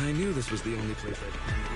I knew this was the only place I'd find.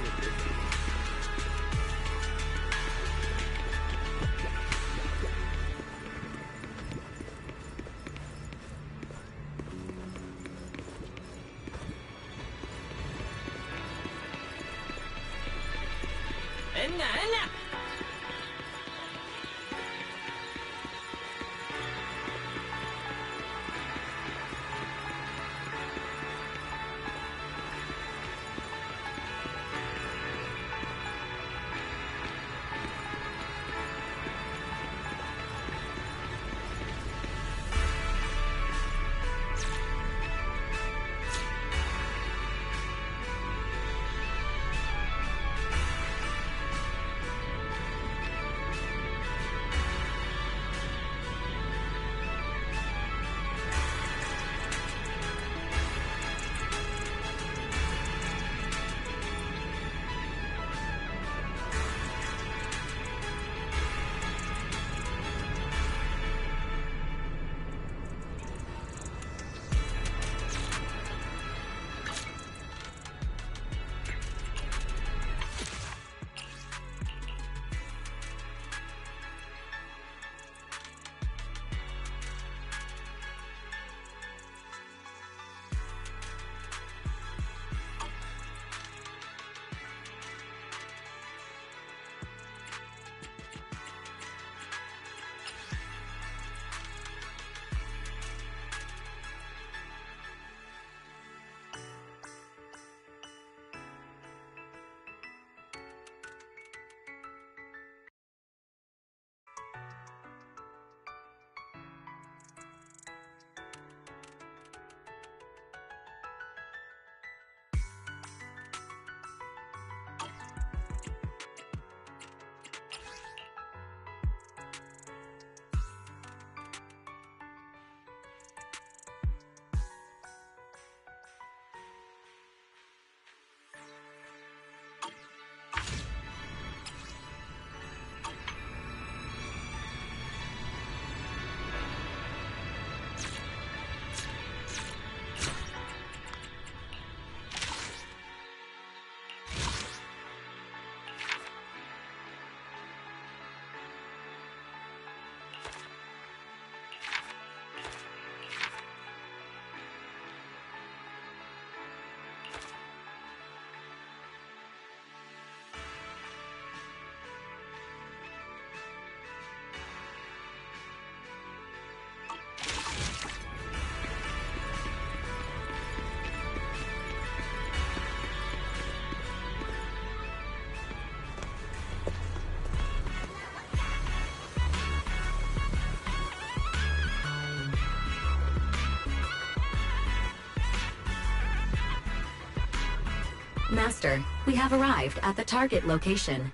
Master, we have arrived at the target location,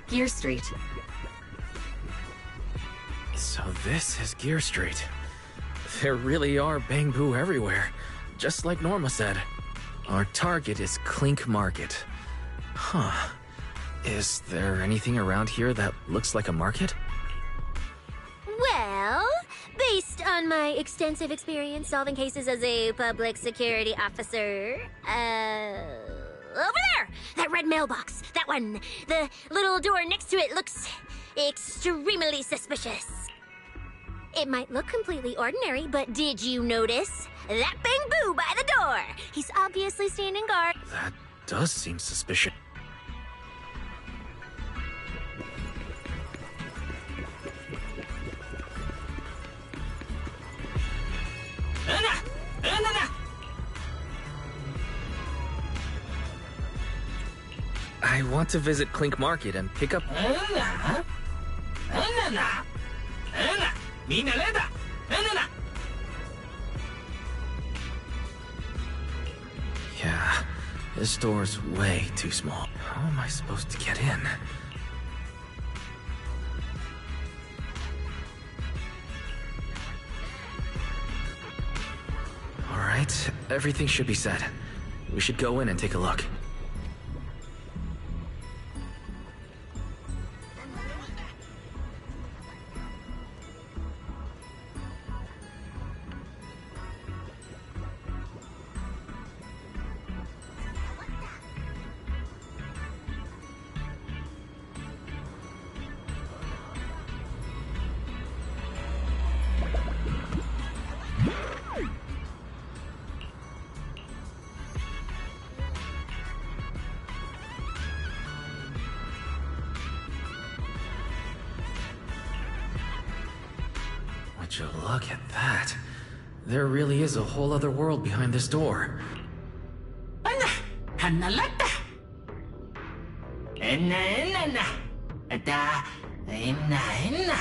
Gear Street. So this is Gear Street. There really are Bangboo everywhere, just like Norma said. Our target is Clink Market. Huh. Is there anything around here that looks like a market? Well, based on my extensive experience solving cases as a public security officer, over there! That red mailbox! That one! The little door next to it looks extremely suspicious. It might look completely ordinary, but did you notice? That Bangboo by the door! He's obviously standing guard. That does seem suspicious. I want to visit Clink Market and pick up... Yeah, this door's way too small. How am I supposed to get in? Alright, everything should be set. We should go in and take a look. Would you look at that? There really is a whole other world behind this door. Ana, hanalata. Enna. Ada, enna.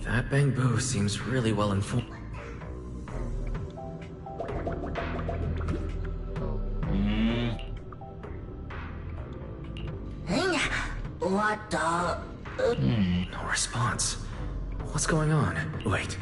That Bangbu seems really well informed. What the? No response. What's going on? Wait.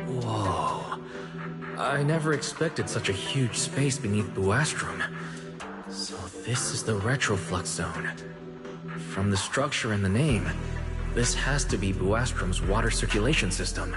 Whoa. I never expected such a huge space beneath Buastrom. So this is the Retroflux Zone. From the structure and the name, this has to be Buastrom's water circulation system.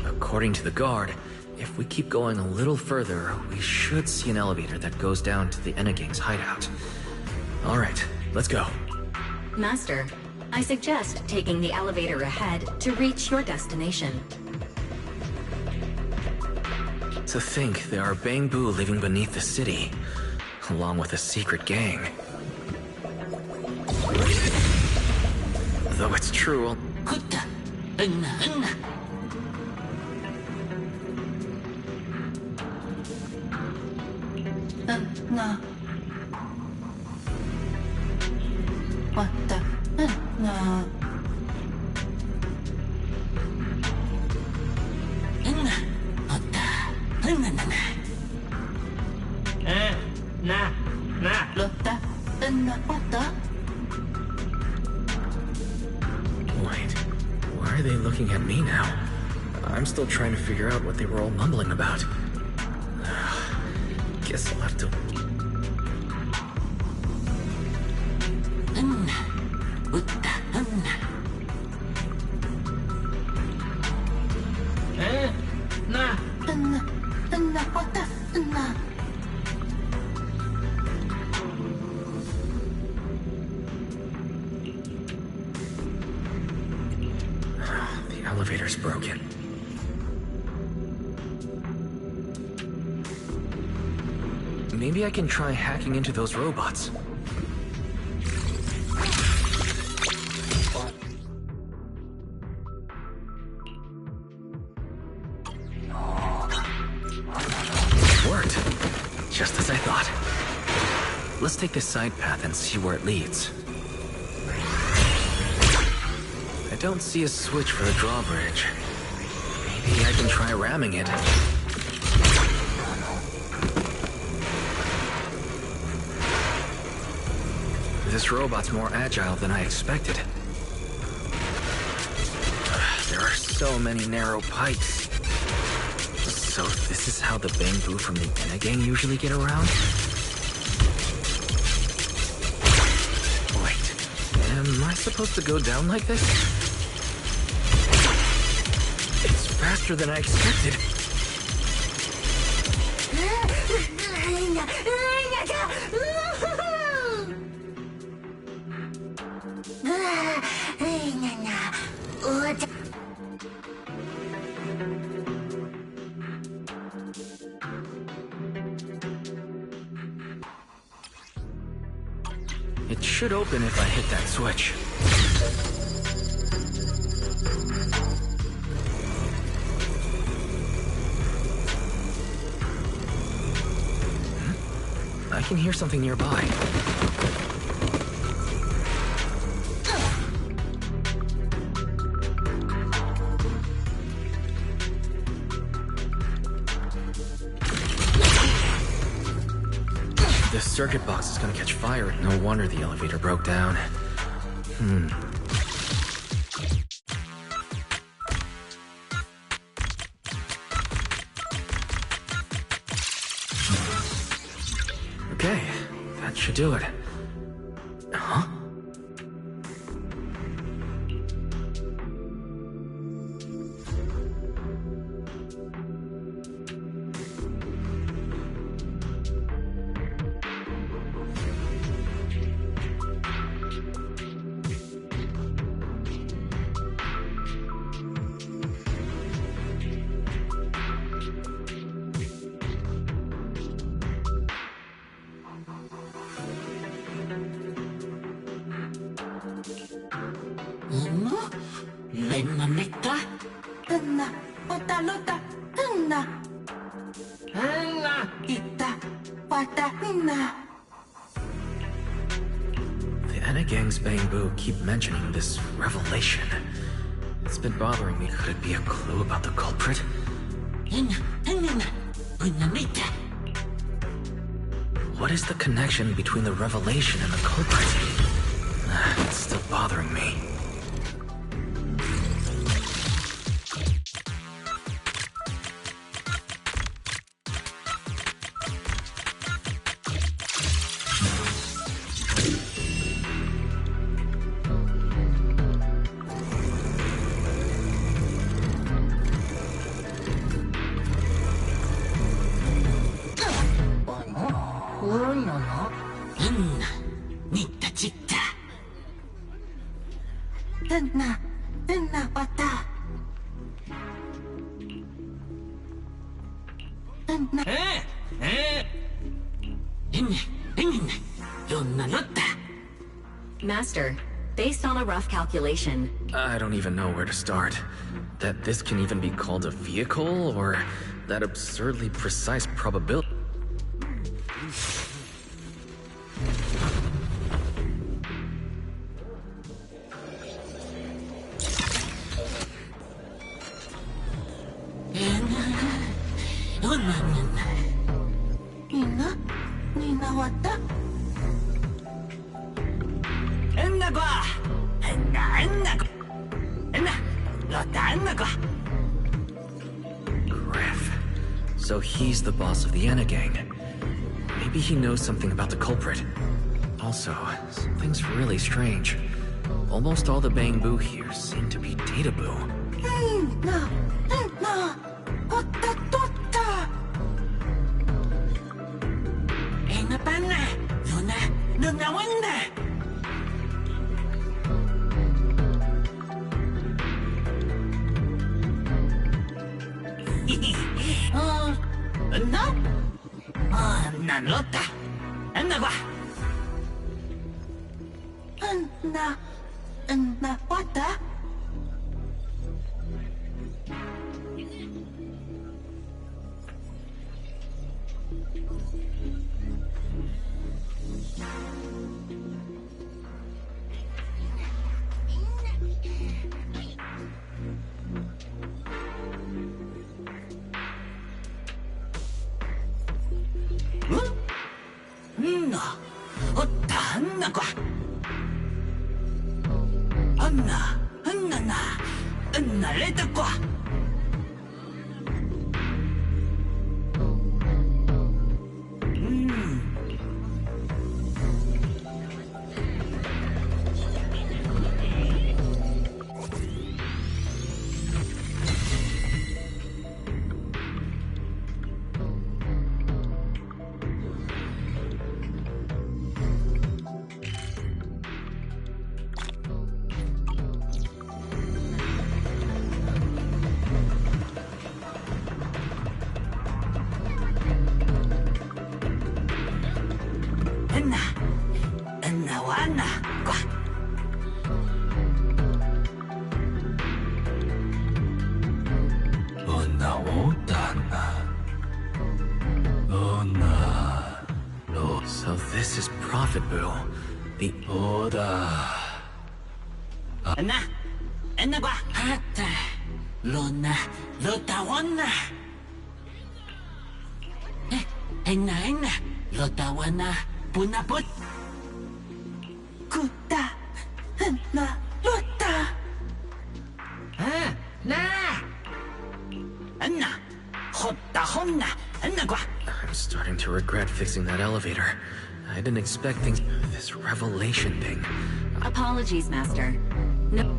According to the guard, if we keep going a little further, we should see an elevator that goes down to the Enna Gang's hideout. Alright, let's go. Master, I suggest taking the elevator ahead to reach your destination. To think there are Bangbu living beneath the city, along with a secret gang. Though it's true, Hutta. Unna. Unna. Watta. Unna. Unna. Watta. Unna. Lotta. Unna. Watta. wait, why are they looking at me now? I'm still trying to figure out what they were all mumbling about. Guess I'll have to... Unna. Utta. Unna. Na. Unna. Unna. Watta. Unna. The elevator's broken. Maybe I can try hacking into those robots. Worked. Just as I thought. Let's take this side path and see where it leads. I don't see a switch for the drawbridge. Maybe I can try ramming it. This robot's more agile than I expected. There are so many narrow pipes. So this is how the Bangbu from the Enna Gang usually get around? Wait, am I supposed to go down like this? It's faster than I expected. It should open if I hit that switch. I can hear something nearby. The circuit box is gonna catch fire. No wonder the elevator broke down. Okay, that should do it. Huh? Lenna mitta. Unna. Utta. Lotta. Unna. Unna. Itta. Watta. Unna. The Enna Gang's Bangbu keep mentioning this revelation. It's been bothering me. Could it be a clue about the culprit? Unna. Unna mitta. What is the connection between the revelation and the culprit? It's still bothering me. na. Yonna lotta. Master, based on a rough calculation, I don't even know where to start. That this can even be called a vehicle, or that absurdly precise probability. Nina wata? Enna kwa! Enna kwa! Enna! Lotta enna kwa! Griff. So he's the boss of the Enna gang. Maybe he knows something about the culprit. Also, something's really strange. Almost all the Bangboo here seem to be Databoo. Enna! Otta totta! Enna panna! Luna wanda! Enna? Enna lotta! Enna kwa! Enna wata? Enna! Otta enna kwa! Enna leta kwa! Enna wana kwa! Onna otana. So this is Prophet Boo. The Enna kwa! Hatta! Lota wana! Enna! Lota wana! Punaput! Kuta! Enna! Lota! Enna! Hotta honna! Enna kwa! I'm starting to regret fixing that elevator. I didn't expect things... This revelation thing. apologies, Master. No.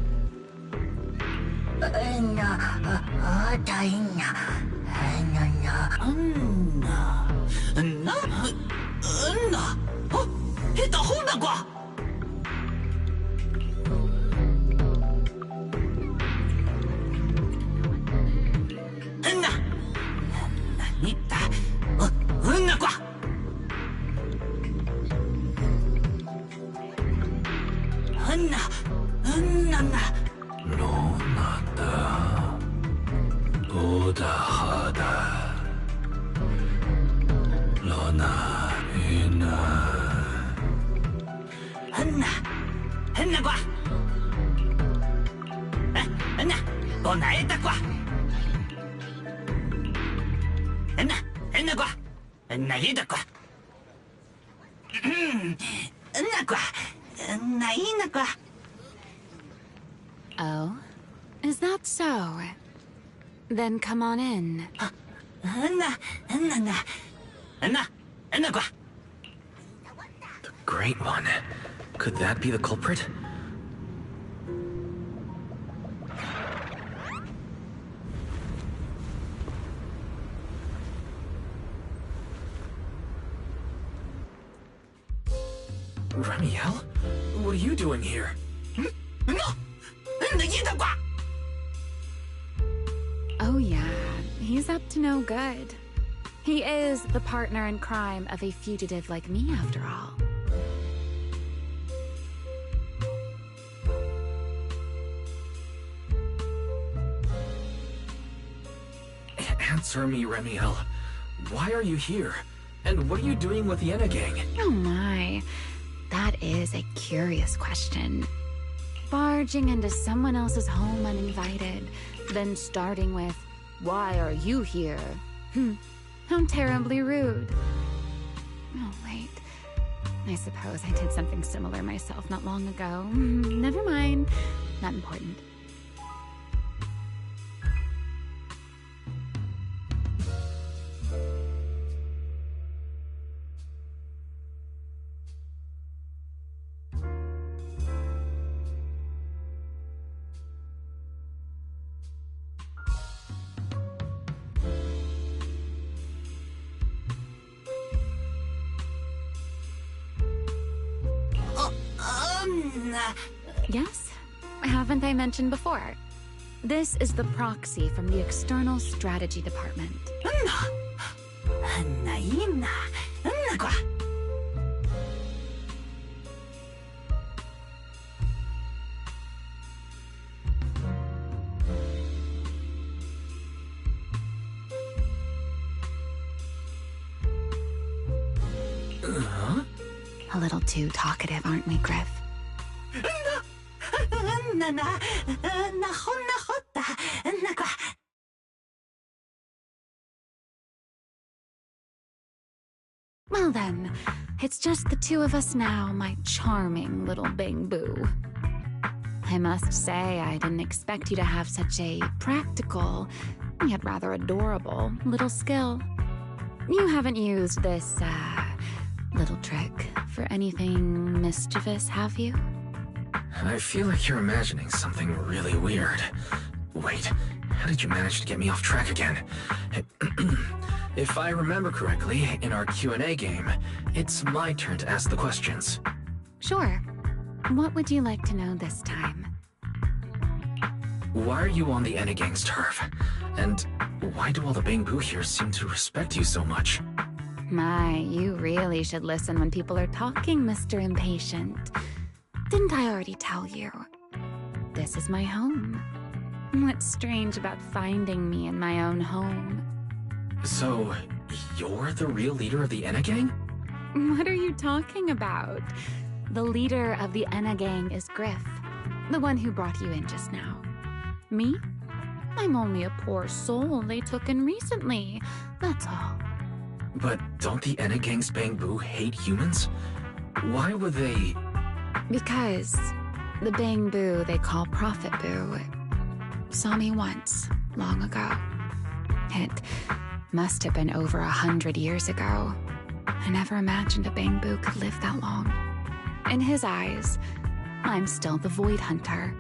Hita honna kwa! Enna! Nitta! Unna kwa! Enna! Lonata. Oda hada. Lona ina. Enna kwa! Enna! Lona eta kwa! Enna kwa! Enna ida kwa! Enna kwa! Enna ina kwa! Oh? Is that so? Then come on in. Enna kwa! The Great One. Could that be the culprit? Ramiel? What are you doing here? Oh yeah, he's up to no good. He is the partner in crime of a fugitive like me, after all. Answer me, Remiel. Why are you here? And what are you doing with the Enna gang? Oh my. That is a curious question. Barging into someone else's home uninvited, then starting with, "Why are you here?" How terribly rude. Oh, wait. I suppose I did something similar myself not long ago. Never mind. Not important. Yes? Haven't I mentioned before? This is the proxy from the External Strategy Department. A little too talkative, aren't we, Griff? Well then, it's just the two of us now, my charming little Bang Boo. I must say, I didn't expect you to have such a practical, yet rather adorable, little skill. You haven't used this, little trick for anything mischievous, have you? I feel like you're imagining something really weird. Wait, how did you manage to get me off track again? If I remember correctly, in our Q&A game, it's my turn to ask the questions. Sure. What would you like to know this time? Why are you on the Enna gang's turf? And why do all the Bang Boo here seem to respect you so much? My, you really should listen when people are talking, Mr. Impatient. Didn't I already tell you? This is my home. What's strange about finding me in my own home? So, you're the real leader of the Enna gang? What are you talking about? The leader of the Enna gang is Griff, the one who brought you in just now. Me? I'm only a poor soul they took in recently, that's all. But don't the Enna gang's Bang Boo hate humans? Why would they... Because the Bang Boo they call Prophet Boo saw me once, long ago. It must have been over 100 years ago. I never imagined a Bang Boo could live that long. In his eyes, I'm still the Void Hunter,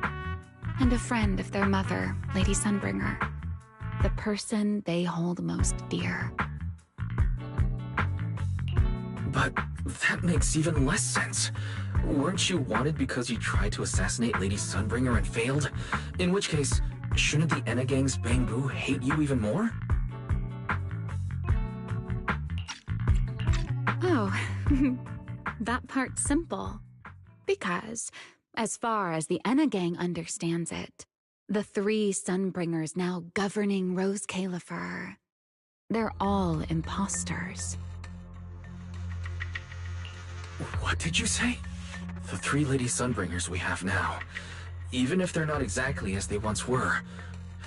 and a friend of their mother, Lady Sunbringer, the person they hold most dear. But that makes even less sense. Weren't you wanted because you tried to assassinate Lady Sunbringer and failed? In which case, shouldn't the Enna gang's Bang Boo hate you even more? Oh, that part's simple. Because, as far as the Enna gang understands it, the three Sunbringers now governing Rose Califer, they're all imposters. What did you say? The three Lady Sunbringers we have now, even if they're not exactly as they once were,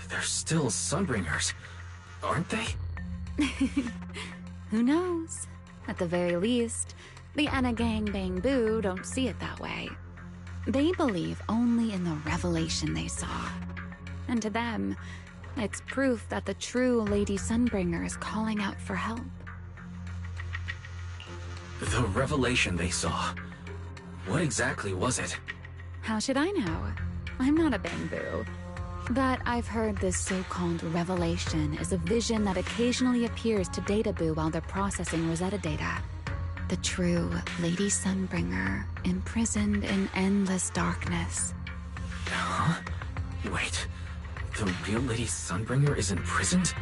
they're still Sunbringers, aren't they? Who knows? At the very least, the Enna gang Bang Boo don't see it that way. They believe only in the revelation they saw. And to them, it's proof that the true Lady Sunbringer is calling out for help. The revelation they saw. What exactly was it? How should I know? I'm not a Bang Boo. But I've heard this so-called revelation is a vision that occasionally appears to Data Boo while they're processing Rosetta data. The true Lady Sunbringer, imprisoned in endless darkness. Huh? Wait, the real Lady Sunbringer is imprisoned?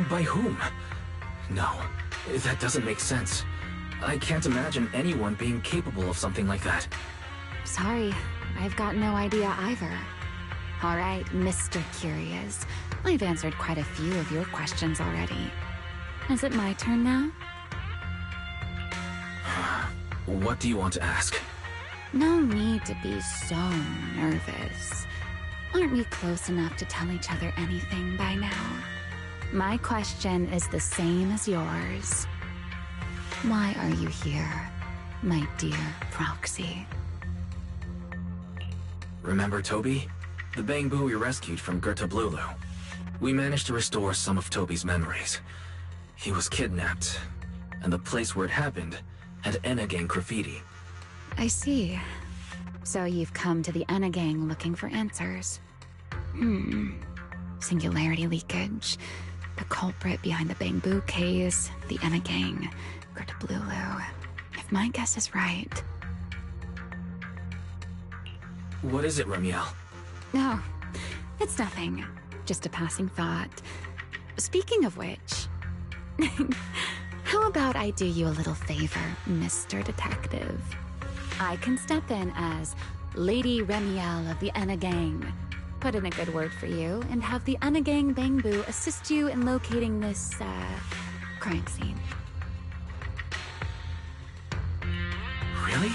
By whom? No, that doesn't make sense. I can't imagine anyone being capable of something like that. Sorry, I've got no idea either. All right, Mr. Curious. I've answered quite a few of your questions already. Is it my turn now? What do you want to ask? No need to be so nervous. Aren't we close enough to tell each other anything by now? My question is the same as yours. Why are you here, my dear Proxy? Remember Toby? The Bangbu we rescued from Gertablulu. We managed to restore some of Toby's memories. He was kidnapped, and the place where it happened had Enagang graffiti. I see. So you've come to the Enagang looking for answers. Singularity leakage, the culprit behind the Bangbu case, the Enagang, Gertablulu. If my guess is right... What is it, Remiel? No, it's nothing. Just a passing thought. Speaking of which... how about I do you a little favor, Mr. Detective? I can step in as Lady Remiel of the Enagang, put in a good word for you, and have the Enagang Bangbu assist you in locating this, crime scene. Really?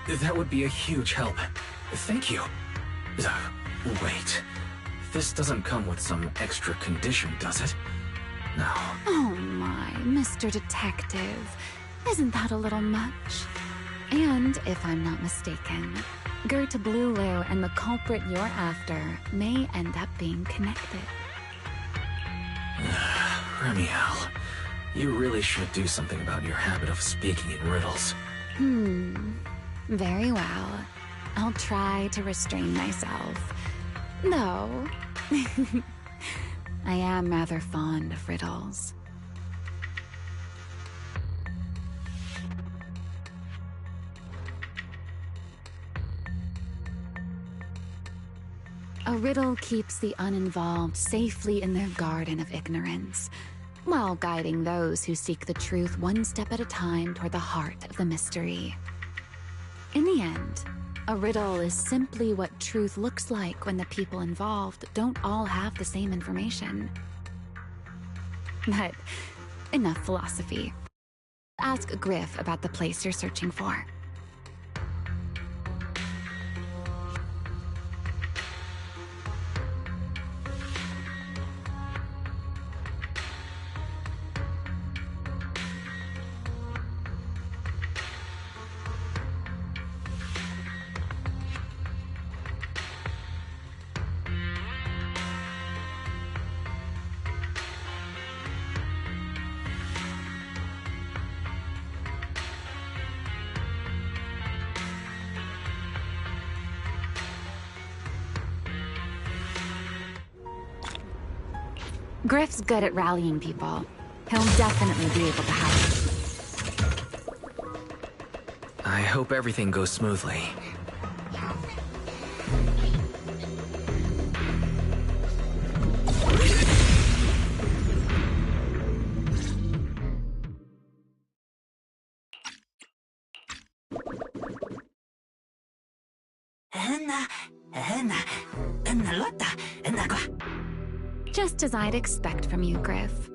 That would be a huge help. Thank you. Wait. This doesn't come with some extra condition, does it? No. Oh my, Mr. Detective. Isn't that a little much? And, if I'm not mistaken, Gertablulu and the culprit you're after may end up being connected. Remiel, you really should do something about your habit of speaking in riddles. Very well. I'll try to restrain myself. Though, I am rather fond of riddles. A riddle keeps the uninvolved safely in their garden of ignorance, while guiding those who seek the truth one step at a time toward the heart of the mystery. In the end, a riddle is simply what truth looks like when the people involved don't all have the same information. But enough philosophy. Ask Griff about the place you're searching for. Griff's good at rallying people. He'll definitely be able to help. I hope everything goes smoothly. Just as I'd expect from you, Griff.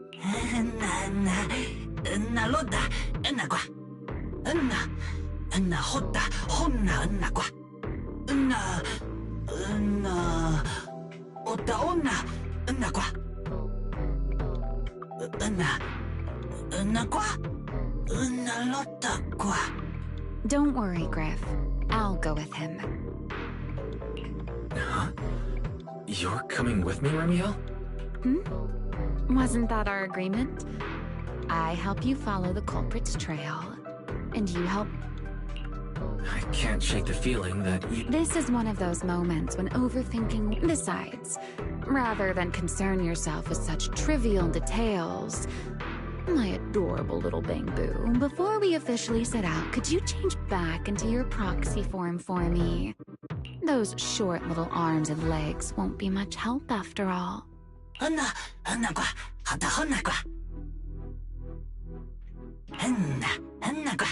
Don't worry, Griff. I'll go with him. Huh? You're coming with me, Remiel? Wasn't that our agreement? I help you follow the culprit's trail, and you help... I can't shake the feeling that you... This is one of those moments when overthinking... Besides, rather than concern yourself with such trivial details... My adorable little Bangbu, before we officially set out, could you change back into your proxy form for me? Those short little arms and legs won't be much help after all. Nakwa.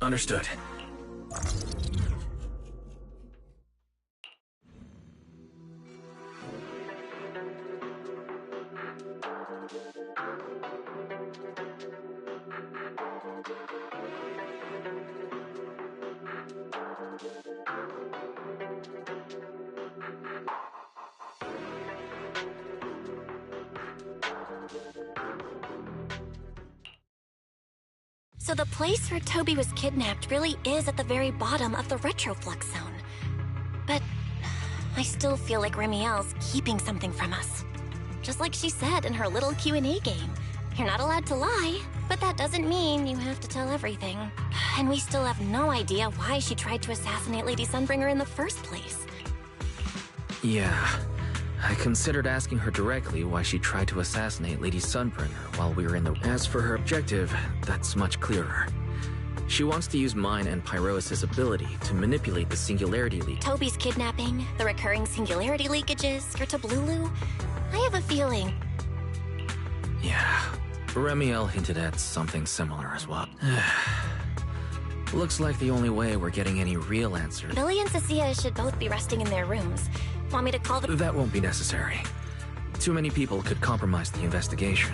Understood. So the place where Toby was kidnapped really is at the very bottom of the Retroflux zone. But I still feel like Remiel's keeping something from us. Just like she said in her little Q&A game. You're not allowed to lie, but that doesn't mean you have to tell everything. And we still have no idea why she tried to assassinate Lady Sunbringer in the first place. Yeah. I considered asking her directly why she tried to assassinate Lady Sunbringer while we were in the... As for her objective, that's much clearer. She wants to use mine and Pyrois' ability to manipulate the Singularity Leak. Toby's kidnapping, the recurring Singularity leakages, Skirtablulu. I have a feeling. Yeah. Remiel hinted at something similar as well. Looks like the only way we're getting any real answers... Billy and Cecilia should both be resting in their rooms. Want me to call the... That won't be necessary. Too many people could compromise the investigation.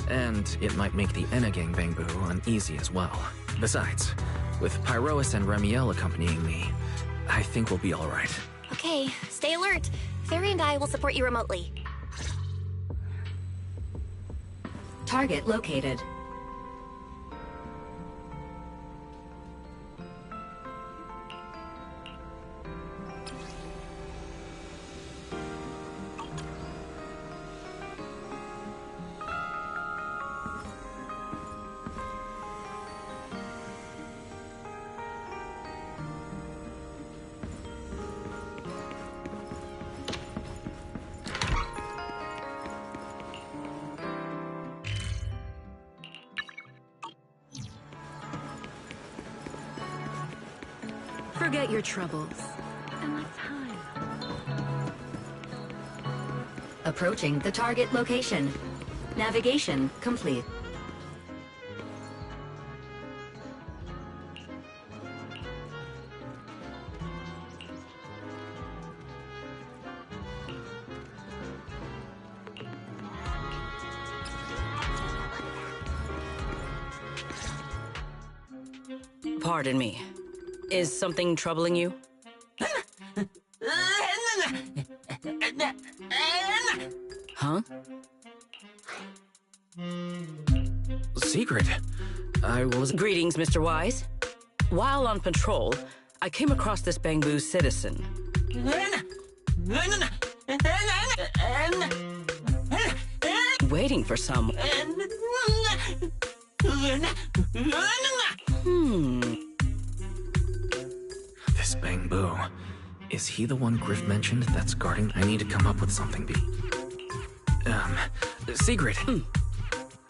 And it might make the Enagang Bangbu uneasy as well. Besides, with Pyrois and Remiel accompanying me, I think we'll be alright. Okay, stay alert. Fairy and I will support you remotely. Target located. Forget your troubles. And let's hide. Approaching the target location. Navigation complete. Pardon me. Is something troubling you? Huh? Secret? I was... Greetings, Mr. Wise. While on patrol, I came across this Bangbu citizen. Waiting for someone. This Bangbu. Is he the one Griff mentioned that's guarding? I need to come up with something. Secret.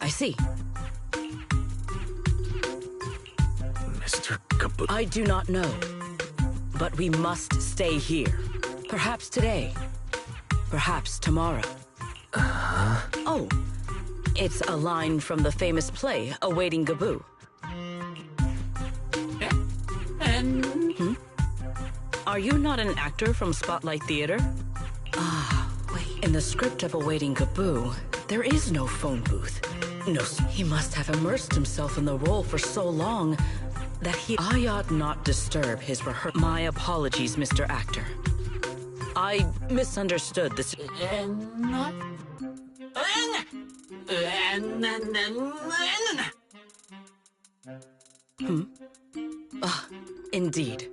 I see. Mr. Kabut. I do not know. But we must stay here. Perhaps today. Perhaps tomorrow. Oh. It's a line from the famous play, Awaiting Gaboo. Are you not an actor from Spotlight Theater? Ah, wait. In the script of Awaiting Gaboo, there is no phone booth. No, he must have immersed himself in the role for so long that I ought not disturb his rehearsal. My apologies, Mr. Actor. I misunderstood this. Indeed.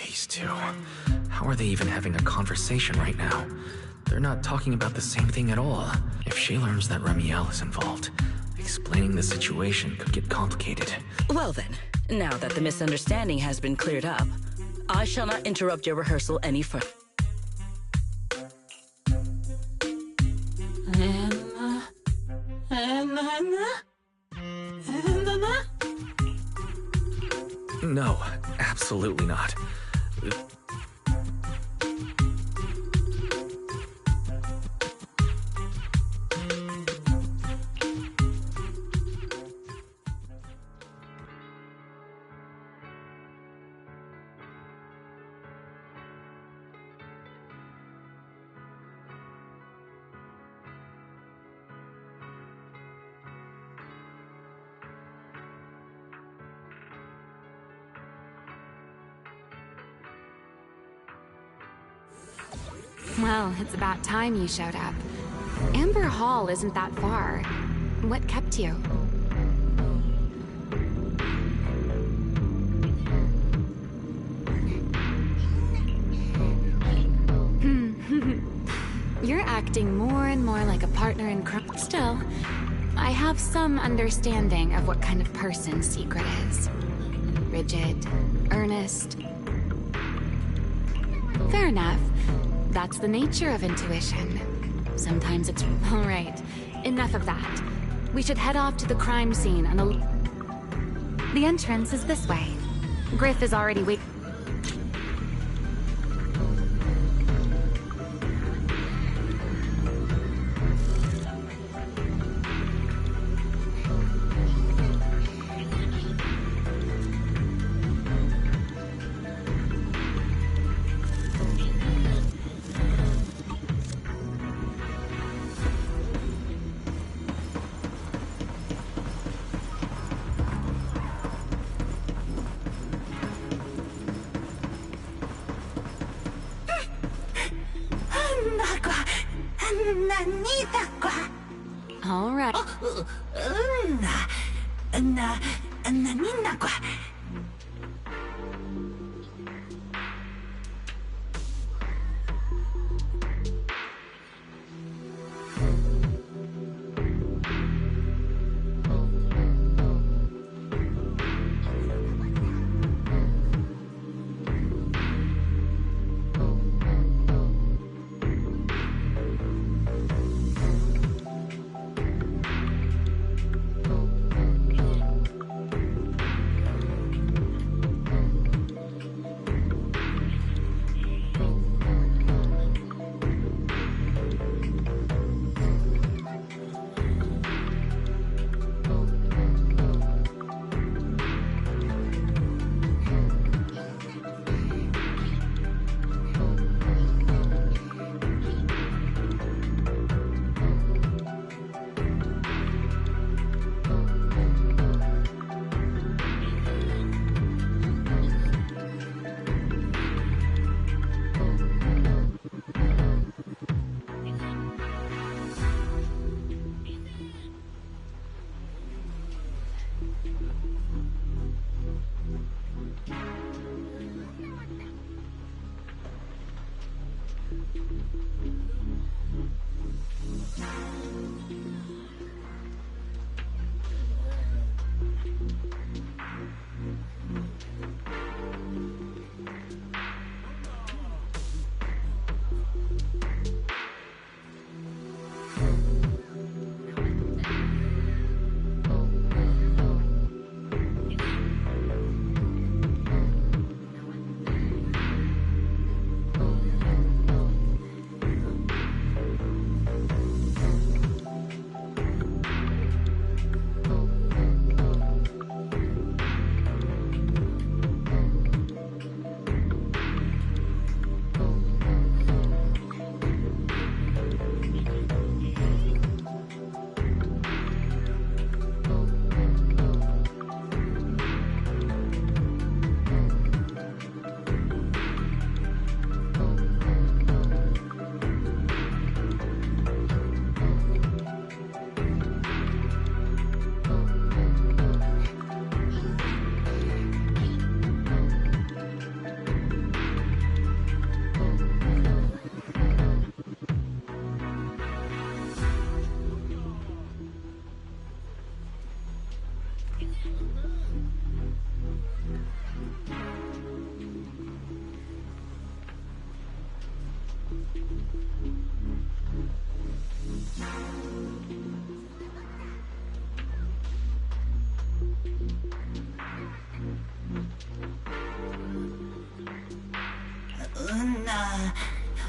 These two. How are they even having a conversation right now? They're not talking about the same thing at all. If she learns that Remiel is involved, explaining the situation could get complicated. Well then, now that the misunderstanding has been cleared up, I shall not interrupt your rehearsal any further. No, absolutely not. Well, it's about time you showed up. Amber Hall isn't that far. What kept you? You're acting more and more like a partner in crime. Still, I have some understanding of what kind of person Secret is. Rigid, earnest. Fair enough. That's the nature of intuition. Sometimes it's... All right, enough of that. We should head off to the crime scene and the entrance is this way. Griff is already waiting. All right.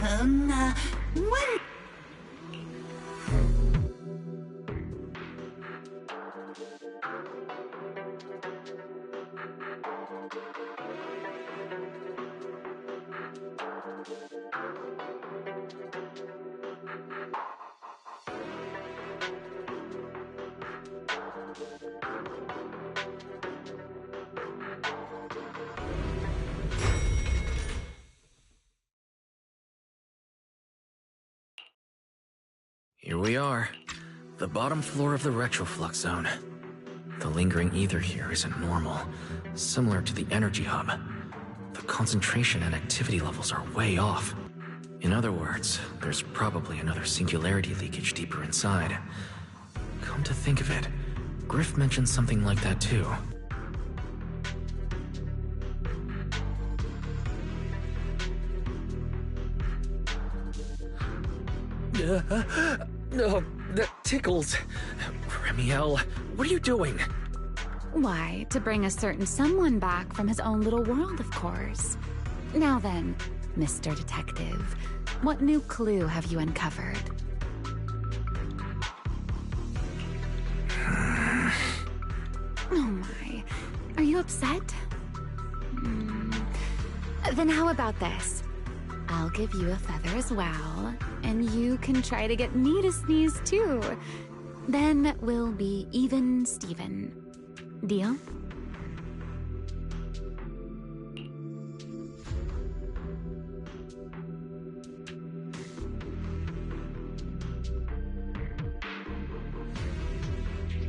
When Here we are. The bottom floor of the retroflux zone. The lingering ether here isn't normal, similar to the energy hub. The concentration and activity levels are way off. In other words, there's probably another singularity leakage deeper inside. Come to think of it, Griff mentioned something like that too. No, that tickles. Remiel, what are you doing? Why, to bring a certain someone back from his own little world, of course. Now then, Mr. Detective, what new clue have you uncovered? Oh my, are you upset? Then how about this? I'll give you a feather as well, and you can try to get me to sneeze too. Then we'll be even Steven. Deal?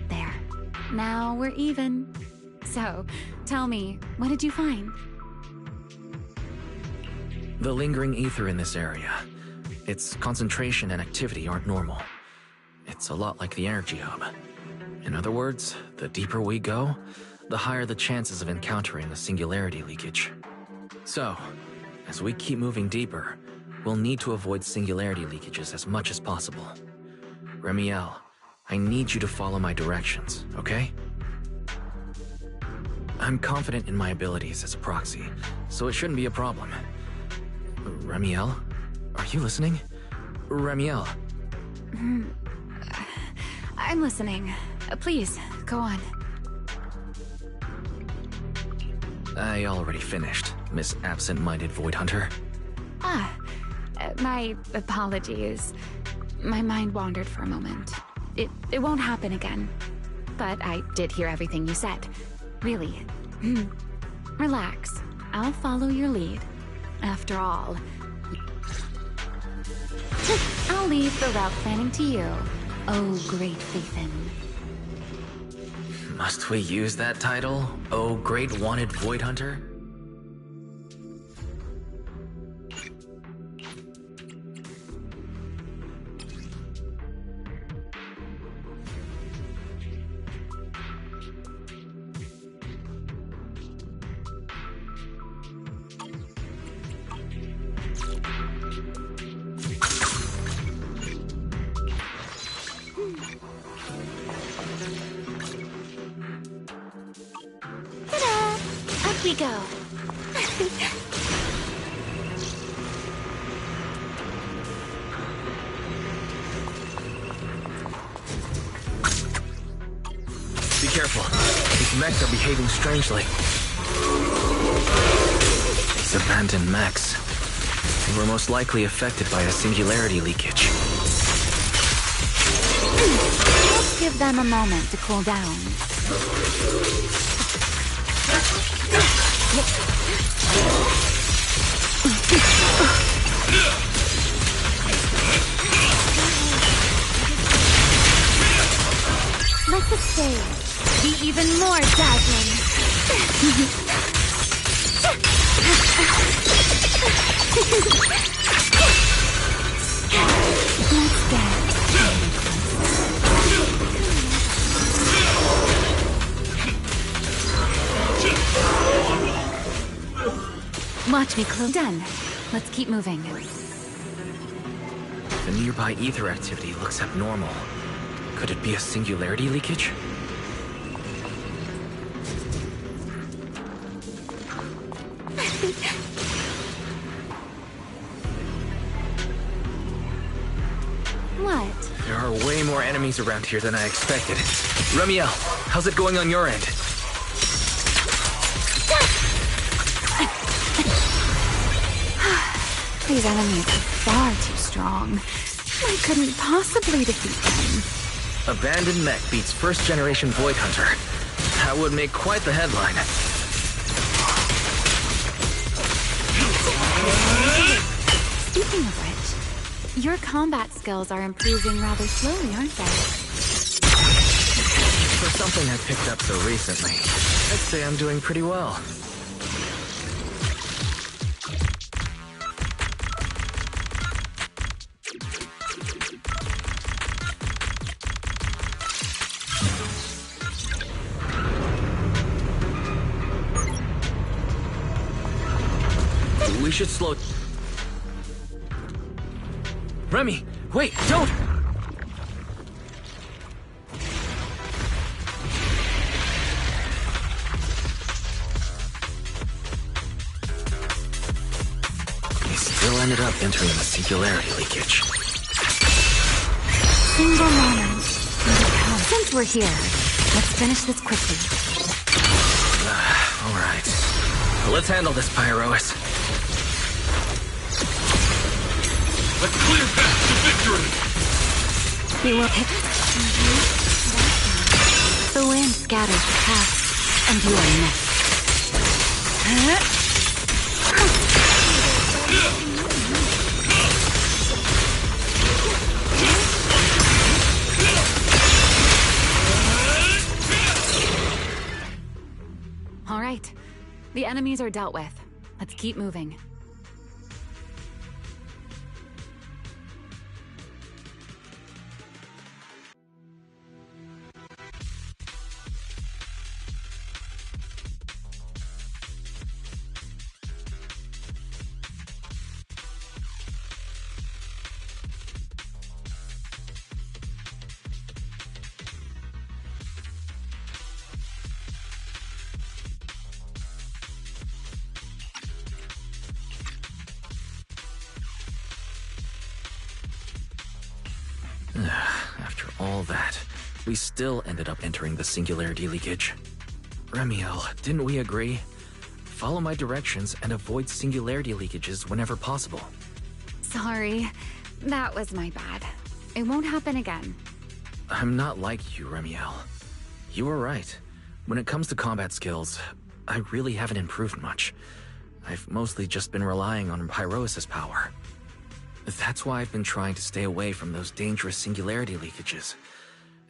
There. Now we're even. So, tell me, what did you find? The lingering ether in this area. Its concentration and activity aren't normal. It's a lot like the energy hub. In other words, the deeper we go, the higher the chances of encountering a singularity leakage. So, as we keep moving deeper, we'll need to avoid singularity leakages as much as possible. Remiel, I need you to follow my directions, okay? I'm confident in my abilities as a proxy, so it shouldn't be a problem. Remiel? Are you listening? Remiel? I'm listening. Please, go on. I already finished, Miss Absent-Minded Void Hunter. My apologies. My mind wandered for a moment. It won't happen again. But I did hear everything you said. Really. Relax. I'll follow your lead. After all, I'll leave the route planning to you. Oh, great Phaethon. Must we use that title? Oh, great wanted Void Hunter? We go. Be careful. These mechs are behaving strangely. These abandoned mechs. They were most likely affected by a singularity leakage. Let's give them a moment to cool down. Let the stage be even more dazzling. Let's get Watch me close. Done. Let's keep moving. The nearby ether activity looks abnormal. Could it be a singularity leakage? What? There are way more enemies around here than I expected. Remiel, how's it going on your end? These enemies are far too strong. I couldn't possibly defeat them. Abandoned mech beats first-generation Void Hunter. That would make quite the headline. Speaking of which, Your combat skills are improving rather slowly, aren't they? For something I picked up so recently, I'd say I'm doing pretty well. We should slow... Remy, wait, don't! We still ended up entering the singularity leakage. Single moment. Since we're here, let's finish this quickly. All right. Let's handle this, Pyrois. A clear path to victory! We will hit. The wind scatters the path, and you are next. All right. The enemies are dealt with. Let's keep moving. After all that, we still ended up entering the singularity leakage. Remiel, didn't we agree? Follow my directions and avoid singularity leakages whenever possible. Sorry. That was my bad. It won't happen again. I'm not like you, Remiel. You were right. When it comes to combat skills, I really haven't improved much. I've mostly just been relying on Pyrois' power. That's why I've been trying to stay away from those dangerous singularity leakages.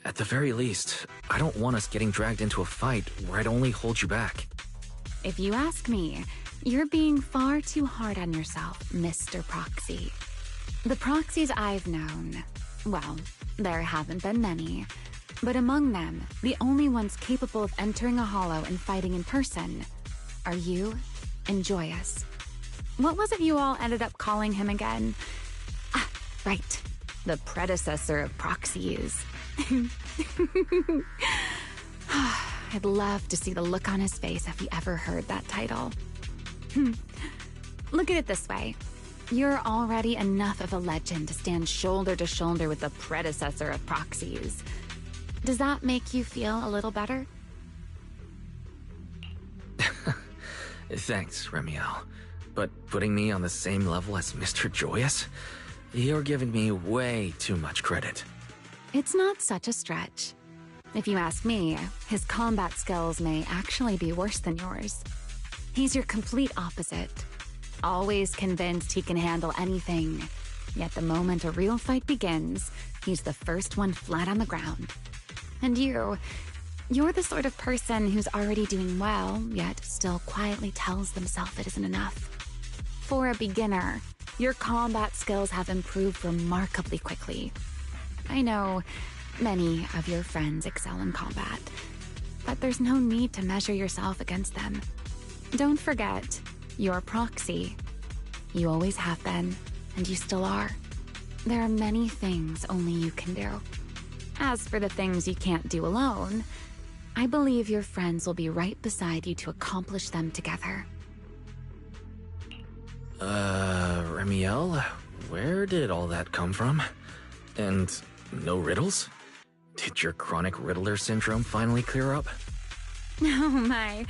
At the very least, I don't want us getting dragged into a fight where I'd only hold you back. If you ask me, you're being far too hard on yourself, Mr. Proxy. The proxies I've known, well, there haven't been many, but among them, the only ones capable of entering a hollow and fighting in person are you and Joyous. What was it you all ended up calling him again? Ah, right. The predecessor of proxies. I'd love to see the look on his face if he ever heard that title. Look at it this way. You're already enough of a legend to stand shoulder to shoulder with the predecessor of proxies. Does that make you feel a little better? Thanks, Remiel. But putting me on the same level as Mr. Joyous? You're giving me way too much credit. It's not such a stretch. If you ask me, his combat skills may actually be worse than yours. He's your complete opposite. Always convinced he can handle anything. Yet the moment a real fight begins, he's the first one flat on the ground. And you're the sort of person who's already doing well, yet still quietly tells themselves it isn't enough. For a beginner, your combat skills have improved remarkably quickly. I know many of your friends excel in combat, but there's no need to measure yourself against them. Don't forget, you're a proxy. You always have been, and you still are. There are many things only you can do. As for the things you can't do alone, I believe your friends will be right beside you to accomplish them together. Remiel, where did all that come from? And no riddles? Did your chronic riddler syndrome finally clear up? Oh my,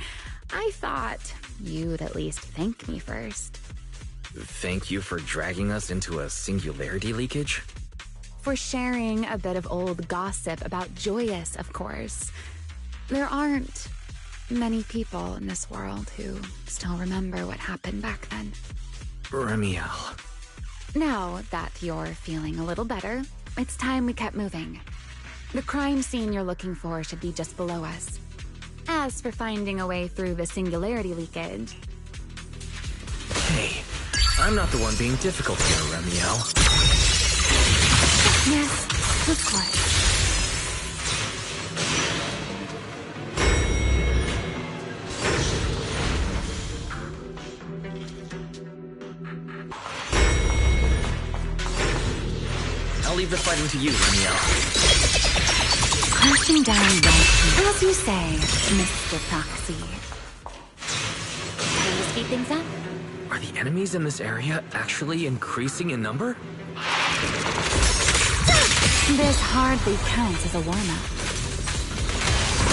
I thought you'd at least thank me first. Thank you for dragging us into a singularity leakage? For sharing a bit of old gossip about Joyous, of course. There aren't many people in this world who still remember what happened back then. Remiel, Now that you're feeling a little better, it's time we kept moving. The crime scene you're looking for should be just below us. As for finding a way through the singularity leakage... Hey, I'm not the one being difficult here, Remiel. Yes, of course. I'll leave the fighting to you, Remiel. Crashing down right, as you say, Mr. Proxy. Can you speed things up? Are the enemies in this area actually increasing in number? This hardly counts as a warm-up.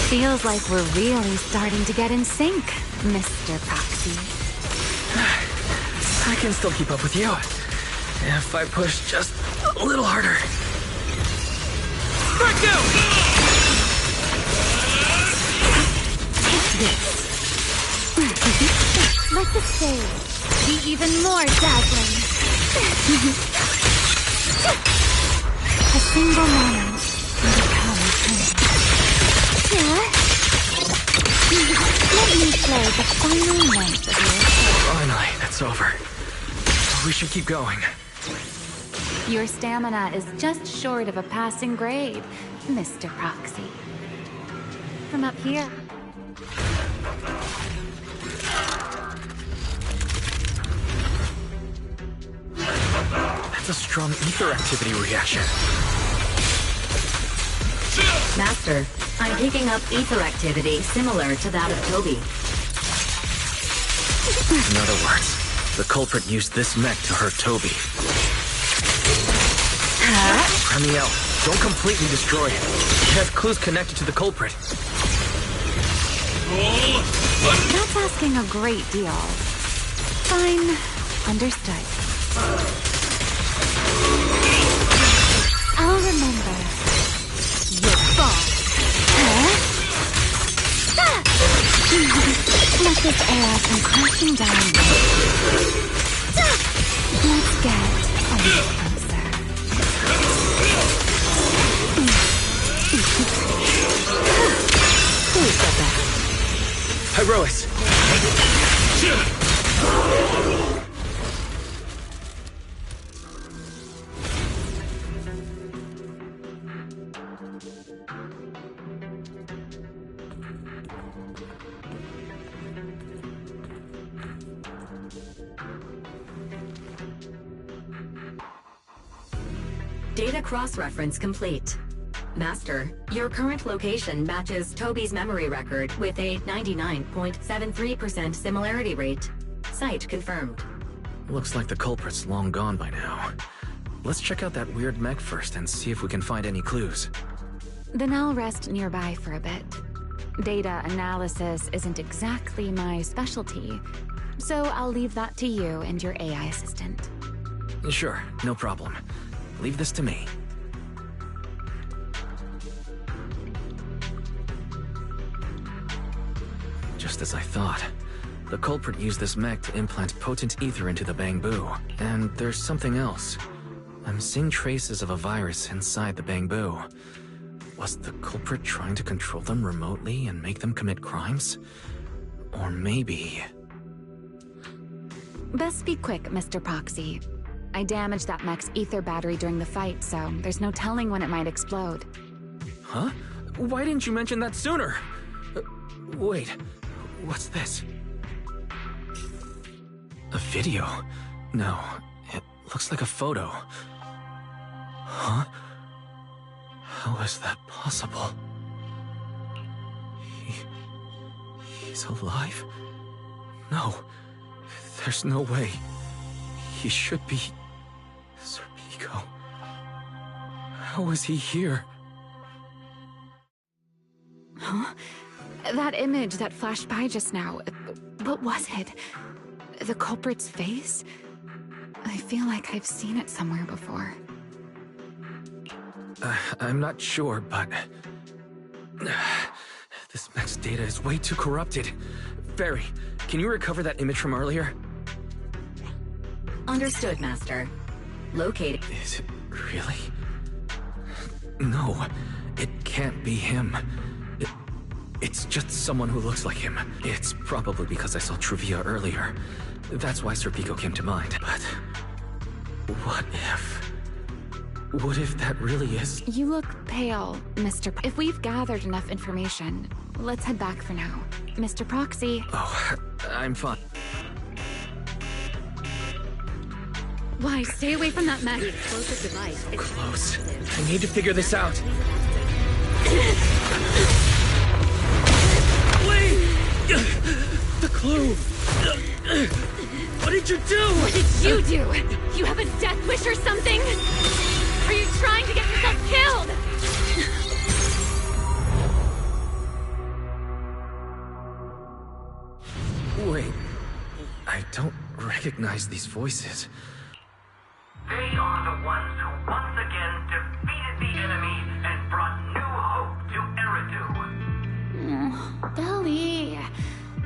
Feels like we're really starting to get in sync, Mr. Proxy. I can still keep up with you. If I push just a little harder. Strike down! Take this. Let the stage be even more dazzling. A single moment can become eternity. Let me play the final note of your soul. Finally, it's over. We should keep going. Your stamina is just short of a passing grade, Mr. Proxy. From up here. That's a strong ether activity reaction. Master, I'm picking up ether activity similar to that of Toby. In other words, the culprit used this mech to hurt Toby. Remiel, don't completely destroy it. It has clues connected to the culprit. That's asking a great deal. Fine. Understood. I'll remember. Your fault. Let this era come crashing down. Let's get a little closer. Who's the best? Hyrois! Data cross-reference complete. Master, your current location matches Toby's memory record with a 99.73% similarity rate. Site confirmed. Looks like the culprit's long gone by now. Let's check out that weird mech first and see if we can find any clues. Then I'll rest nearby for a bit. Data analysis isn't exactly my specialty, so I'll leave that to you and your AI assistant. Sure, no problem. Leave this to me. Just as I thought. The culprit used this mech to implant potent ether into the Bangbu. And there's something else. I'm seeing traces of a virus inside the Bangbu. Was the culprit trying to control them remotely and make them commit crimes? Or maybe... Best be quick, Mr. Proxy. I damaged that mech's ether battery during the fight, so there's no telling when it might explode. Huh? Why didn't you mention that sooner? Wait, what's this? A video? No, it looks like a photo. Huh? How is that possible? He's alive? No, there's no way. He should be... Serpico. How is he here? Huh? That image that flashed by just now, what was it? The culprit's face? I feel like I've seen it somewhere before. I'm not sure, but... this mech's data is way too corrupted. Barry, can you recover that image from earlier? Understood, Master. located. Is it really? No, it can't be him. It's just someone who looks like him. It's probably because I saw Truvia earlier. That's why Serpico came to mind. But what if... what if that really is... You look pale, Mr. If we've gathered enough information, let's head back for now. Mr. Proxy. Oh, I'm fine. Why, stay away from that mech. The explosive device is Close. I need to figure this out. Wait! The clue! What did you do? What did you do? You have a death wish or something? Are you trying to get yourself killed? Wait. I don't recognize these voices. They are the ones who once again defeated the enemy and brought new hope to Eridu. Belly,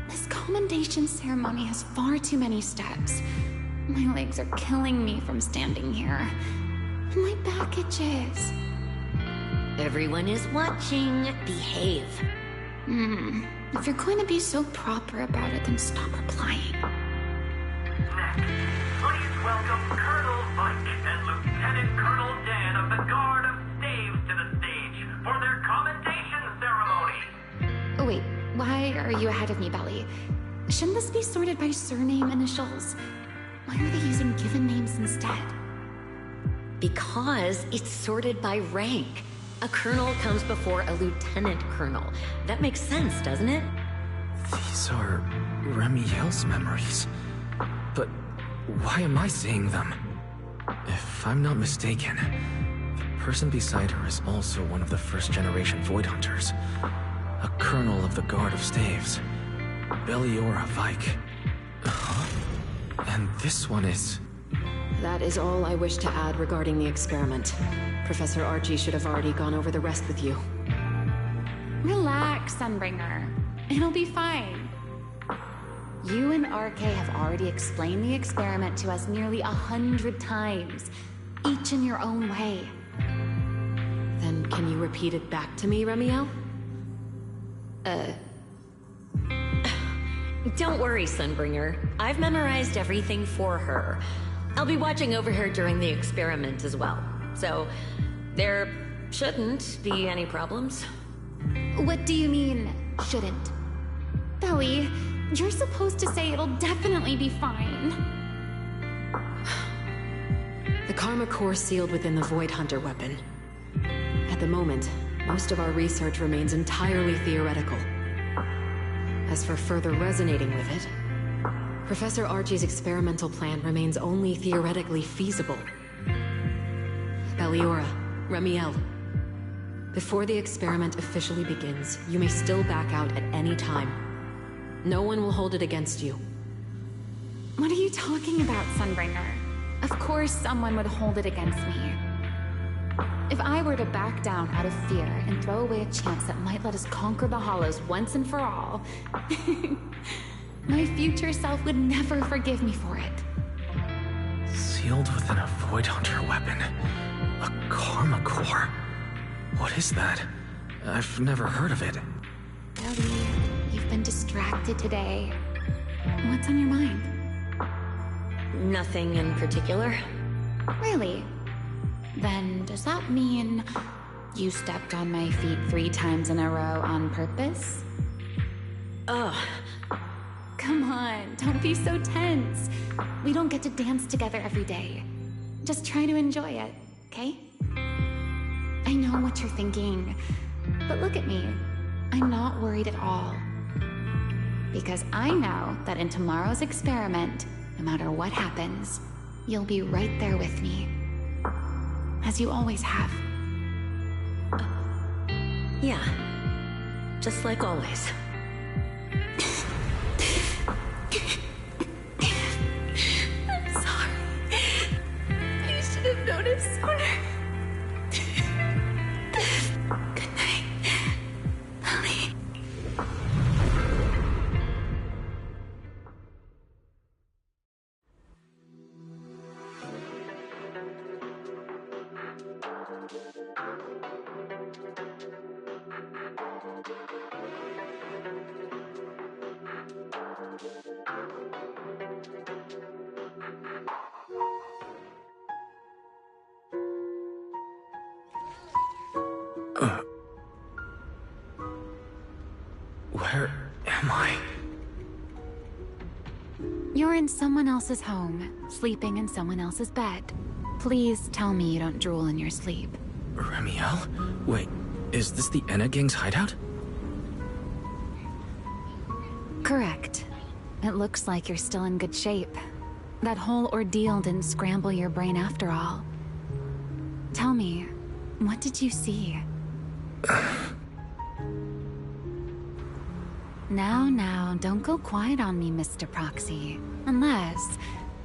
this commendation ceremony has far too many steps. My legs are killing me from standing here. And my back itches. Everyone is watching. Behave. If you're going to be so proper about it, then stop replying. Next, please welcome Colonel Vike and Lieutenant Colonel Dan of the Guard of Staves to the stage for their commendation ceremony. Oh, wait, why are you ahead of me, Belly? Shouldn't this be sorted by surname initials? Why are they using given names instead? Because it's sorted by rank. A colonel comes before a lieutenant colonel. That makes sense, doesn't it? These are Remiel's memories. But why am I seeing them? If I'm not mistaken, the person beside her is also one of the first-generation Void Hunters. A colonel of the Guard of Staves. Belliora Vike. Huh? And this one is... That is all I wish to add regarding the experiment. Professor Archie should have already gone over the rest with you. Relax, Sunbringer. It'll be fine. You and RK have already explained the experiment to us nearly 100 times, each in your own way. Then can you repeat it back to me, Remiel? Don't worry, Sunbringer. I've memorized everything for her. I'll be watching over her during the experiment as well. So, there shouldn't be any problems. What do you mean, shouldn't? Belly, you're supposed to say it'll definitely be fine. The Karma Core sealed within the Void Hunter weapon. At the moment, most of our research remains entirely theoretical. As for further resonating with it, Professor Archie's experimental plan remains only theoretically feasible. Belliora, Remiel, before the experiment officially begins, you may still back out at any time. No one will hold it against you. What are you talking about, Sunbringer? Of course someone would hold it against me. If I were to back down out of fear and throw away a chance that might let us conquer the Hollows once and for all, my future self would never forgive me for it. Sealed within a Void Hunter weapon. A Karma Core. What is that? I've never heard of it. Ellie, you've been distracted today. What's on your mind? Nothing in particular. Really? Then does that mean you stepped on my feet 3 times in a row on purpose? Ugh. Come on, don't be so tense. We don't get to dance together every day. Just try to enjoy it, okay? I know what you're thinking, but look at me. I'm not worried at all. Because I know that in tomorrow's experiment, no matter what happens, you'll be right there with me. As you always have. Yeah. Just like always. I'm sorry. You should have noticed sooner. Good night, Ellie. in someone else's home, sleeping in someone else's bed. Please tell me you don't drool in your sleep. Remiel? Wait, is this the Enna Gang's hideout? Correct. It looks like you're still in good shape. That whole ordeal didn't scramble your brain after all. Tell me, what did you see? Now, don't go quiet on me, Mr. Proxy. Unless,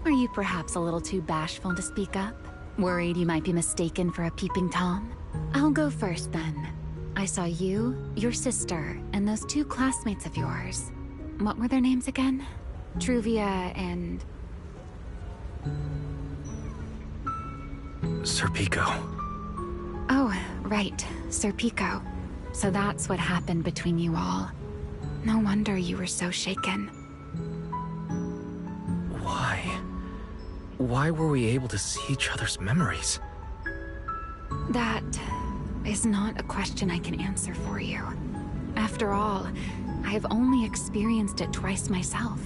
are you perhaps a little too bashful to speak up? Worried you might be mistaken for a peeping Tom? I'll go first then. I saw you, your sister, and those two classmates of yours. What were their names again? Truvia and... Serpico. Oh, right, Serpico. So that's what happened between you all. No wonder you were so shaken. Why? Why were we able to see each other's memories? That is not a question I can answer for you. After all, I have only experienced it twice myself.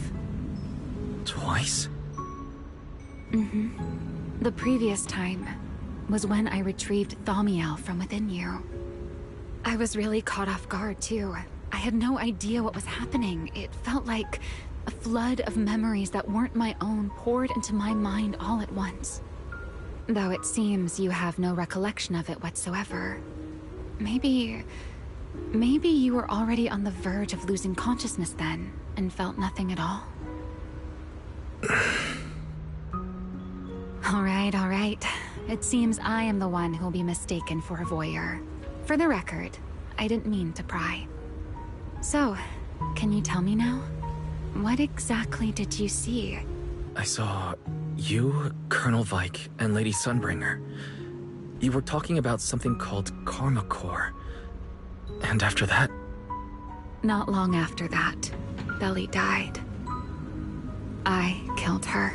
Twice? Mm-hmm. The previous time was when I retrieved Thaumiel from within you. I was really caught off guard, too. I had no idea what was happening. It felt like a flood of memories that weren't my own poured into my mind all at once. Though it seems you have no recollection of it whatsoever. Maybe you were already on the verge of losing consciousness then, and felt nothing at all? All right. It seems I am the one who'll be mistaken for a voyeur. For the record, I didn't mean to pry. So, can you tell me now? What exactly did you see? I saw you, Colonel Vike, and Lady Sunbringer. You were talking about something called Karma Core. And after that... Not long after that, Belly died. I killed her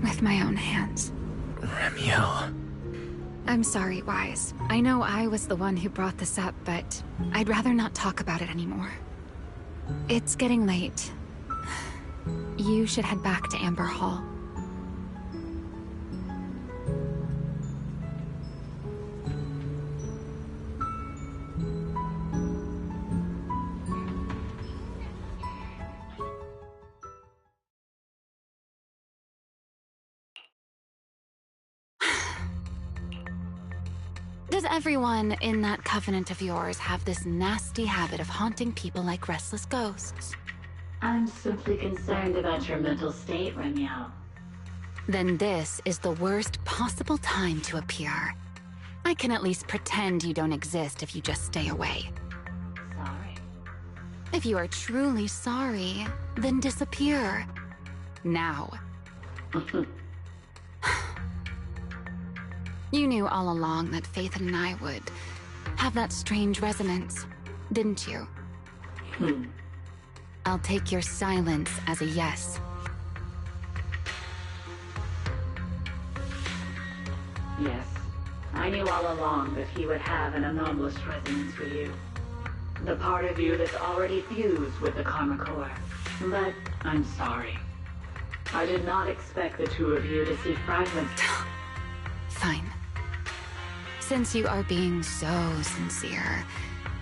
with my own hands. Remiel. I'm sorry, Wise. I know I was the one who brought this up, but I'd rather not talk about it anymore. It's getting late. You should head back to Amber Hall. Does everyone in that covenant of yours have this nasty habit of haunting people like restless ghosts? I'm simply concerned about your mental state, Remiel. Then this is the worst possible time to appear. I can at least pretend you don't exist if you just stay away. Sorry. If you are truly sorry, then disappear. Now. You knew all along that Phaethon and I would have that strange resonance, didn't you? I'll take your silence as a yes. Yes. I knew all along that he would have an anomalous resonance with you. The part of you that's already fused with the Karma Core. But I'm sorry. I did not expect the two of you to see fragments. Fine. Since you are being so sincere,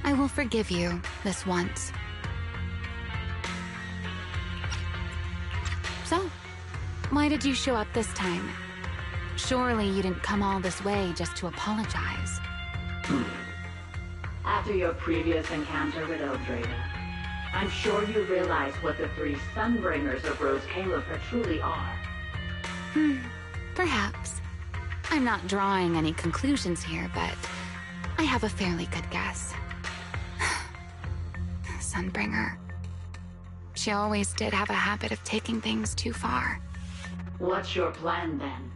I will forgive you this once. So, why did you show up this time? Surely you didn't come all this way just to apologize. After your previous encounter with Eldrada, I'm sure you realize what the three Sunbringers of Rose Califer truly are. Perhaps. I'm not drawing any conclusions here, but I have a fairly good guess. Sunbringer. She always did have a habit of taking things too far. What's your plan, then?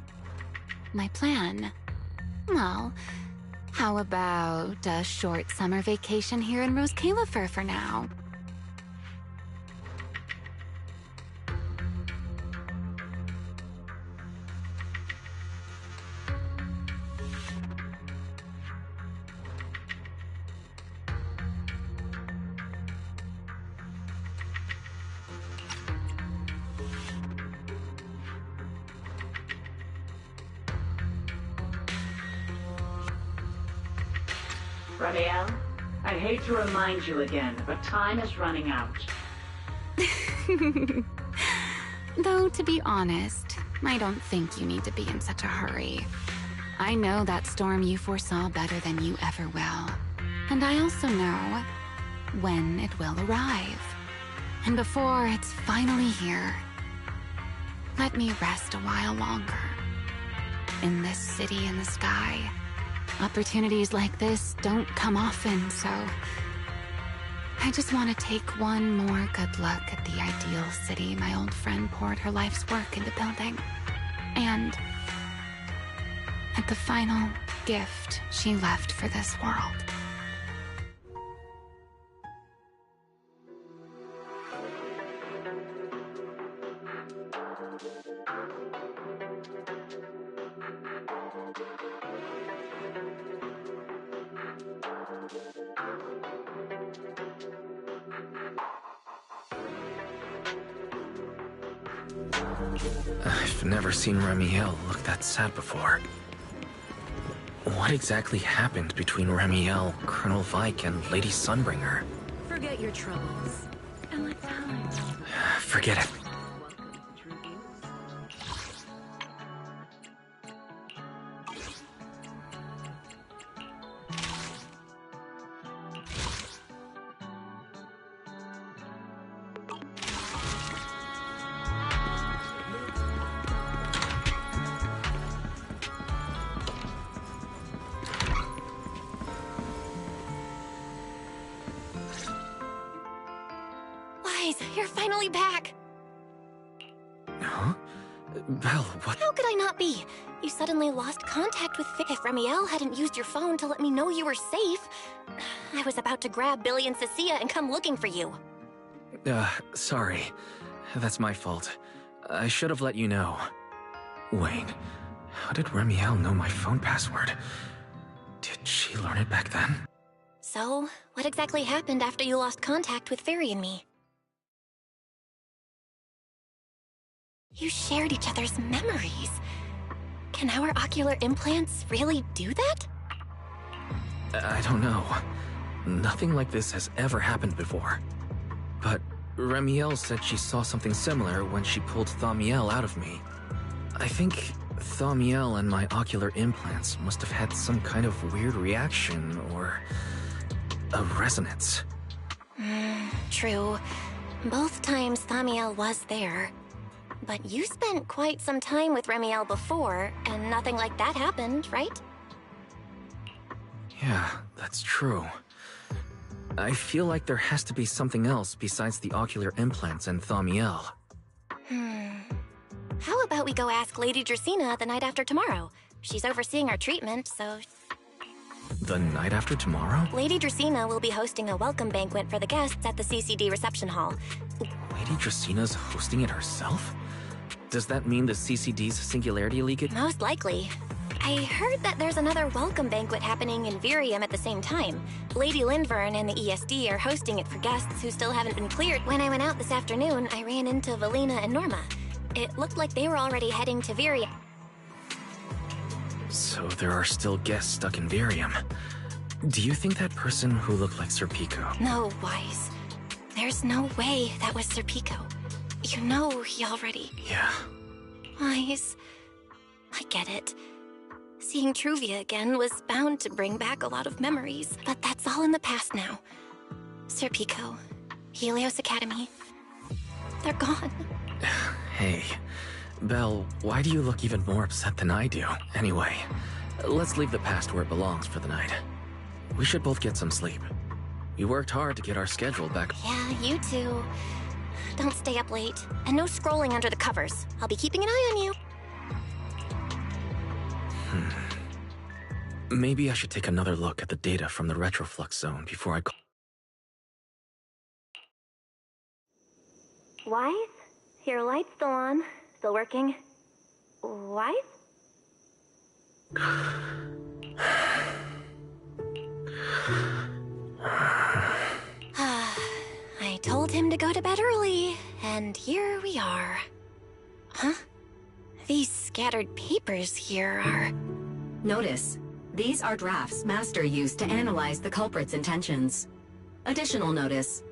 My plan? Well, how about a short summer vacation here in Rose Califer for now? Ramiel, I hate to remind you again, but time is running out. Though, to be honest, I don't think you need to be in such a hurry. I know that storm you foresaw better than you ever will. And I also know when it will arrive. And before it's finally here, let me rest a while longer. In this city in the sky, opportunities like this don't come often, so I just want to take one more good look at the ideal city my old friend poured her life's work into building. And at the final gift she left for this world. I've never seen Ramiel look that sad before. What exactly happened between Ramiel, Colonel Vike, and Lady Sunbringer? Forget your troubles. And let's hide. Forget it. You're finally back! Huh? Belle, what? How could I not be? You suddenly lost contact with Vic. If Ramiel hadn't used your phone to let me know you were safe, I was about to grab Billy and Cecilia and come looking for you. Sorry. That's my fault. I should have let you know. Wait, how did Ramiel know my phone password? Did she learn it back then? So, what exactly happened after you lost contact with Fairy and me? You shared each other's memories. Can our ocular implants really do that? I don't know. Nothing like this has ever happened before. But Ramiel said she saw something similar when she pulled Thaumiel out of me. I think Thaumiel and my ocular implants must have had some kind of weird reaction or a resonance. True. Both times Thaumiel was there. But you spent quite some time with Ramiel before, and nothing like that happened, right? Yeah, that's true. I feel like there has to be something else besides the ocular implants and Thaumiel. How about we go ask Lady Dracaena the night after tomorrow? She's overseeing our treatment, so... The night after tomorrow? Lady Dracaena will be hosting a welcome banquet for the guests at the CCD reception hall. Lady Dracena's hosting it herself? Does that mean the CCD's Singularity League? Most likely. I heard that there's another welcome banquet happening in Virium at the same time. Lady Lindvern and the ESD are hosting it for guests who still haven't been cleared. When I went out this afternoon, I ran into Valina and Norma. It looked like they were already heading to Virium. So there are still guests stuck in Virium. Do you think that person who looked like Sir Pico? No, Wise. There's no way that was Sir Pico. You know he already... Yeah. Wise... I get it. Seeing Truvia again was bound to bring back a lot of memories, but that's all in the past now. Sir Pico, Helios Academy, they're gone. Hey, Belle, why do you look even more upset than I do? Anyway, let's leave the past where it belongs for the night. We should both get some sleep. We worked hard to get our schedule back. Yeah, you too. Don't stay up late. And no scrolling under the covers. I'll be keeping an eye on you. Maybe I should take another look at the data from the retroflux zone before I call. Wise? Your light's still on. Still working. Wise? I told him to go to bed early, and here we are. Huh? These scattered papers here are... Notice, These are drafts Master used to analyze the culprit's intentions. Additional notice.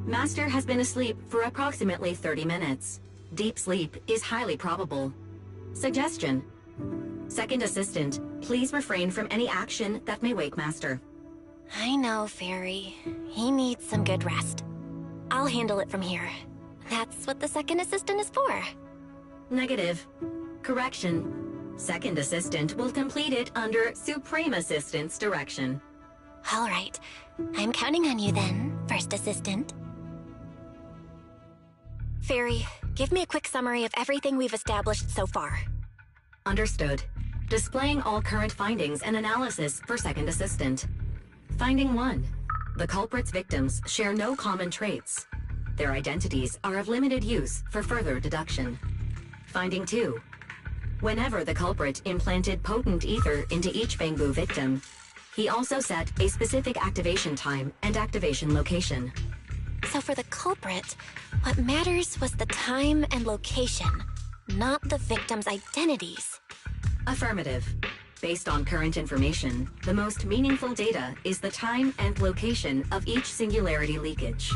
Master has been asleep for approximately 30 minutes. Deep sleep is highly probable. Suggestion. Second Assistant, please refrain from any action that may wake Master. I know, Fairy. He needs some good rest. I'll handle it from here. That's what the Second Assistant is for. Negative. Correction. Second Assistant will complete it under Supreme Assistant's direction. All right. I'm counting on you then, First Assistant. Fairy, give me a quick summary of everything we've established so far. Understood. Displaying all current findings and analysis for Second Assistant. Finding 1. The culprit's victims share no common traits. Their identities are of limited use for further deduction. Finding 2. Whenever the culprit implanted potent ether into each Bangbu victim, he also set a specific activation time and activation location. So for the culprit, what matters was the time and location, not the victim's identities. Affirmative. Based on current information, the most meaningful data is the time and location of each singularity leakage.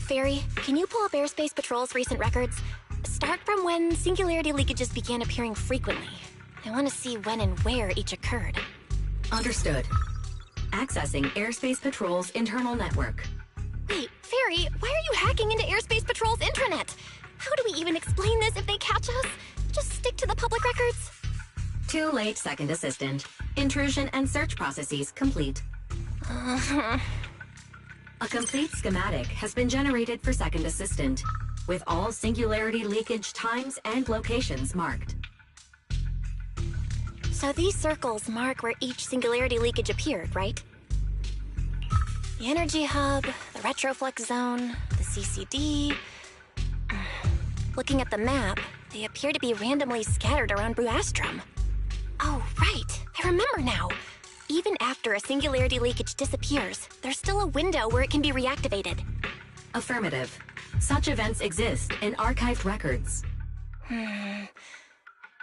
Fairy, can you pull up Airspace Patrol's recent records? Start from when singularity leakages began appearing frequently. I want to see when and where each occurred. Understood. Accessing Airspace Patrol's internal network. Wait, Fairy, why are you hacking into Airspace Patrol's intranet? How do we even explain this if they catch us? Just stick to the public records? Too late, Second Assistant. Intrusion and search processes complete. A complete schematic has been generated for Second Assistant, with all singularity leakage times and locations marked. So these circles mark where each singularity leakage appeared, right? The energy hub, the retroflex zone, the CCD... Looking at the map, they appear to be randomly scattered around Buastrom. Oh, right. I remember now. Even after a singularity leakage disappears, there's still a window where it can be reactivated. Affirmative. Such events exist in archived records.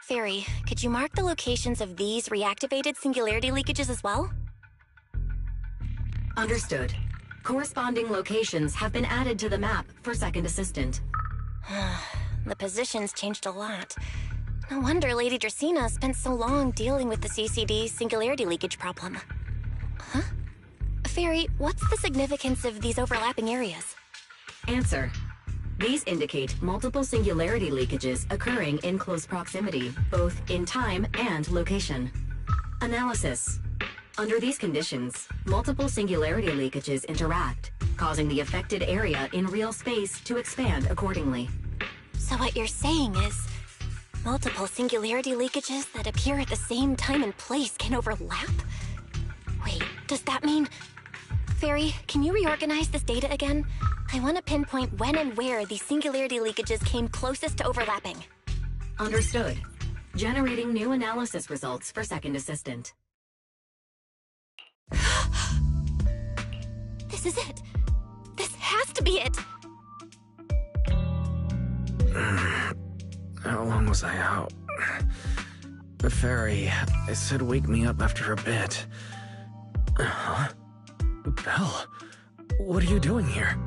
Fairy, could you mark the locations of these reactivated singularity leakages as well? Understood. Corresponding locations have been added to the map for Second Assistant. The positions changed a lot. No wonder Lady Dracaena spent so long dealing with the CCD singularity leakage problem. Huh? Fairy, what's the significance of these overlapping areas? Answer. These indicate multiple singularity leakages occurring in close proximity, both in time and location. Analysis. Under these conditions, multiple singularity leakages interact, causing the affected area in real space to expand accordingly. So what you're saying is, multiple singularity leakages that appear at the same time and place can overlap? Wait, does that mean... Fairy, can you reorganize this data again? I want to pinpoint when and where these singularity leakages came closest to overlapping. Understood. Generating new analysis results for Second Assistant. This is it! This has to be it! How long was I out? The fairy, it said wake me up after a bit. Huh? Belle, what are you doing here?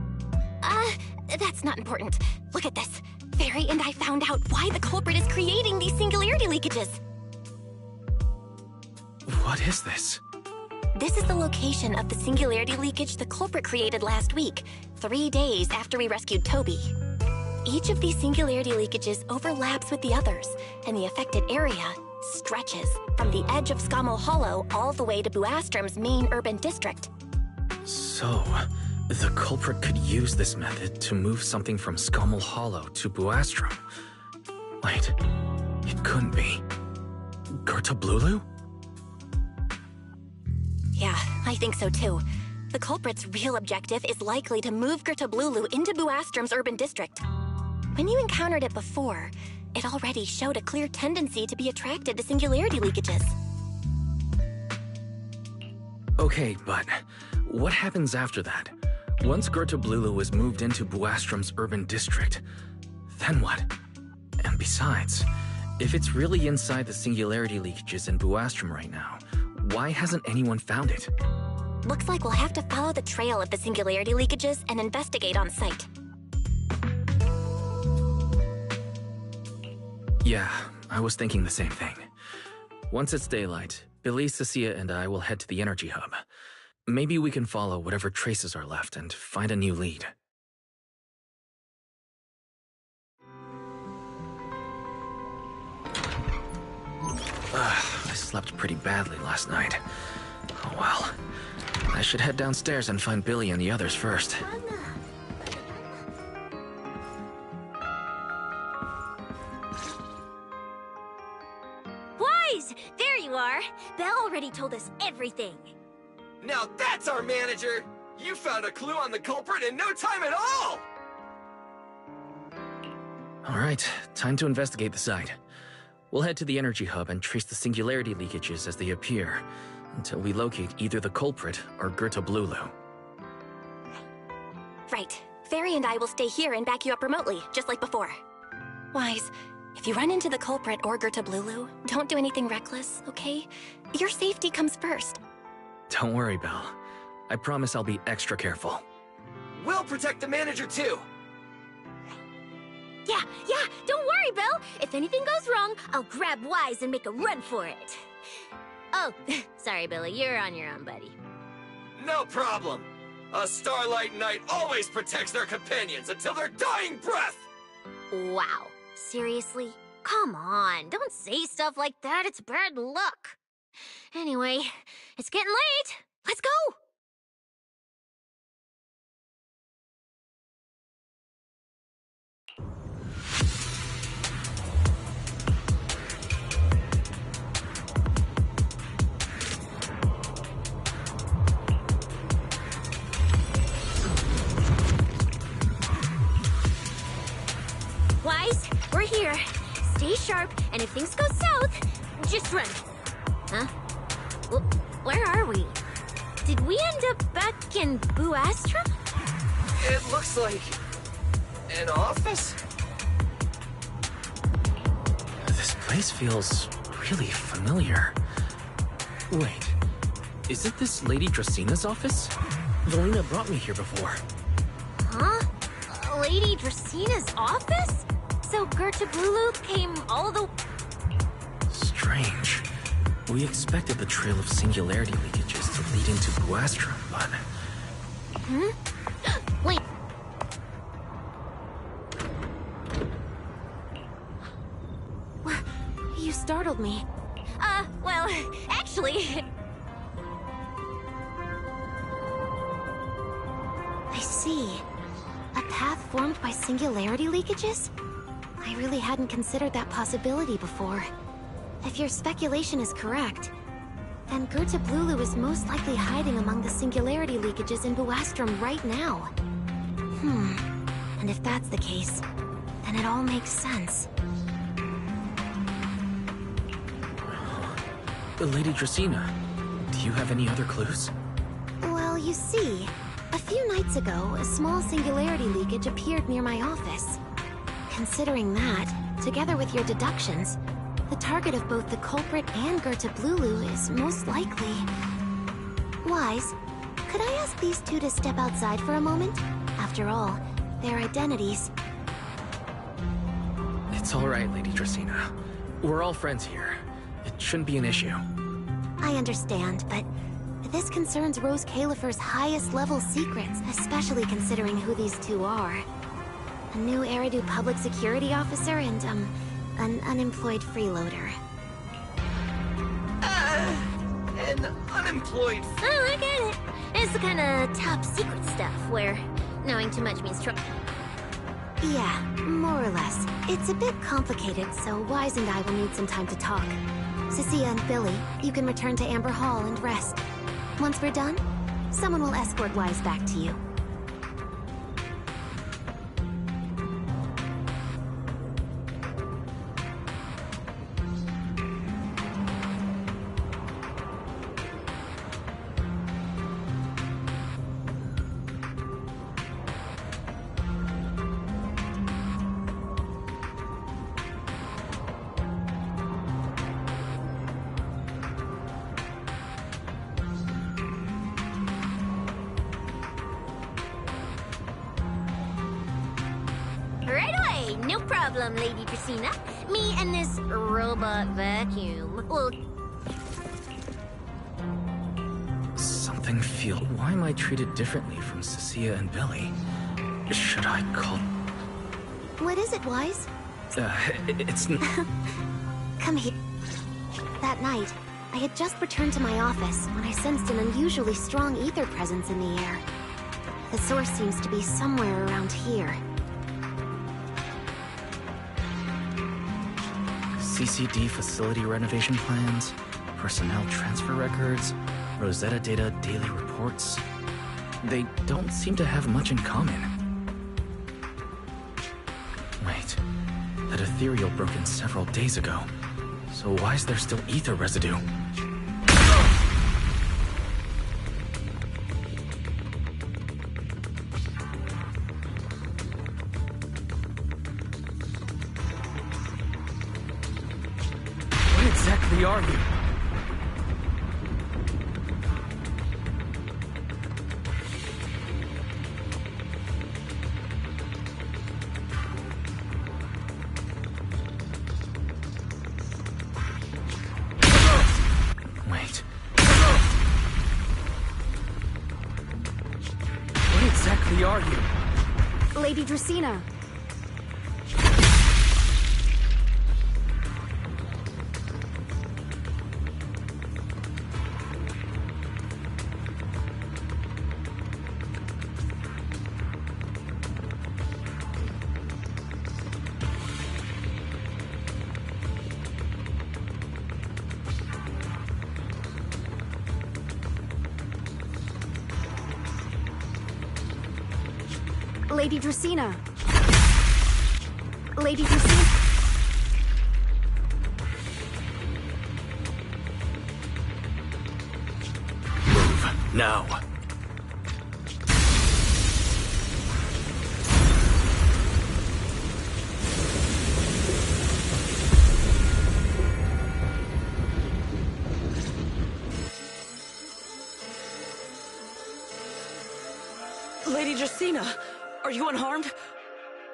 That's not important. Look at this. Fairy and I found out why the culprit is creating these singularity leakages. What is this? This is the location of the singularity leakage the culprit created last week, 3 days after we rescued Toby. Each of these singularity leakages overlaps with the others, and the affected area stretches from the edge of Scommel Hollow all the way to Buastrom's main urban district. So, the culprit could use this method to move something from Scommel Hollow to Buastrom. Wait, it couldn't be. Gerta-Blulu? Yeah, I think so too. The culprit's real objective is likely to move Gerta-Blulu into Buastrom's urban district. When you encountered it before, it already showed a clear tendency to be attracted to singularity leakages. Okay, but what happens after that? Once Gerta-Blulu is moved into Buastrom's urban district, then what? And besides, if it's really inside the singularity leakages in Buastrom right now, Why hasn't anyone found it? Looks like we'll have to follow the trail of the singularity leakages and investigate on site. Yeah, I was thinking the same thing. Once it's daylight, Billy, Cecilia, and I will head to the energy hub. Maybe we can follow whatever traces are left and find a new lead. I slept pretty badly last night. Oh well. I should head downstairs and find Billy and the others first. Wise! There you are! Belle already told us everything. Now that's our manager! You found a clue on the culprit in no time at all! Alright, time to investigate the site. We'll head to the energy hub and trace the singularity leakages as they appear, until we locate either the culprit or Goethe Blulu. Right. Fairy and I will stay here and back you up remotely, just like before. Wise, if you run into the culprit or Goethe Blulu, don't do anything reckless, okay? Your safety comes first. Don't worry, Belle. I promise I'll be extra careful. We'll protect the manager too! Yeah, don't worry, Belle. If anything goes wrong, I'll grab Wise and make a run for it. Oh, sorry, Billy, you're on your own, buddy. No problem. A Starlight Knight always protects their companions until their dying breath! Wow, seriously? Come on, don't say stuff like that, it's bad luck. Anyway, it's getting late. Let's go! Wise, we're here. Stay sharp, and if things go south, just run. Huh? Where are we? Did we end up back in Boo Astra? It looks like... an office? This place feels really familiar. Wait, isn't this Lady Dracina's office? Valina brought me here before. Huh? Lady Dracina's office? So Goethe Blulu came all the... Strange. We expected the trail of singularity leakages to lead into Boo Astra, but... Wait. You startled me. Well, actually... I see. A path formed by singularity leakages? I really hadn't considered that possibility before. If your speculation is correct, then Goethe Blulu is most likely hiding among the singularity leakages in Boo Astrum right now. And if that's the case, then it all makes sense. Lady Dracina, do you have any other clues? Well, you see, a few nights ago, a small singularity leakage appeared near my office. Considering that, together with your deductions, the target of both the culprit and Goethe Blulu is most likely... Wise, could I ask these two to step outside for a moment? After all, their identities... It's all right, Lady Dracina. We're all friends here. It shouldn't be an issue. I understand, but this concerns Rose Califer's highest level secrets, especially considering who these two are. A new Eridu public security officer and, an unemployed freeloader. An unemployed... Oh, I get it. It's the kind of top secret stuff where knowing too much means trouble. Yeah, more or less. It's a bit complicated, so Wise and I will need some time to talk. Cecilia and Billy, you can return to Amber Hall and rest. Once we're done, someone will escort Wise back to you. No problem, Lady Dracaena. Me and this robot vacuum will... Something feel... Why am I treated differently from Cecilia and Billy? Should I call... What is it, Wise? It's... Come here. That night, I had just returned to my office when I sensed an unusually strong ether presence in the air. The source seems to be somewhere around here. CCD facility renovation plans, personnel transfer records, Rosetta data daily reports. They don't seem to have much in common. Wait, that ethereal broke in several days ago. So why is there still ether residue? What exactly are you? Wait. What exactly are you? Lady Dracaena. Lady Dracaena. Lady Dracaena. Move, now. Lady Dracaena, are you unharmed?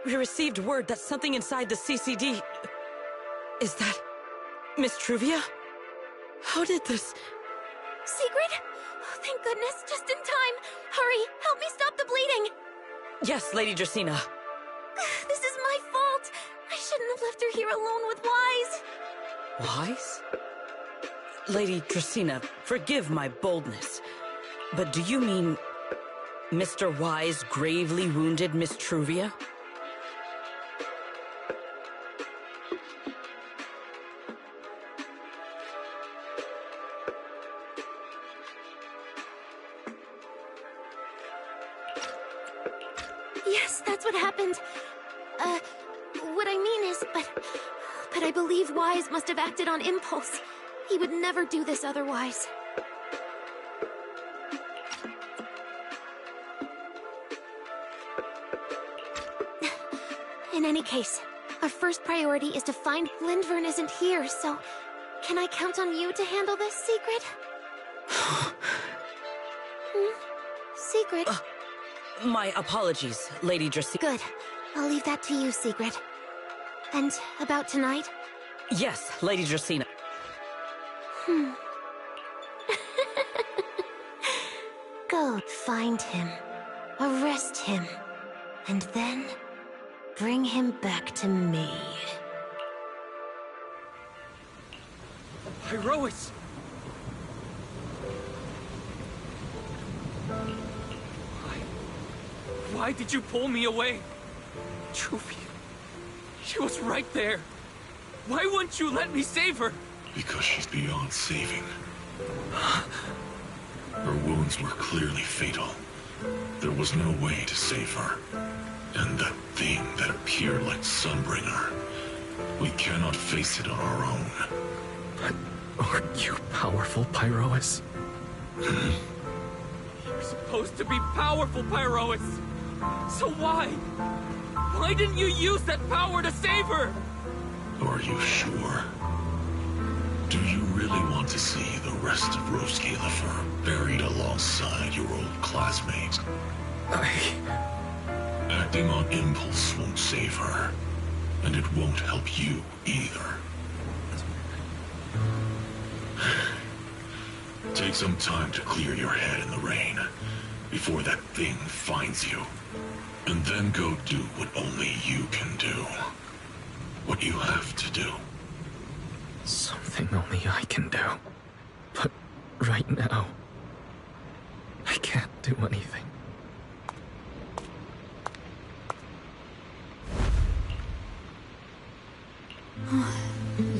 We received word that something inside the CCD... Is that... Miss Truvia? How did this... Secret? Oh, thank goodness, just in time. Hurry, help me stop the bleeding. Yes, Lady Dracaena. This is my fault. I shouldn't have left her here alone with Wise. Wise? Lady Dracaena, forgive my boldness. But do you mean... Mr. Wise gravely wounded Miss Truvia? Yes, that's what happened. What I mean is, but I believe Wise must have acted on impulse. He would never do this otherwise. In any case, our first priority is to find... Lindvern isn't here, so... Can I count on you to handle this, Secret? Secret? My apologies, Lady Dracaena. Good. I'll leave that to you, Secret. And about tonight? Yes, Lady Dracaena. Go find him. Arrest him. And then... bring him back to me. Pyrois! Why did you pull me away? Truvia. She was right there. Why wouldn't you let me save her? Because she's beyond saving. Her wounds were clearly fatal. There was no way to save her. And that thing that appeared like Sunbringer, we cannot face it on our own. But aren't you powerful, Pyrois? You're supposed to be powerful, Pyrois! So why? Why didn't you use that power to save her? Are you sure? Do you really want to see the rest of Rose Galifer buried alongside your old classmate? Acting on impulse won't save her. And it won't help you either. Take some time to clear your head in the rain before that thing finds you. And then go do what only you can do. What you have to do. Something only I can do. But right now, I can't do anything.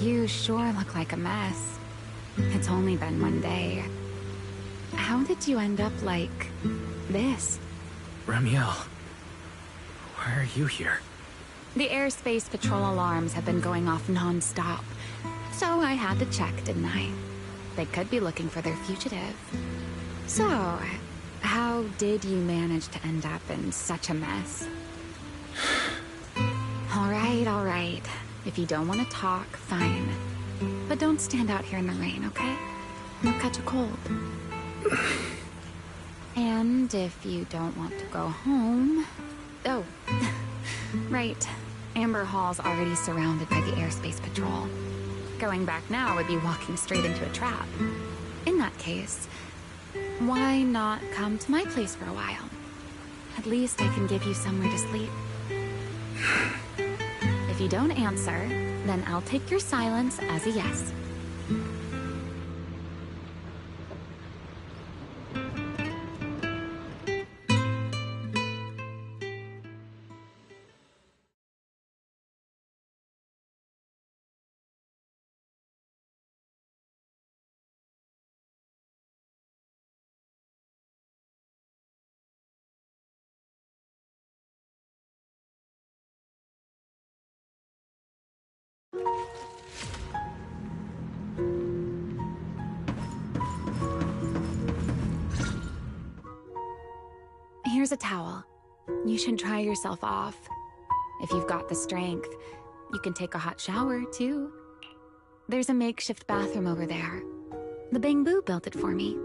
You sure look like a mess. It's only been one day. How did you end up like this? Ramiel, why are you here? The airspace patrol alarms have been going off non-stop. So I had to check, didn't I? They could be looking for their fugitive. So, how did you manage to end up in such a mess? All right. If you don't want to talk, fine. But don't stand out here in the rain, okay? You'll catch a cold. And if you don't want to go home... Oh, right. Amber Hall's already surrounded by the airspace patrol. Going back now would be walking straight into a trap. In that case, why not come to my place for a while? At least I can give you somewhere to sleep. If you don't answer, then I'll take your silence as a yes. Here's a towel. You should dry yourself off. If you've got the strength, you can take a hot shower, too. There's a makeshift bathroom over there. The Bangboo built it for me.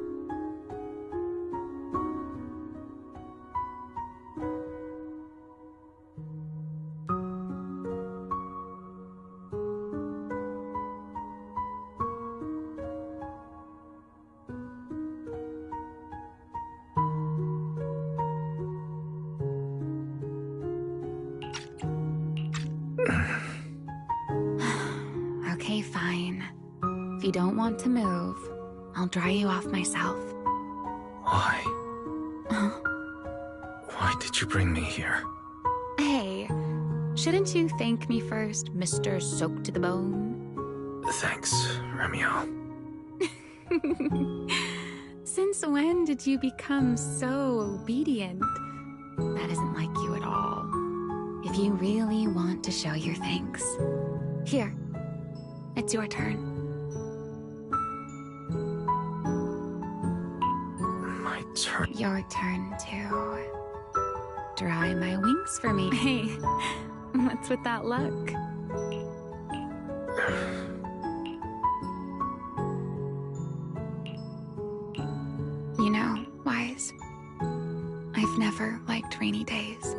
Okay, fine. If you don't want to move, I'll dry you off myself. Why? Why did you bring me here? Hey, shouldn't you thank me first, Mr. Soaked to the Bone? Thanks, Ramiel. Since when did you become so obedient? That isn't like you at all. If you really want to show your thanks, here, it's your turn. My turn? Your turn to dry my wings for me. Hey, what's with that look? You know, Wise, I've never liked rainy days.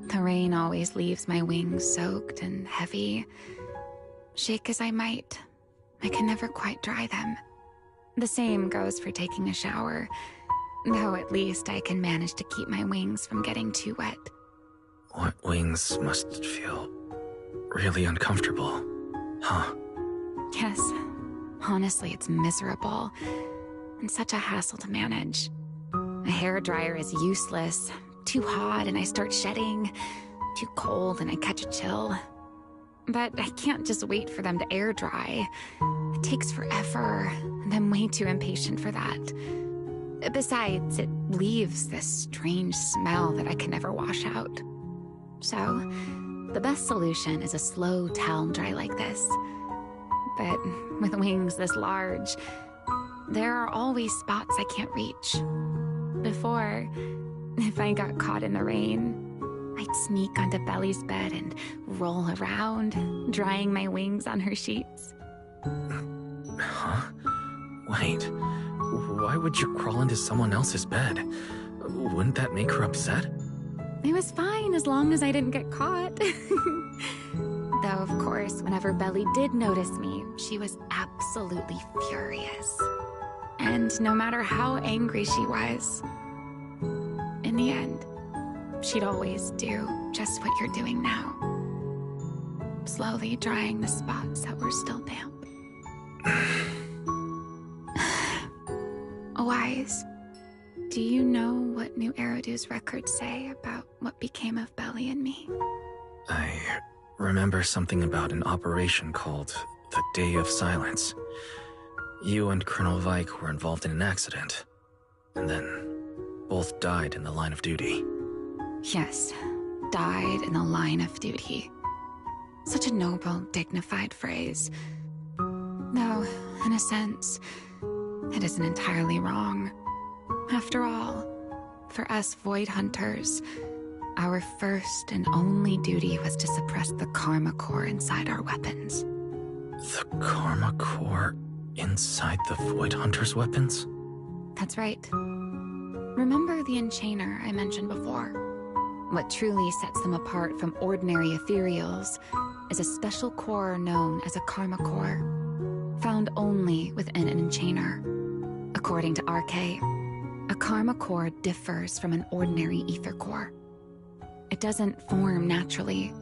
The rain always leaves my wings soaked and heavy. Shake as I might, I can never quite dry them. The same goes for taking a shower, though at least I can manage to keep my wings from getting too wet. Wet wings must feel really uncomfortable, huh? Yes, honestly, it's miserable and such a hassle to manage. A hairdryer is useless. Too hot and I start shedding. Too cold and I catch a chill. But I can't just wait for them to air dry. It takes forever, and I'm way too impatient for that. Besides, it leaves this strange smell that I can never wash out. So, the best solution is a slow towel dry like this. But with wings this large, there are always spots I can't reach. Before, if I got caught in the rain, I'd sneak onto Belly's bed and roll around, drying my wings on her sheets. Huh? Wait, why would you crawl into someone else's bed? Wouldn't that make her upset? It was fine as long as I didn't get caught. Though, of course, whenever Belly did notice me, she was absolutely furious. And no matter how angry she was, in the end, she'd always do just what you're doing now. Slowly drying the spots that were still damp. Wise, do you know what New Eridu's records say about what became of Belly and me? I remember something about an operation called the Day of Silence. You and Colonel Vike were involved in an accident, and then both died in the line of duty. Yes, died in the line of duty. Such a noble, dignified phrase. Though, in a sense, it isn't entirely wrong. After all, for us Void Hunters, our first and only duty was to suppress the Karma Core inside our weapons. The Karma Core inside the Void Hunters' weapons? That's right. Remember the Enchainer I mentioned before? What truly sets them apart from ordinary ethereals is a special core known as a Karma Core, found only within an Enchainer. According to RK, a Karma Core differs from an ordinary Ether Core. It doesn't form naturally.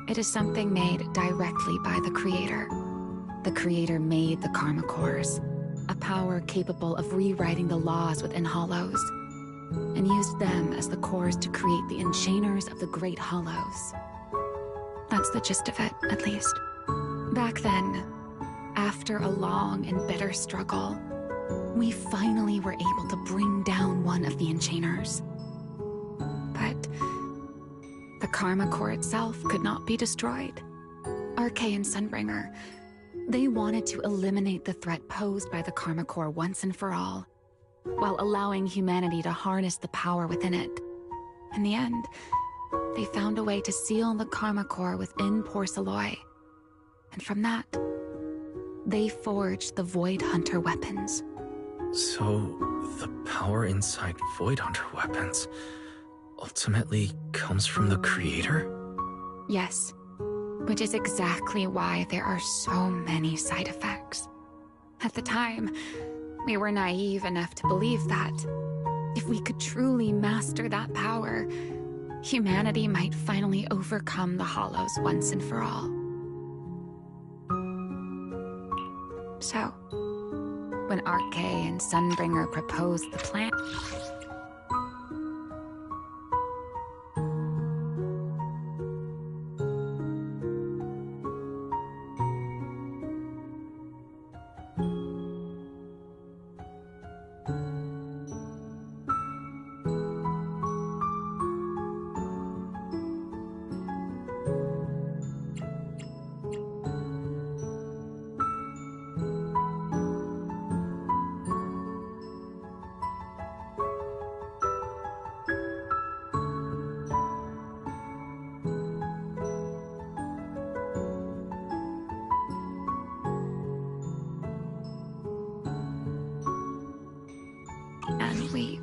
It is something made directly by the Creator. The Creator made the Karma Cores, a power capable of rewriting the laws within Hollows, and used them as the cores to create the Enchainers of the Great Hollows. That's the gist of it, at least. Back then, after a long and bitter struggle, we finally were able to bring down one of the Enchainers. But the Karma Core itself could not be destroyed. RK and Sunbringer, they wanted to eliminate the threat posed by the Karma Core once and for all, while allowing humanity to harness the power within it. In the end, they found a way to seal the Karma Core within Porceloy. And from that, they forged the Void Hunter weapons. So, the power inside Void Hunter weapons ultimately comes from the Creator? Yes, which is exactly why there are so many side effects. At the time, we were naive enough to believe that if we could truly master that power, humanity might finally overcome the Hollows once and for all. So, when RK and Sunbringer proposed the plan, and we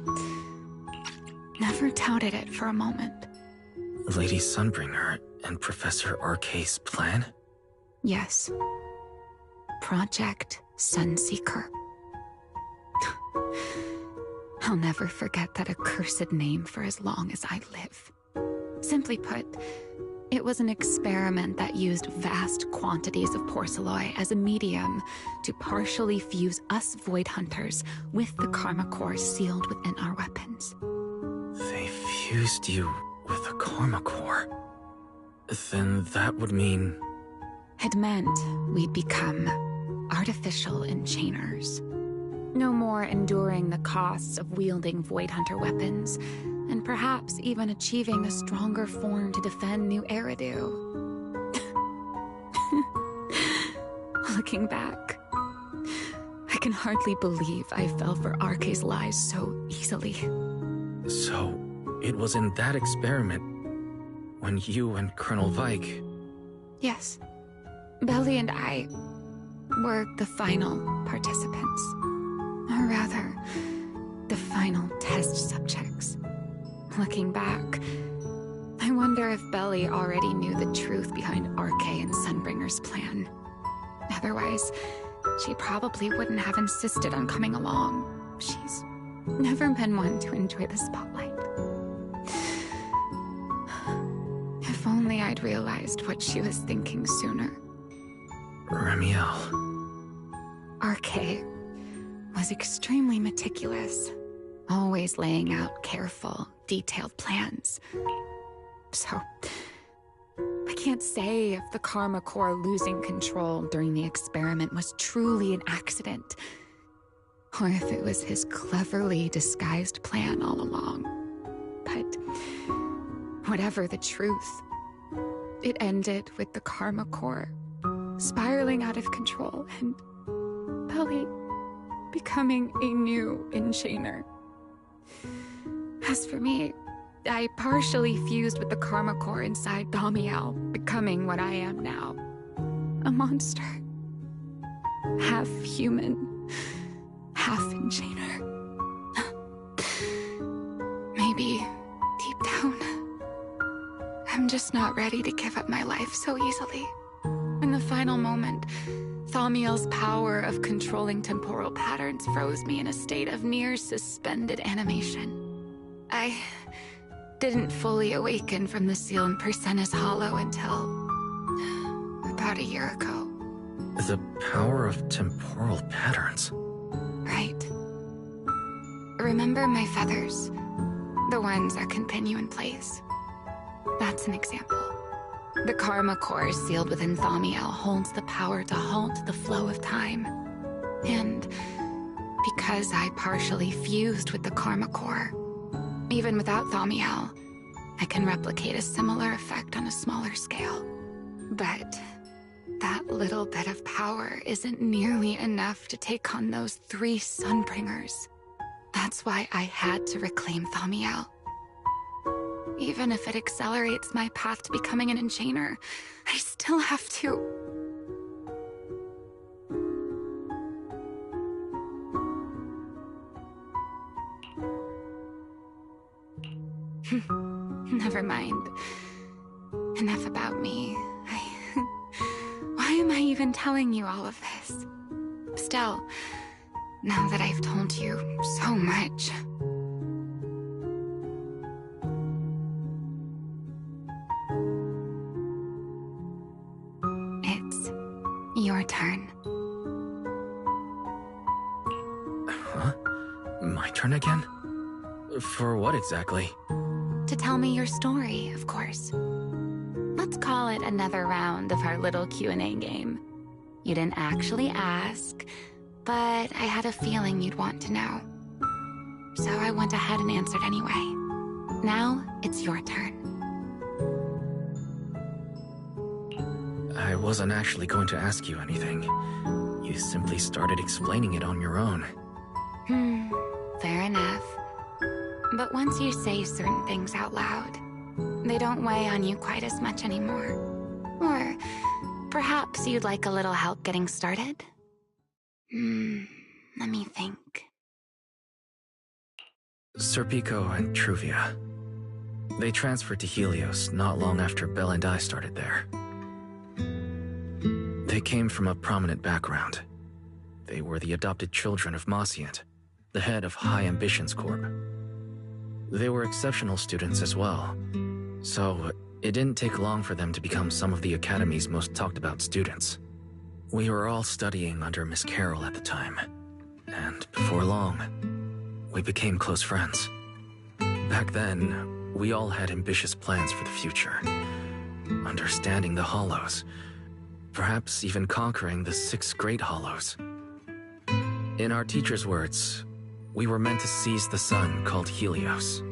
never doubted it for a moment. Lady Sunbringer and Professor RK's plan? Yes. Project Sunseeker. I'll never forget that accursed name for as long as I live. Simply put, it was an experiment that used vast quantities of Porceloy as a medium to partially fuse us Void Hunters with the Karma Core sealed within our weapons. They fused you with the Karma Core. Then that would mean... It meant we'd become artificial enchainers. No more enduring the costs of wielding Void Hunter weapons, and perhaps even achieving a stronger form to defend New Eridu. Looking back, I can hardly believe I fell for RK's lies so easily. So, it was in that experiment when you and Colonel Vike... Yes. Belly and I were the final participants. Or rather, the final test subjects. Looking back, I wonder if Belly already knew the truth behind RK and Sunbringer's plan. Otherwise, she probably wouldn't have insisted on coming along. She's never been one to enjoy the spotlight. If only I'd realized what she was thinking sooner. Ramiel. RK was extremely meticulous, always laying out careful, detailed plans. So, I can't say if the Karma Corps losing control during the experiment was truly an accident, or if it was his cleverly disguised plan all along. But whatever the truth, it ended with the Karma Corps spiraling out of control and Belly becoming a new Enchainer. As for me, I partially fused with the Karma Corps inside Thaumiel, becoming what I am now. A monster. Half human, half Enchainer. Maybe, deep down, I'm just not ready to give up my life so easily. In the final moment, Thaumiel's power of controlling temporal patterns froze me in a state of near suspended animation. I didn't fully awaken from the seal in Persena's Hollow until about a year ago. The power of temporal patterns. Right. Remember my feathers? The ones that can pin you in place. That's an example. The Karma Core sealed within Thaumiel holds the power to halt the flow of time. And because I partially fused with the Karma Core, even without Thaumiel, I can replicate a similar effect on a smaller scale. But that little bit of power isn't nearly enough to take on those 3 Sunbringers. That's why I had to reclaim Thaumiel. Even if it accelerates my path to becoming an Enchainer, I still have to... Never mind. Enough about me. Why am I even telling you all of this? Still, now that I've told you so much... It's your turn. Huh? My turn again? For what exactly? To tell me your story, of course. Let's call it another round of our little Q&A game. You didn't actually ask, but I had a feeling you'd want to know. So I went ahead and answered anyway. Now, it's your turn. I wasn't actually going to ask you anything. You simply started explaining it on your own. Fair enough. But once you say certain things out loud, they don't weigh on you quite as much anymore. Or perhaps you'd like a little help getting started? Let me think. Serpico and Truvia. They transferred to Helios not long after Belle and I started there. They came from a prominent background. They were the adopted children of Mosient, the head of High Ambitions Corp. They were exceptional students as well, so it didn't take long for them to become some of the Academy's most talked about students. We were all studying under Miss Carroll at the time, and before long, we became close friends. Back then, we all had ambitious plans for the future, understanding the Hollows, perhaps even conquering the 6 Great Hollows. In our teacher's words, we were meant to seize the sun called Helios.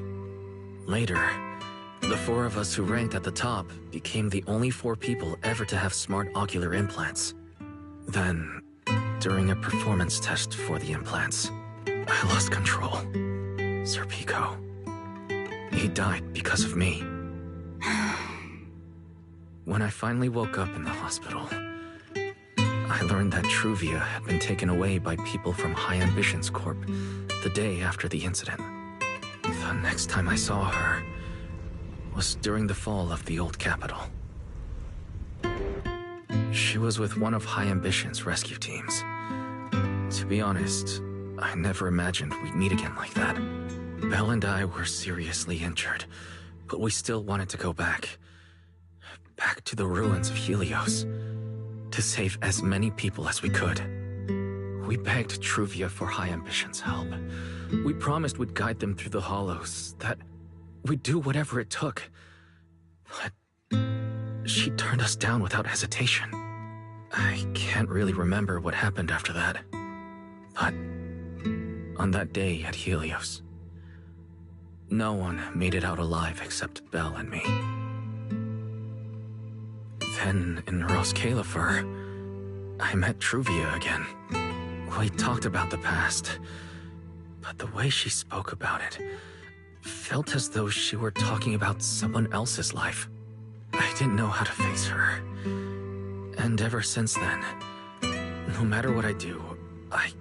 Later, the 4 of us who ranked at the top became the only 4 people ever to have smart ocular implants. Then, during a performance test for the implants, I lost control. Serpico. He died because of me. When I finally woke up in the hospital, I learned that Truvia had been taken away by people from High Ambitions Corp the day after the incident. The next time I saw her, was during the fall of the old capital. She was with one of High Ambition's rescue teams. To be honest, I never imagined we'd meet again like that. Belle and I were seriously injured, but we still wanted to go back. Back to the ruins of Helios, to save as many people as we could. We begged Truvia for High Ambition's help. We promised we'd guide them through the hollows, that we'd do whatever it took. But she turned us down without hesitation. I can't really remember what happened after that. But on that day at Helios, no one made it out alive except Belle and me. Then in Roskalifer, I met Truvia again. We talked about the past, but the way she spoke about it felt as though she were talking about someone else's life. I didn't know how to face her. And ever since then, no matter what I do, I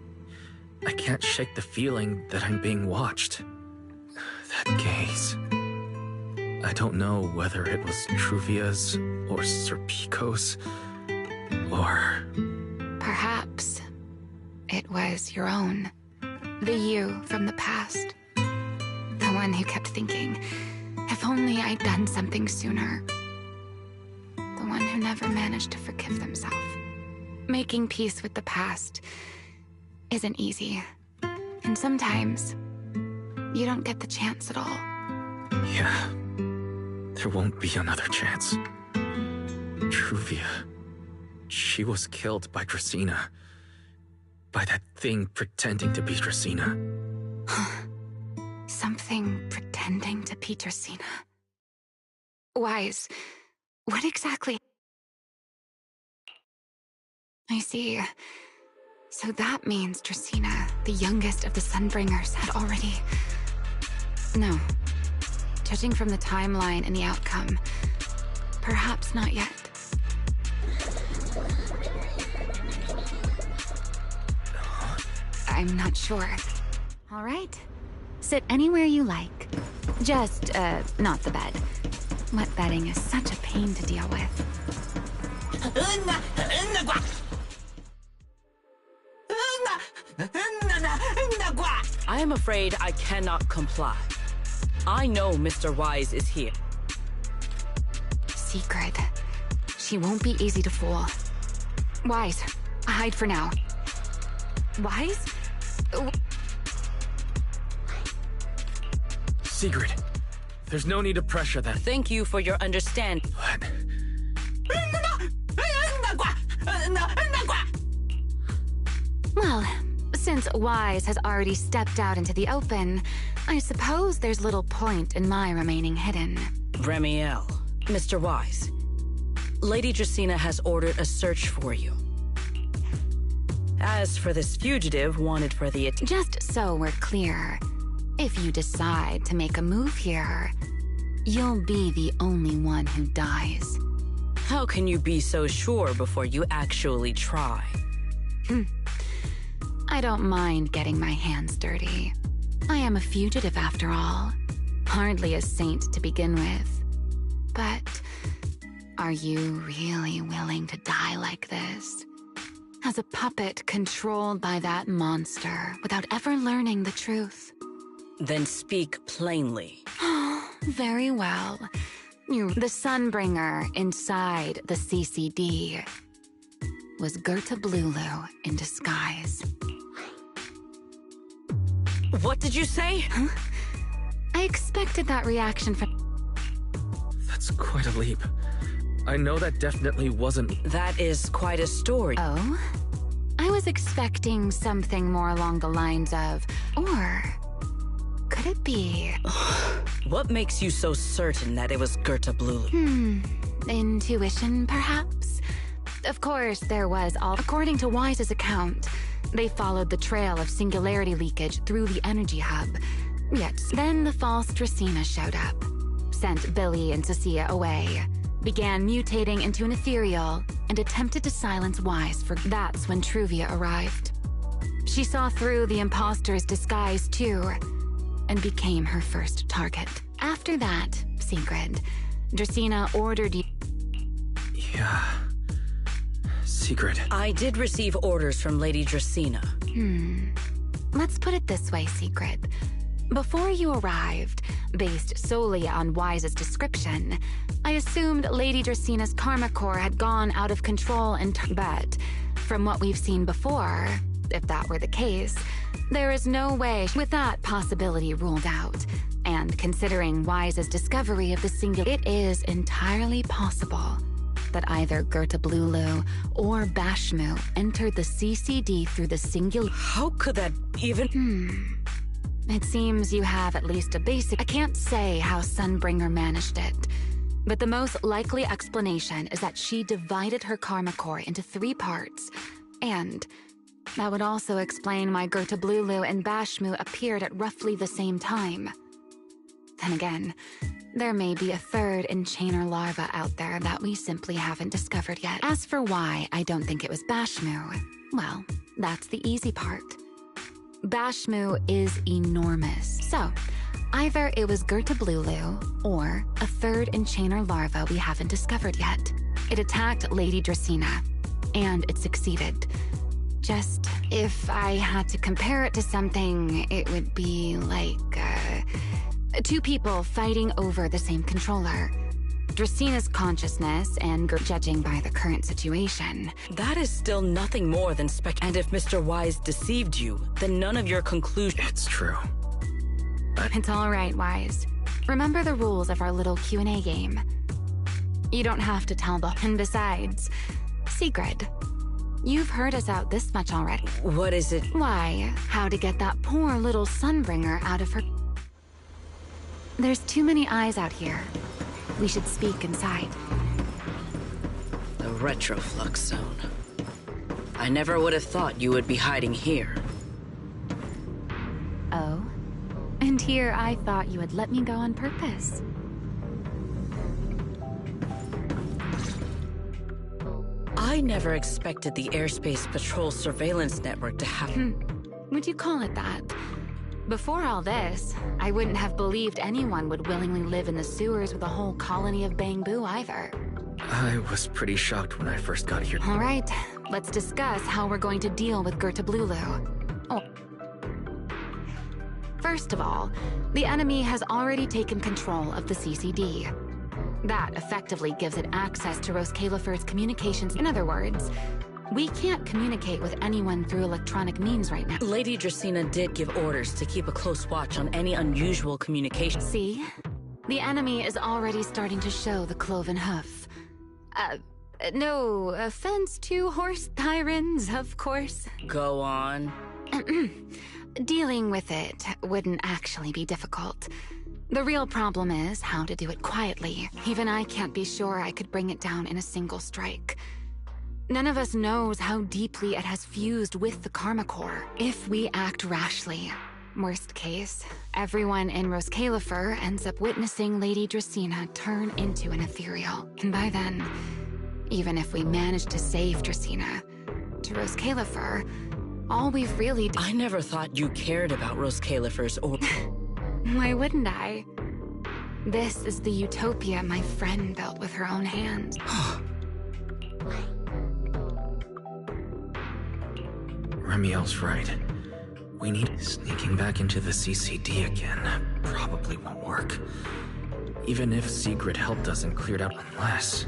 can't shake the feeling that I'm being watched. That gaze. I don't know whether it was Truvia's or Serpico's, or... Perhaps it was your own. The you from the past. The one who kept thinking, if only I'd done something sooner. The one who never managed to forgive themselves. Making peace with the past isn't easy. And sometimes, you don't get the chance at all. Yeah. There won't be another chance. Truvia. She was killed by Dracena. By that thing pretending to be Dracena. Something pretending to be Dracena. Wise, what exactly? I see. So that means Dracena, the youngest of the Sunbringers, had already... No. Judging from the timeline and the outcome, perhaps not yet. I'm not sure. All right. Sit anywhere you like. Just, not the bed. Wet bedding is such a pain to deal with. I am afraid I cannot comply. I know Mr. Wise is here. Secret. She won't be easy to fool. Wise, hide for now. Wise? Sigrid, there's no need to pressure them. Thank you for your understanding. What? Well, since Wise has already stepped out into the open, I suppose there's little point in my remaining hidden. Remiel, Mr. Wise, Lady Dracena has ordered a search for you. As for this fugitive wanted for the... Just so we're clear, if you decide to make a move here, you'll be the only one who dies. How can you be so sure before you actually try? I don't mind getting my hands dirty. I am a fugitive after all. Hardly a saint to begin with. But are you really willing to die like this? As a puppet controlled by that monster without ever learning the truth? Then speak plainly. Very well. You're the Sunbringer inside the CCD. Was Gerta Blulu in disguise. What did you say? Huh? I expected that reaction from... That's quite a leap. I know that definitely wasn't... That is quite a story. Oh? I was expecting something more along the lines of... Or... could it be... What makes you so certain that it was Gerta Blulu? Intuition, perhaps? Of course, there was all... According to Wise's account, they followed the trail of singularity leakage through the energy hub. Yet, then the false Dracena showed up, sent Billy and Cecilia away, began mutating into an ethereal, and attempted to silence Wise for... That's when Truvia arrived. She saw through the imposter's disguise, too, and became her first target. After that, Sigrid. Dracena ordered you. Yeah. Sigrid. I did receive orders from Lady Dracena. Let's put it this way, Sigrid. Before you arrived, based solely on Wise's description, I assumed Lady Dracena's karma core had gone out of control but from what we've seen before, if that were the case, there is no way with that possibility ruled out. And considering Wise's discovery of the singular, it is entirely possible that either Gerta Blulu or Bashmu entered the CCD through the singular. How could that even? It seems you have at least a basic. I can't say how Sunbringer managed it, but the most likely explanation is that she divided her karma core into 3 parts, and that would also explain why Gerta Blulu and Bashmu appeared at roughly the same time. Then again, there may be a 3rd Enchainer larva out there that we simply haven't discovered yet. As for why I don't think it was Bashmu, well, that's the easy part. Bashmu is enormous, so either it was Gerta Blulu or a 3rd Enchainer larva we haven't discovered yet. It attacked Lady Dracena, and it succeeded. Just, if I had to compare it to something, it would be like, 2 people fighting over the same controller. Dracena's consciousness and judging by the current situation. That is still nothing more than And if Mr. Wise deceived you, then none of your conclusions. It's true. It's all right, Wise. Remember the rules of our little Q&A game. You don't have to tell And besides, Sigrid, you've heard us out this much already. What is it? Why, how to get that poor little Sunbringer out of her... There's too many eyes out here. We should speak inside. The Retroflux Zone. I never would have thought you would be hiding here. Oh? And here I thought you would let me go on purpose. I never expected the Airspace Patrol surveillance network to have... Would you call it that? Before all this, I wouldn't have believed anyone would willingly live in the sewers with a whole colony of Bangboo either. I was pretty shocked when I first got here. All right, let's discuss how we're going to deal with Gerta Blulu. Oh. First of all, the enemy has already taken control of the CCD. That effectively gives it access to Roskalifer's communications. In other words, we can't communicate with anyone through electronic means right now. Lady Dracena did give orders to keep a close watch on any unusual communication. See? The enemy is already starting to show the cloven hoof. No offense to horse tyrants, of course. Go on. Dealing with it wouldn't actually be difficult. The real problem is how to do it quietly. Even I can't be sure I could bring it down in a single strike. None of us knows how deeply it has fused with the Karma Core. If we act rashly, worst case, everyone in Roskalifer ends up witnessing Lady Dracena turn into an ethereal. And by then, even if we manage to save Dracena, to Roskalifer, all we've really... I never thought you cared about Roskalifer's or... Why wouldn't I? This is the utopia my friend built with her own hands. Remiel's right. We need sneaking back into the CCD again. Probably won't work. Even if Sigrid helped us and cleared out, unless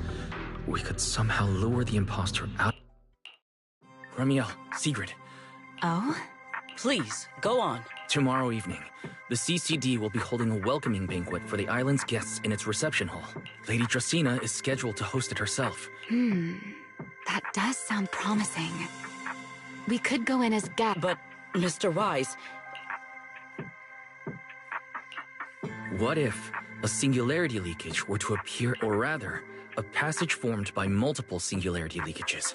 we could somehow lure the imposter out. Remiel, Sigrid. Oh? Please, go on. Tomorrow evening, the CCD will be holding a welcoming banquet for the island's guests in its reception hall. Lady Dracena is scheduled to host it herself. That does sound promising. We could go in as guests. But, Mr. Wise... What if a singularity leakage were to appear, or rather, a passage formed by multiple singularity leakages?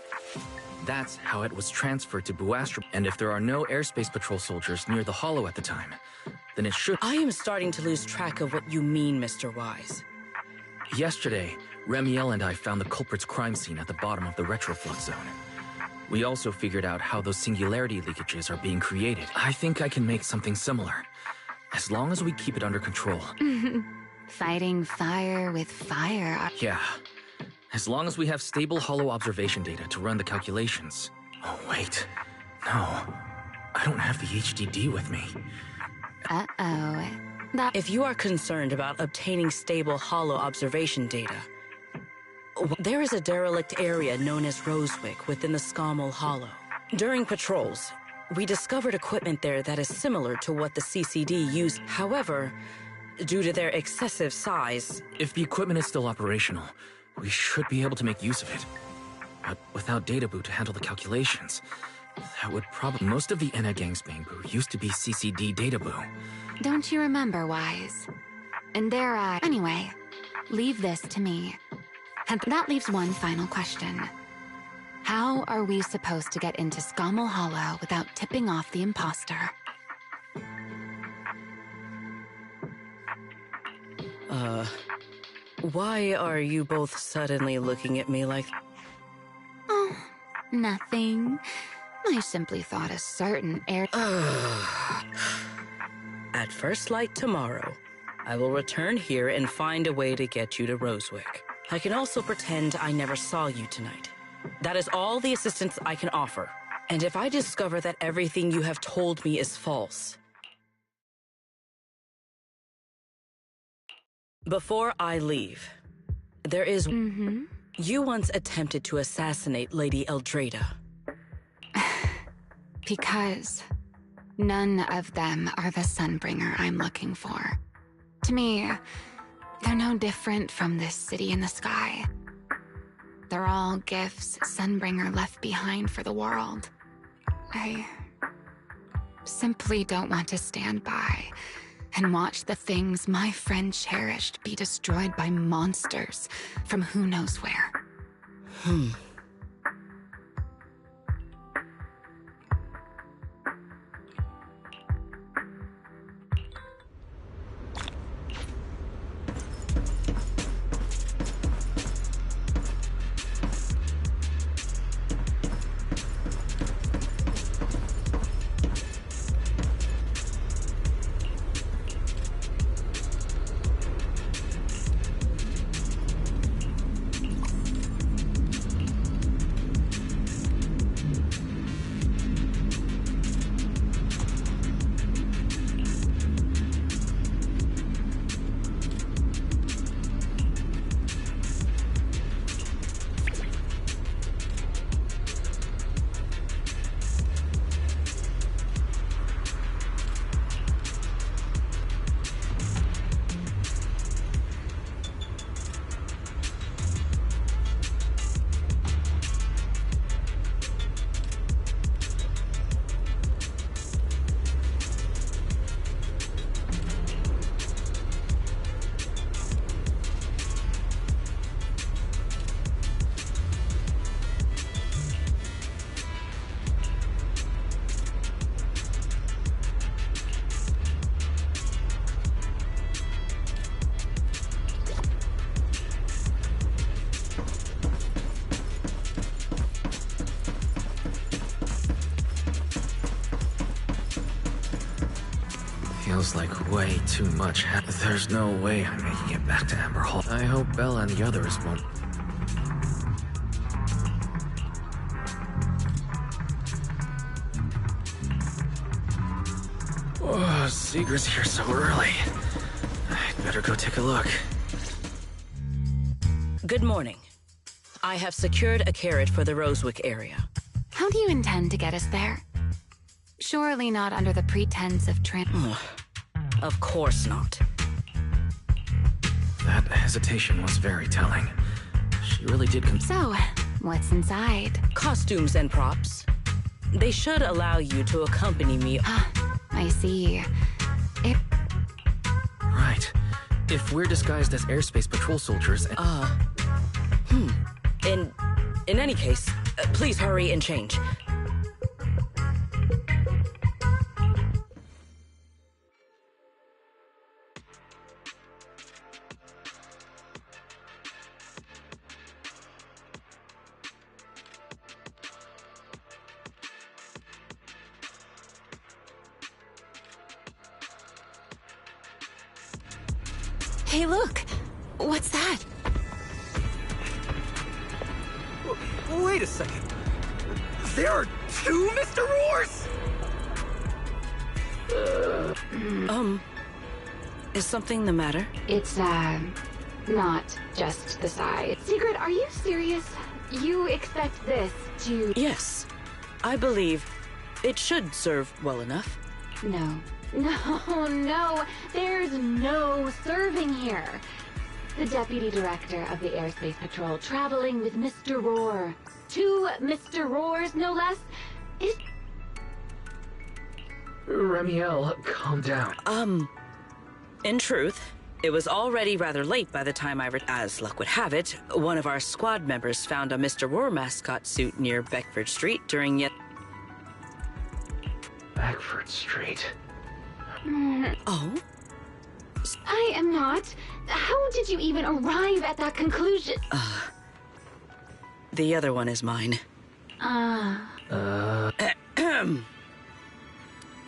That's how it was transferred to Buastra. And if there are no airspace patrol soldiers near the hollow at the time, then it should... I am starting to lose track of what you mean, Mr. Wise. Yesterday, Remiel and I found the culprit's crime scene at the bottom of the Retroflux Zone. We also figured out how those singularity leakages are being created. I think I can make something similar, as long as we keep it under control. Fighting fire with fire. Yeah. As long as we have stable hollow observation data to run the calculations. Oh, wait. No. I don't have the HDD with me. Uh-oh. If you are concerned about obtaining stable hollow observation data, there is a derelict area known as Rosewick within the Scommel Hollow. During patrols, we discovered equipment there that is similar to what the CCD used. However, due to their excessive size... If the equipment is still operational, we should be able to make use of it. But without Databoo to handle the calculations, that would probably... Most of the Enna Gang's Bangboo used to be CCD Databoo. Don't you remember, Wise? And there I... Anyway, leave this to me. And that leaves one final question. How are we supposed to get into Scommel Hollow without tipping off the imposter? Why are you both suddenly looking at me like... Oh, nothing. I simply thought a certain air... At first light tomorrow, I will return here and find a way to get you to Rosewick. I can also pretend I never saw you tonight. That is all the assistance I can offer. And if I discover that everything you have told me is false... Before I leave, there is... You once attempted to assassinate Lady Eldrada. Because none of them are the Sunbringer I'm looking for. To me, they're no different from this city in the sky. They're all gifts Sunbringer left behind for the world. I simply don't want to stand by and watch the things my friend cherished be destroyed by monsters from who knows where. Feels like way too much. There's no way I'm making it back to Amber Hall. I hope Bella and the others won't. Oh, Seeger's here so early. I'd better go take a look. Good morning. I have secured a carriage for the Rosewick area. How do you intend to get us there? Surely not under the pretense of Of course not. That hesitation was very telling. She really did So, what's inside? Costumes and props. They should allow you to accompany me. I see. Right. If we're disguised as airspace patrol soldiers and... In any case, please hurry and change. Hey, look! What's that? Wait a second. There are two Mr. Roars? Is something the matter? It's, not just the size. Secret, are you serious? You expect this to... Yes. I believe it should serve well enough. No. No. There's no serving here. The Deputy Director of the Airspace Patrol traveling with Mr. Roar. 2 Mr. Roars, no less. Remiel, calm down. In truth, it was already rather late by the time as luck would have it, one of our squad members found a Mr. Roar mascot suit near Beckford Street during Beckford Street. Oh? I am not. How did you even arrive at that conclusion? The other one is mine.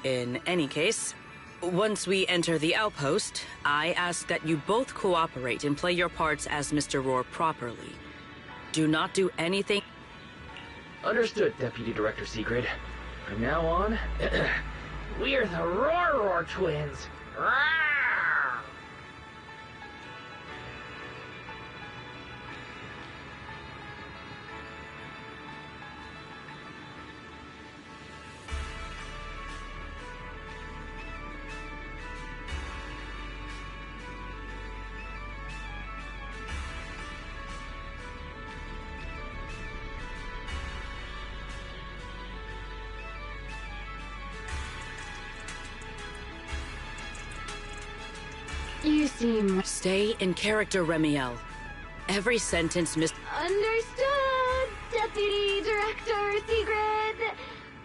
In any case, once we enter the outpost, I ask that you both cooperate and play your parts as Mr. Roar properly. Do not do anything... Understood, Deputy Director Secret. From now on, we're the Roar twins. Rawr! You seem... Stay in character, Remiel. Every sentence Understood, Deputy Director Secret.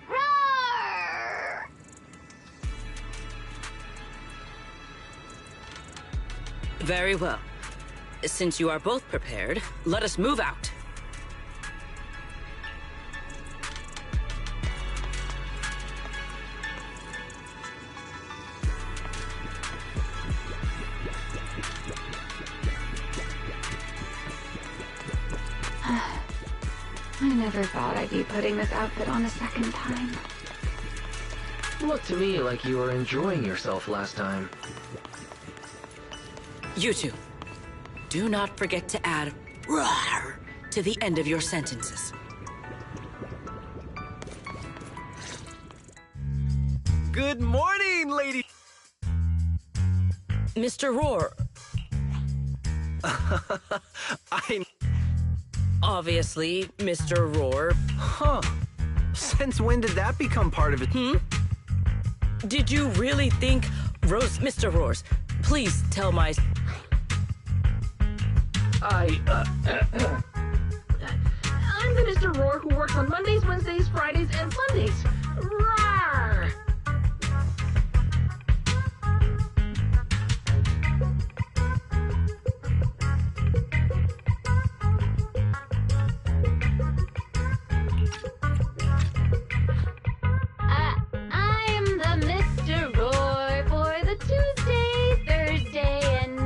Roar! Very well. Since you are both prepared, let us move out. I never thought I'd be putting this outfit on a second time. Looked to me like you were enjoying yourself last time. You two, do not forget to add "rawr" to the end of your sentences. Good morning, lady. Mr. Roar. Obviously, Mr. Roar. Huh. Since when did that become part of it? Did you really think Mr. Roars, please tell my... I'm the Mr. Roar who works on Mondays, Wednesdays, Fridays, and Sundays. Rawr! I'm the Mr. Roar for the Tuesday, Thursday, and...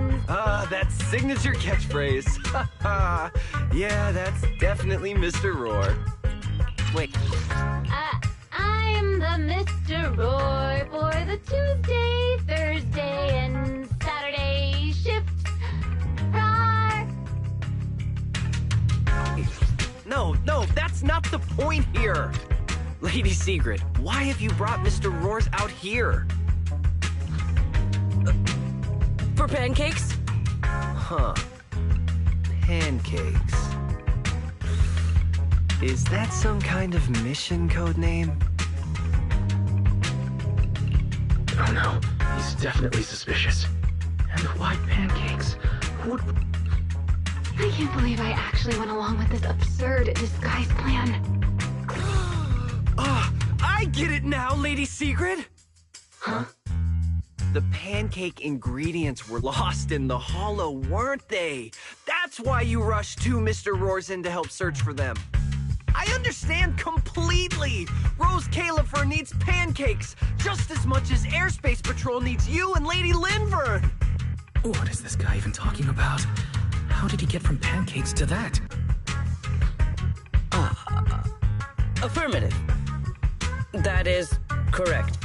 That signature catchphrase. Yeah, that's definitely Mr. Roar. Wait. I'm the Mr. Roar for the Tuesday, Thursday, and Saturday shifts. Roar! No, that's not the point here. Lady Secret, why have you brought Mr. Roars out here? For pancakes? Huh. Pancakes. Is that some kind of mission code name? Oh no, he's definitely suspicious. And why pancakes? Who would... I can't believe I actually went along with this absurd disguise plan. I get it now, Lady Secret! Huh? The pancake ingredients were lost in the hollow, weren't they? That's why you rushed 2 Mr. Roars in to help search for them. I understand completely! Rose Califer needs pancakes just as much as Airspace Patrol needs you and Lady Linvern! What is this guy even talking about? How did he get from pancakes to that? Affirmative. That is correct.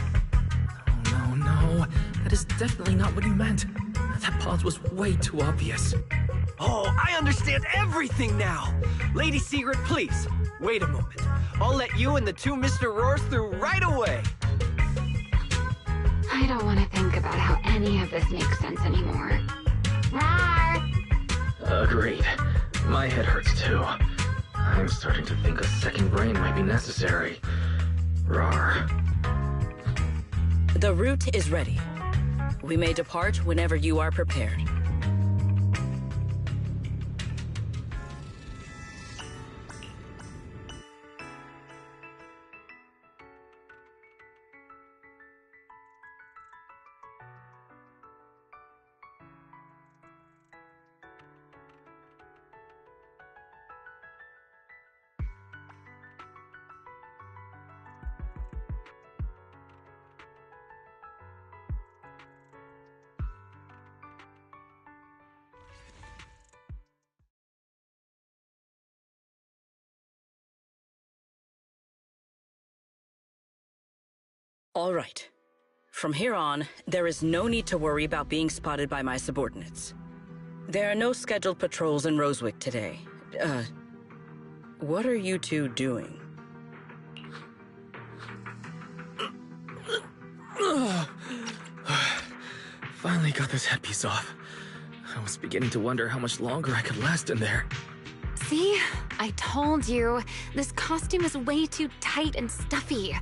Oh, no. That is definitely not what he meant. That pause was way too obvious. Oh, I understand everything now! Lady Secret, please, wait a moment. I'll let you and the two Mr. Roars through right away. I don't want to think about how any of this makes sense anymore. Rar! Agreed. My head hurts too. I'm starting to think a second brain might be necessary. Rar. The route is ready. We may depart whenever you are prepared. All right. From here on, there is no need to worry about being spotted by my subordinates. There are no scheduled patrols in Rosewick today. What are you two doing? Finally got this headpiece off. I was beginning to wonder how much longer I could last in there. See? I told you. This costume is way too tight and stuffy.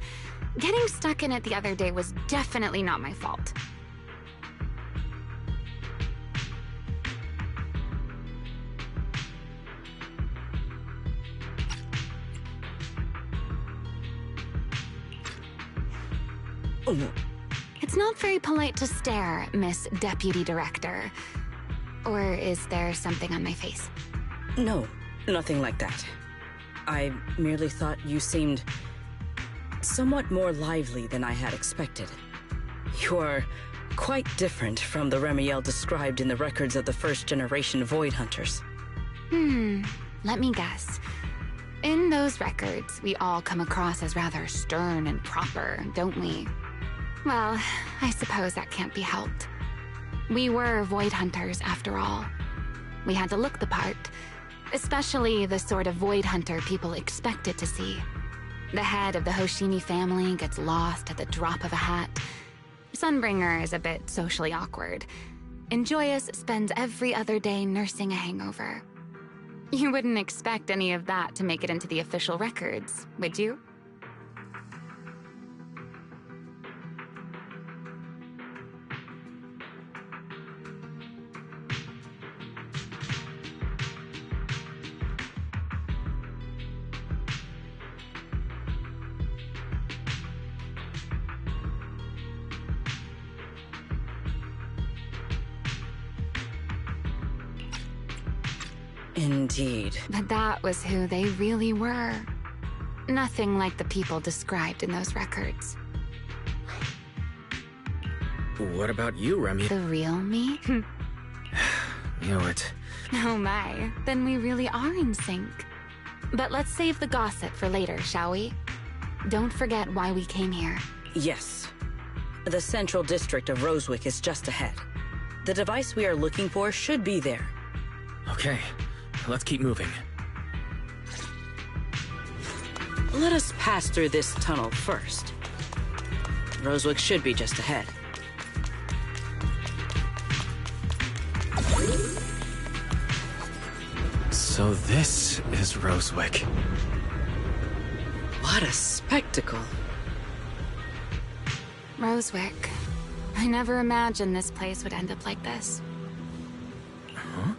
Getting stuck in it the other day was definitely not my fault. It's not very polite to stare, Miss Deputy Director. Or is there something on my face? No, nothing like that. I merely thought you seemed somewhat more lively than I had expected. You are quite different from the Remiel described in the records of the first-generation Void Hunters. Let me guess. In those records, we all come across as rather stern and proper, don't we? Well, I suppose that can't be helped. We were Void Hunters, after all. We had to look the part, especially the sort of Void Hunter people expected to see. The head of the Hoshimi family gets lost at the drop of a hat. Sunbringer is a bit socially awkward. And Joyous spends every other day nursing a hangover. You wouldn't expect any of that to make it into the official records, would you? Indeed. But that was who they really were. Nothing like the people described in those records. What about you, Remy? The real me? Knew it. Oh my, then we really are in sync. But let's save the gossip for later, shall we? Don't forget why we came here. Yes. The central district of Rosewick is just ahead. The device we are looking for should be there. Okay, let's keep moving. Let us pass through this tunnel first. Rosewick should be just ahead. So this is Rosewick. What a spectacle. Rosewick. I never imagined this place would end up like this. Huh?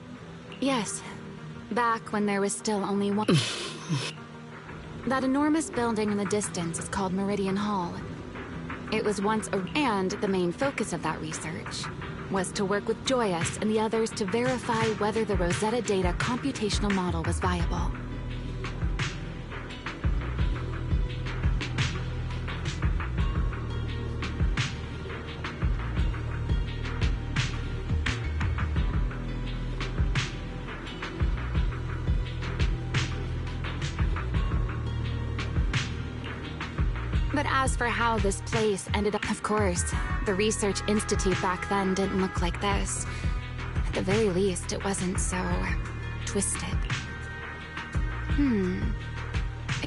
Yes. Back when there was still only one. That enormous building in the distance is called Meridian Hall. It was once and the main focus of that research was to work with Joyous and the others to verify whether the Rosetta Data computational model was viable. As for how this place ended up, of course, the Research Institute back then didn't look like this. At the very least, it wasn't so twisted.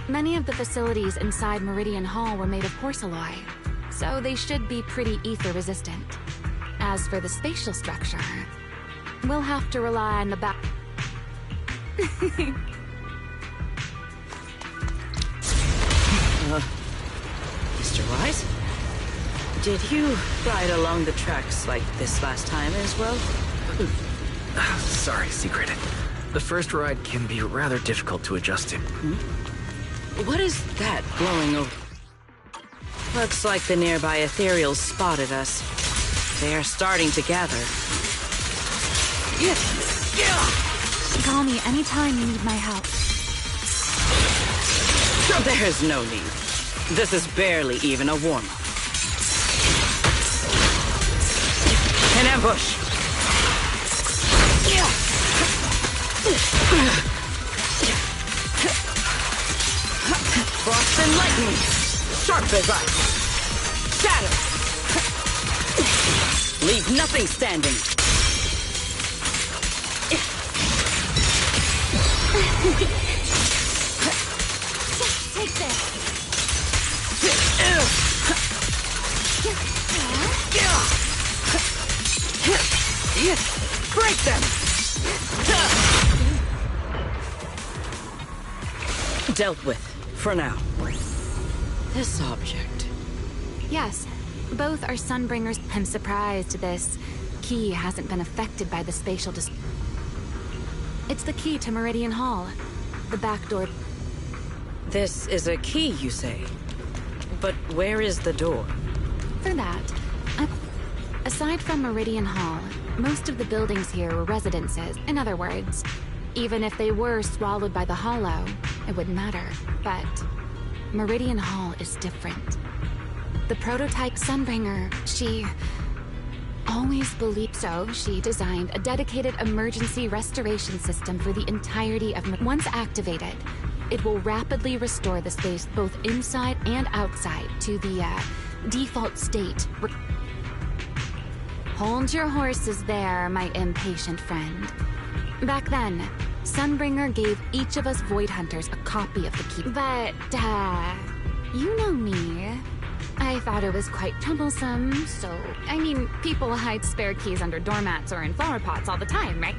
Many of the facilities inside Meridian Hall were made of porcelain, so they should be pretty ether-resistant. As for the spatial structure, we'll have to rely on the back... Mr. Wise? Did you ride along the tracks like this last time as well? Sorry, Secret. The first ride can be rather difficult to adjust to. What is that glowing over? Looks like the nearby ethereals spotted us. They are starting to gather. Call me anytime you need my help. There's no need. This is barely even a warm-up. An ambush! Frost and lightning! Sharp as ice! Shatter! Leave nothing standing! Take this! Break them! Dealt with, for now. This object. Yes, both are Sunbringers. I'm surprised this key hasn't been affected by the spatial It's the key to Meridian Hall. The back door. This is a key, you say? But where is the door? For that, aside from Meridian Hall, most of the buildings here were residences. In other words, even if they were swallowed by the Hollow, it wouldn't matter. But Meridian Hall is different. The prototype Sunbringer, she always believed so. She designed a dedicated emergency restoration system for the entirety of... Once activated, it will rapidly restore the space both inside and outside to the default state. Hold your horses there, my impatient friend. Back then, Sunbringer gave each of us Void Hunters a copy of the key. But, you know me. I thought it was quite troublesome, so... I mean, people hide spare keys under doormats or in flower pots all the time, right?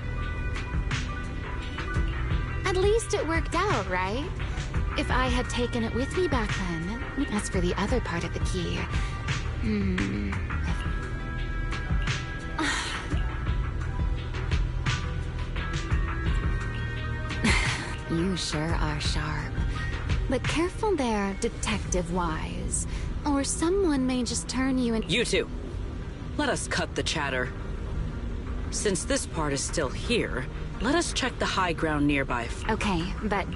At least it worked out, right? If I had taken it with me back then. As for the other part of the key... You sure are sharp. But careful there, Detective Wise. Or someone may just turn you in— You two, let us cut the chatter. Since this part is still here, let us check the high ground nearby. Okay, but...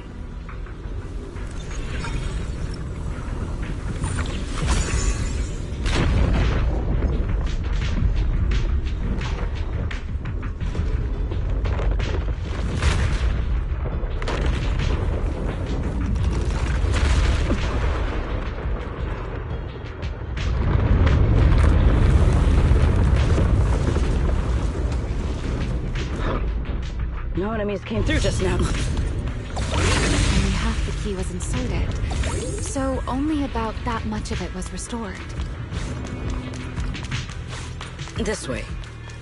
No enemies came through just now. Only half the key was inserted, so only about that much of it was restored. This way.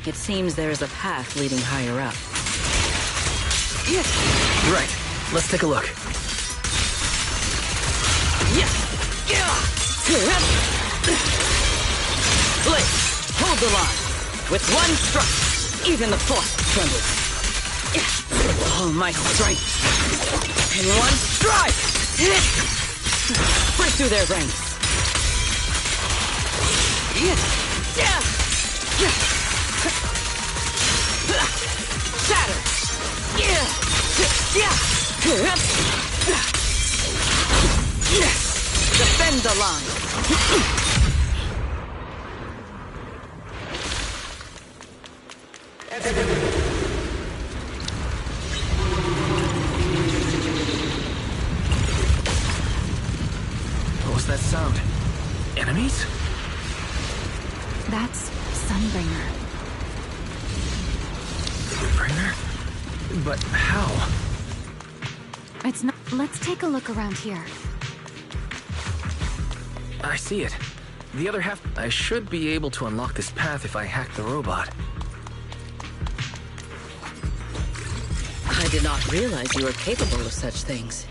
It seems there is a path leading higher up. Right. Let's take a look. Blade, hold the line. With one strike, even the force trembles. All my strength. In one strike! Break through their ranks. Shatter! Defend the line. What was that sound? That's Sunbringer. Sunbringer? But how? It's not. Let's take a look around here. I see it. The other half... I should be able to unlock this path if I hack the robot. I did not realize you were capable of such things.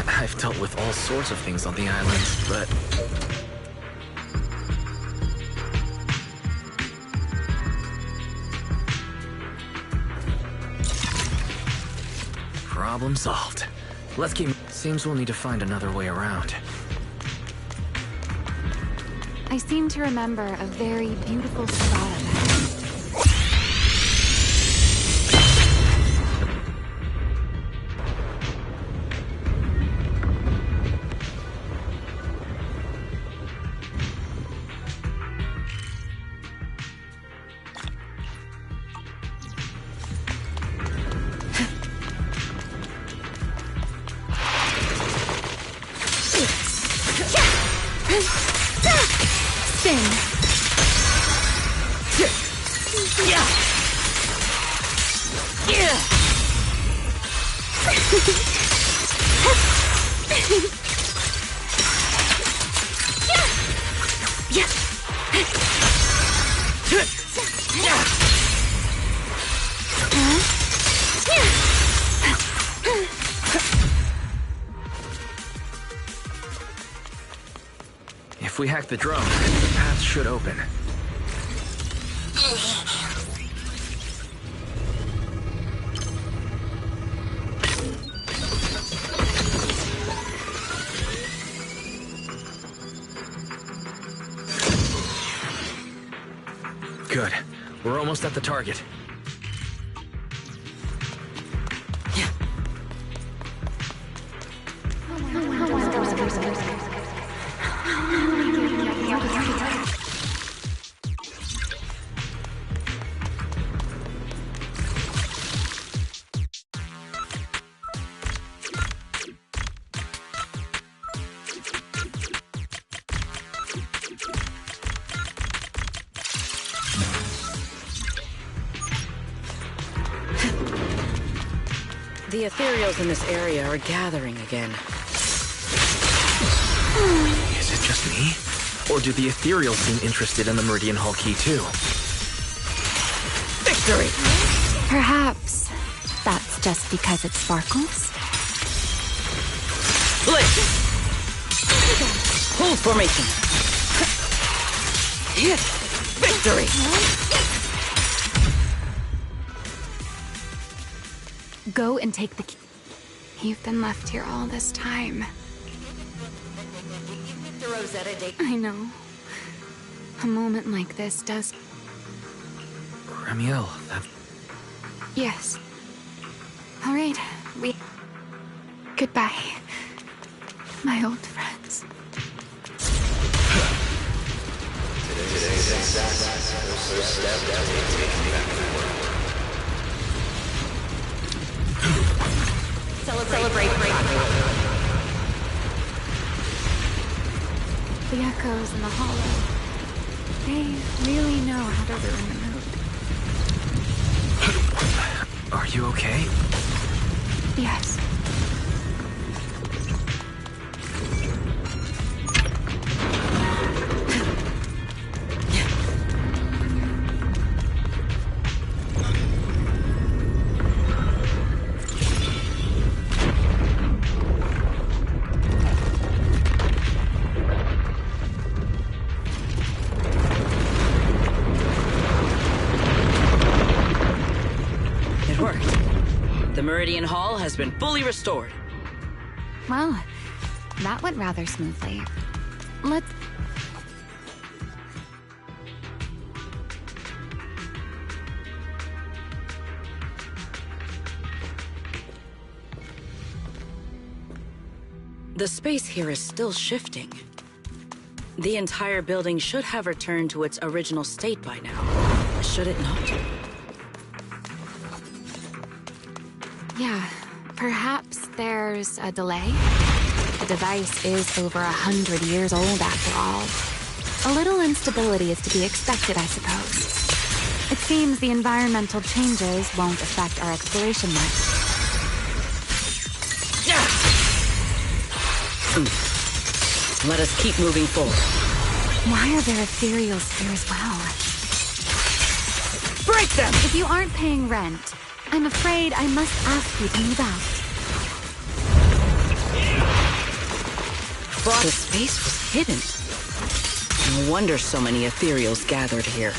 I've dealt with all sorts of things on the islands, but... Problem solved. Let's keep... Seems we'll need to find another way around. I seem to remember a very beautiful spot ahead. If we hack the drone, the path should open. Good. We're almost at the target. The ethereals in this area are gathering again. Is it just me? Or do the ethereals seem interested in the Meridian Hall key too? Victory! Perhaps that's just because it sparkles? Blitz! Hold formation! Hit! Victory! Go and take the key. You've been left here all this time. The Rosetta Day. I know. A moment like this does... Ramiel, that... Yes. All right, Goodbye, my old friends. Today's first step that we take back the world. Celebrate. The echoes in the hollow. They really know how to ruin the mood. Are you okay? Yes. Meridian Hall has been fully restored. Well, that went rather smoothly. Let's... The space here is still shifting. The entire building should have returned to its original state by now, should it not? Yeah, perhaps there's a delay. The device is over 100 years old after all. A little instability is to be expected, I suppose. It seems the environmental changes won't affect our exploration much. Let us keep moving forward. Why are there ethereals here as well? Break them! If you aren't paying rent, I'm afraid I must ask you to move out. The space was hidden. No wonder so many ethereals gathered here.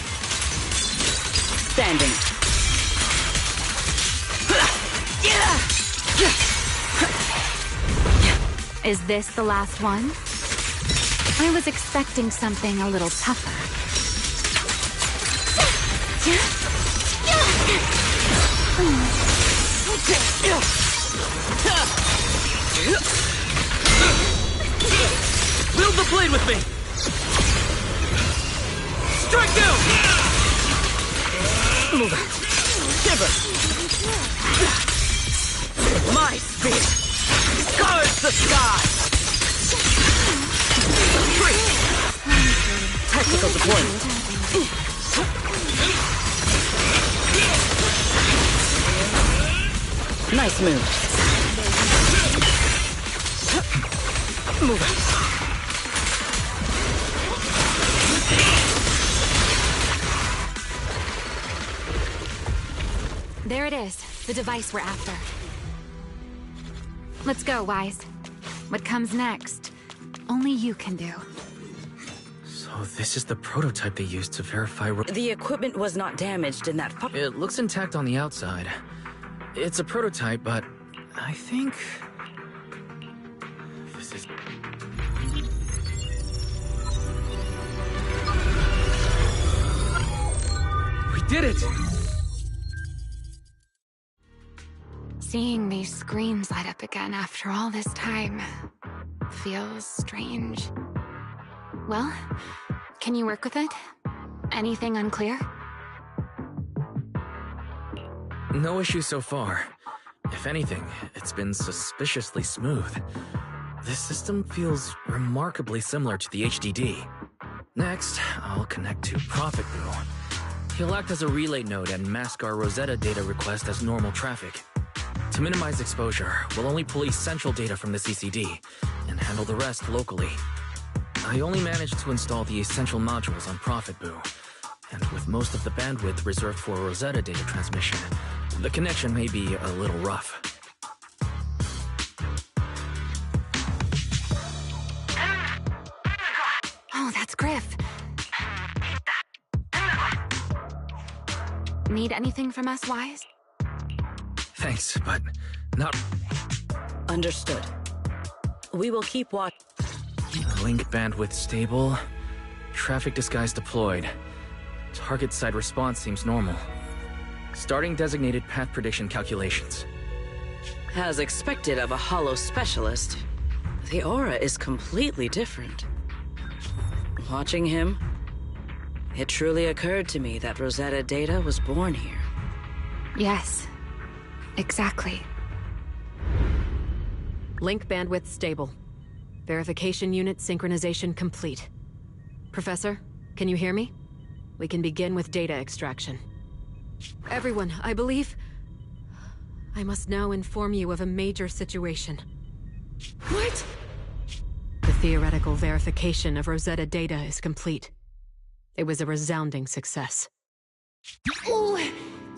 Standing. Is this the last one? I was expecting something a little tougher. Wield the blade with me! Strike down! Move out. Shiver! My spear guards the sky! Tactical deployment. Nice move. Move out. There it is, the device we're after. Let's go, Wise. What comes next, only you can do. So this is the prototype they used to verify... The equipment was not damaged in that... It looks intact on the outside. It's a prototype, but I think... This is... We did it! Seeing these screens light up again after all this time feels strange. Well, can you work with it? Anything unclear? No issue so far. If anything, it's been suspiciously smooth. This system feels remarkably similar to the HDD. Next, I'll connect to Prophet Boo. He'll act as a relay node and mask our Rosetta data request as normal traffic. To minimize exposure, we'll only police central data from the CCD and handle the rest locally. I only managed to install the essential modules on Prophet Boo, and with most of the bandwidth reserved for Rosetta data transmission, the connection may be a little rough. Oh, that's Griff. Need anything from us, Wise? Thanks, but not... Understood. We will keep watch... Link bandwidth stable. Traffic disguise deployed. Target side response seems normal. Starting designated path prediction calculations. As expected of a holo specialist, the aura is completely different. Watching him, it truly occurred to me that Rosetta data was born here. Yes. Exactly. Link bandwidth stable. Verification unit synchronization complete. Professor, can you hear me? We can begin with data extraction. Everyone, I believe... I must now inform you of a major situation. What? The theoretical verification of Rosetta data is complete. It was a resounding success. Oh,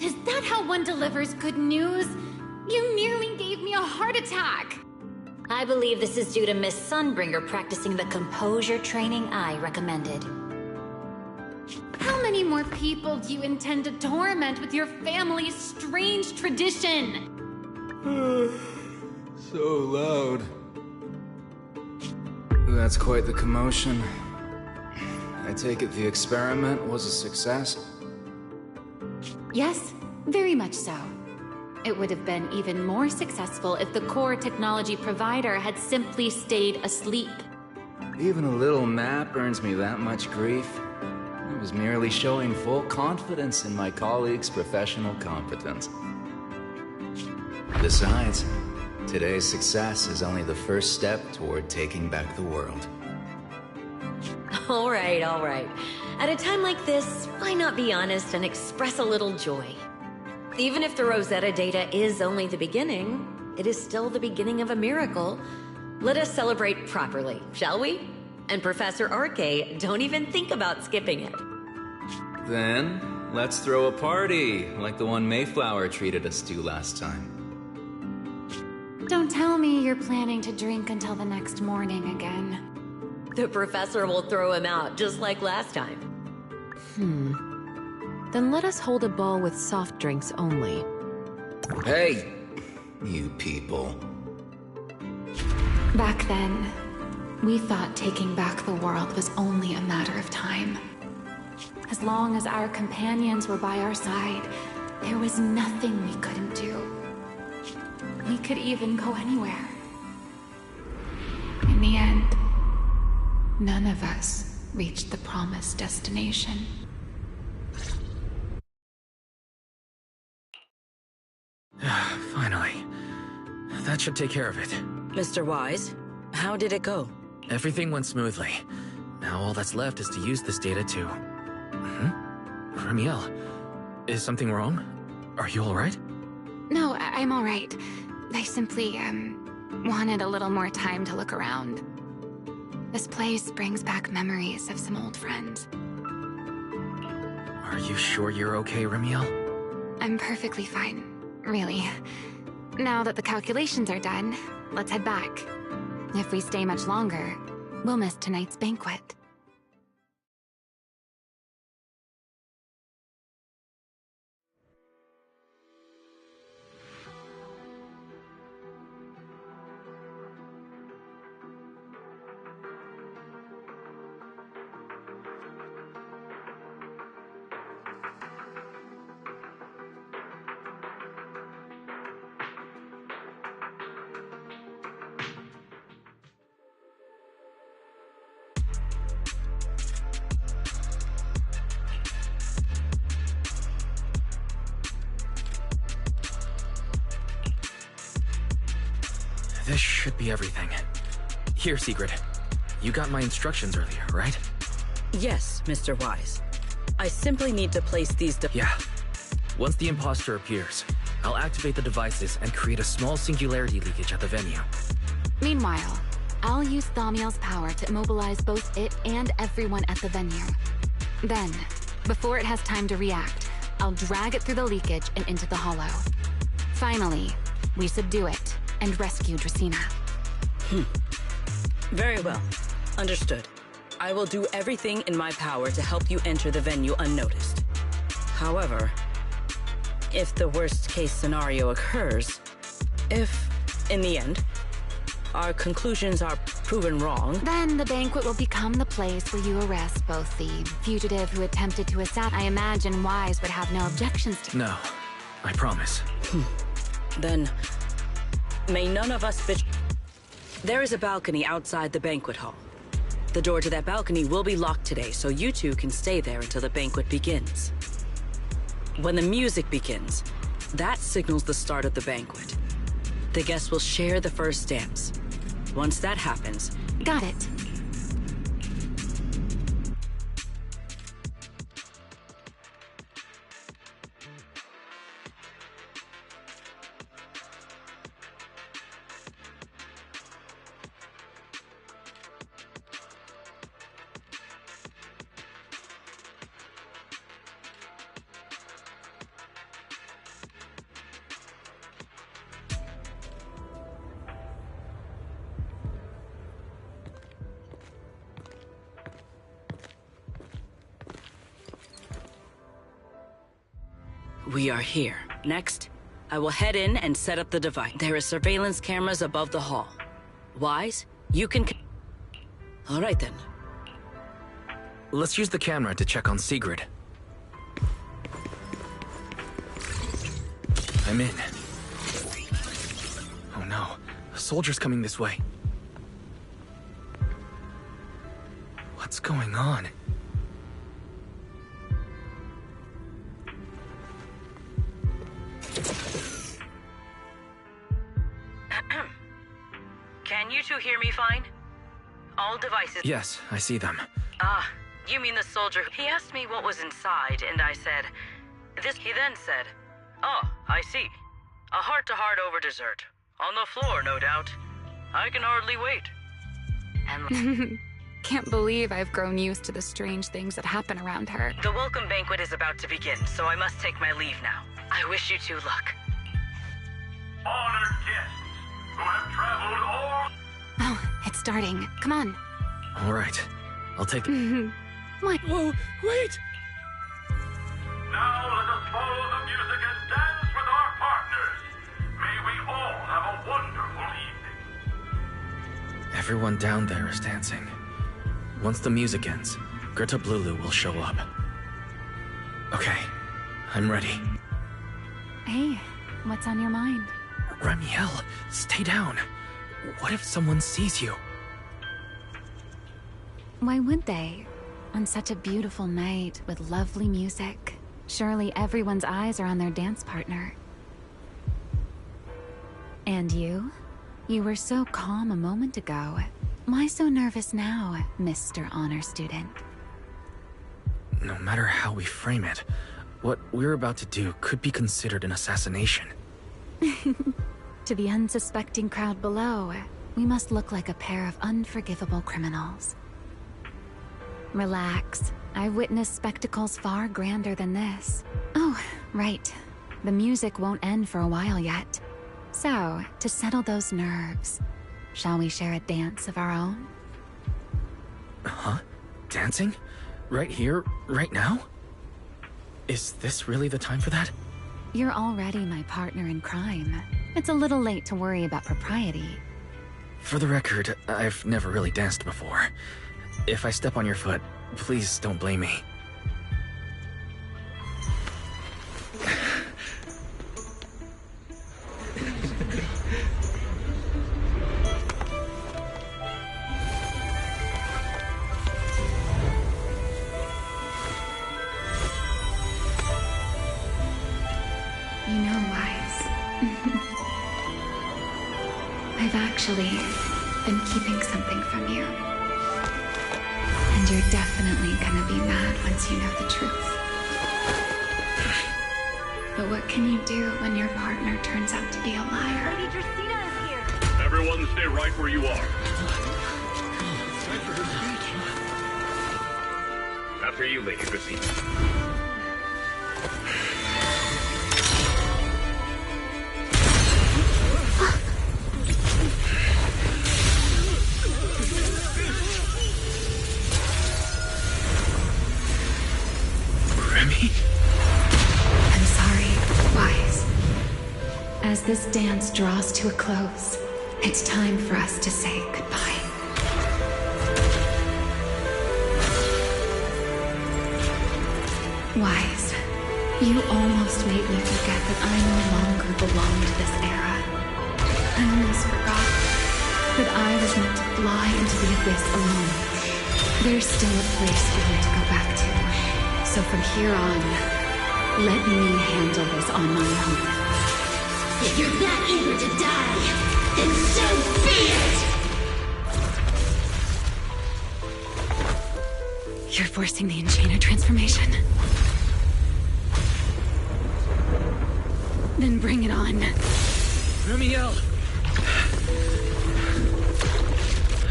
is that how one delivers good news? You nearly gave me a heart attack! I believe this is due to Miss Sunbringer practicing the composure training I recommended. How many more people do you intend to torment with your family's strange tradition? So loud. That's quite the commotion. I take it the experiment was a success? Yes, very much so. It would have been even more successful if the core technology provider had simply stayed asleep. Even a little nap earns me that much grief. I was merely showing full confidence in my colleagues' professional competence. Besides, today's success is only the first step toward taking back the world. All right, all right. At a time like this, why not be honest and express a little joy? Even if the Rosetta data is only the beginning, it is still the beginning of a miracle. Let us celebrate properly, shall we? And Professor Arke, don't even think about skipping it. Then, let's throw a party, like the one Mayflower treated us to last time. Don't tell me you're planning to drink until the next morning again. The professor will throw him out, just like last time. Then let us hold a ball with soft drinks only. Hey, you people. Back then, we thought taking back the world was only a matter of time. As long as our companions were by our side, there was nothing we couldn't do. We could even go anywhere. In the end, none of us reached the promised destination. Finally. That should take care of it. Mr. Wise, how did it go? Everything went smoothly. Now all that's left is to use this data to... Ramiel, is something wrong? Are you alright? No, I'm all right. I simply, wanted a little more time to look around. This place brings back memories of some old friends. Are you sure you're okay, Ramiel? I'm perfectly fine, really. Now that the calculations are done, let's head back. If we stay much longer, we'll miss tonight's banquet. This should be everything. Here, Sigrid. You got my instructions earlier, right? Yes, Mr. Wise. I simply need to place these Yeah. Once the imposter appears, I'll activate the devices and create a small singularity leakage at the venue. Meanwhile, I'll use Thaumiel's power to immobilize both it and everyone at the venue. Then, before it has time to react, I'll drag it through the leakage and into the hollow. Finally, we subdue it and rescue Dracena. Very well. Understood. I will do everything in my power to help you enter the venue unnoticed. However, if the worst-case scenario occurs, if, in the end, our conclusions are proven wrong... Then the banquet will become the place where you arrest both the fugitive who attempted to assassinate. I imagine Wise would have no objections to... No, I promise. Then, may none of us bitch... There is a balcony outside the banquet hall. The door to that balcony will be locked today, so you two can stay there until the banquet begins. When the music begins, that signals the start of the banquet. The guests will share the first dance. Once that happens... Got it. We are here. Next, I will head in and set up the device. There are surveillance cameras above the hall. Wise, you can... All right, then. Let's use the camera to check on Sigrid. I'm in. Oh no, a soldier's coming this way. What's going on? Can you two hear me fine? All devices... Yes, I see them. Ah, you mean the soldier. He asked me what was inside, and I said, this. He then said, oh, I see. A heart-to-heart over dessert. On the floor, no doubt. I can hardly wait. And Can't believe I've grown used to the strange things that happen around her. the welcome banquet is about to begin, so I must take my leave now. I wish you two luck. Honored guests who have traveled all... Oh, it's starting. Come on. All right. I'll take it. What? Whoa, wait! Now let us follow the music and dance with our partners. May we all have a wonderful evening. Everyone down there is dancing. Once the music ends, Greta Blulu will show up. Okay, I'm ready. Hey, what's on your mind? Ramiel, stay down. What if someone sees you? Why would they? On such a beautiful night with lovely music. Surely everyone's eyes are on their dance partner. And you? You were so calm a moment ago. Why so nervous now, Mr. Honor Student? No matter how we frame it, what we're about to do could be considered an assassination. To the unsuspecting crowd below, we must look like a pair of unforgivable criminals. Relax. I've witnessed spectacles far grander than this. Oh, right. The music won't end for a while yet. So, to settle those nerves, shall we share a dance of our own? Huh? Dancing? Right here, right now? Is this really the time for that? You're already my partner in crime. It's a little late to worry about propriety. For the record, I've never really danced before. If I step on your foot, please don't blame me. You know, Wise. I've actually been keeping something from you. And you're definitely gonna be mad once you know the truth. But what can you do when your partner turns out to be a liar? Lady Dracena is here. Everyone stay right where you are. After you, Lady Dracena. I'm sorry, Wise. As this dance draws to a close, it's time for us to say goodbye. Wise, you almost made me forget that I no longer belong to this era. I almost forgot that I was meant to fly into the abyss alone. There's still a place for me to go back to. So from here on, let me handle this on my own. If you're that eager to die, then so be it! You're forcing the Enchainer transformation. Then bring it on. Ramiel!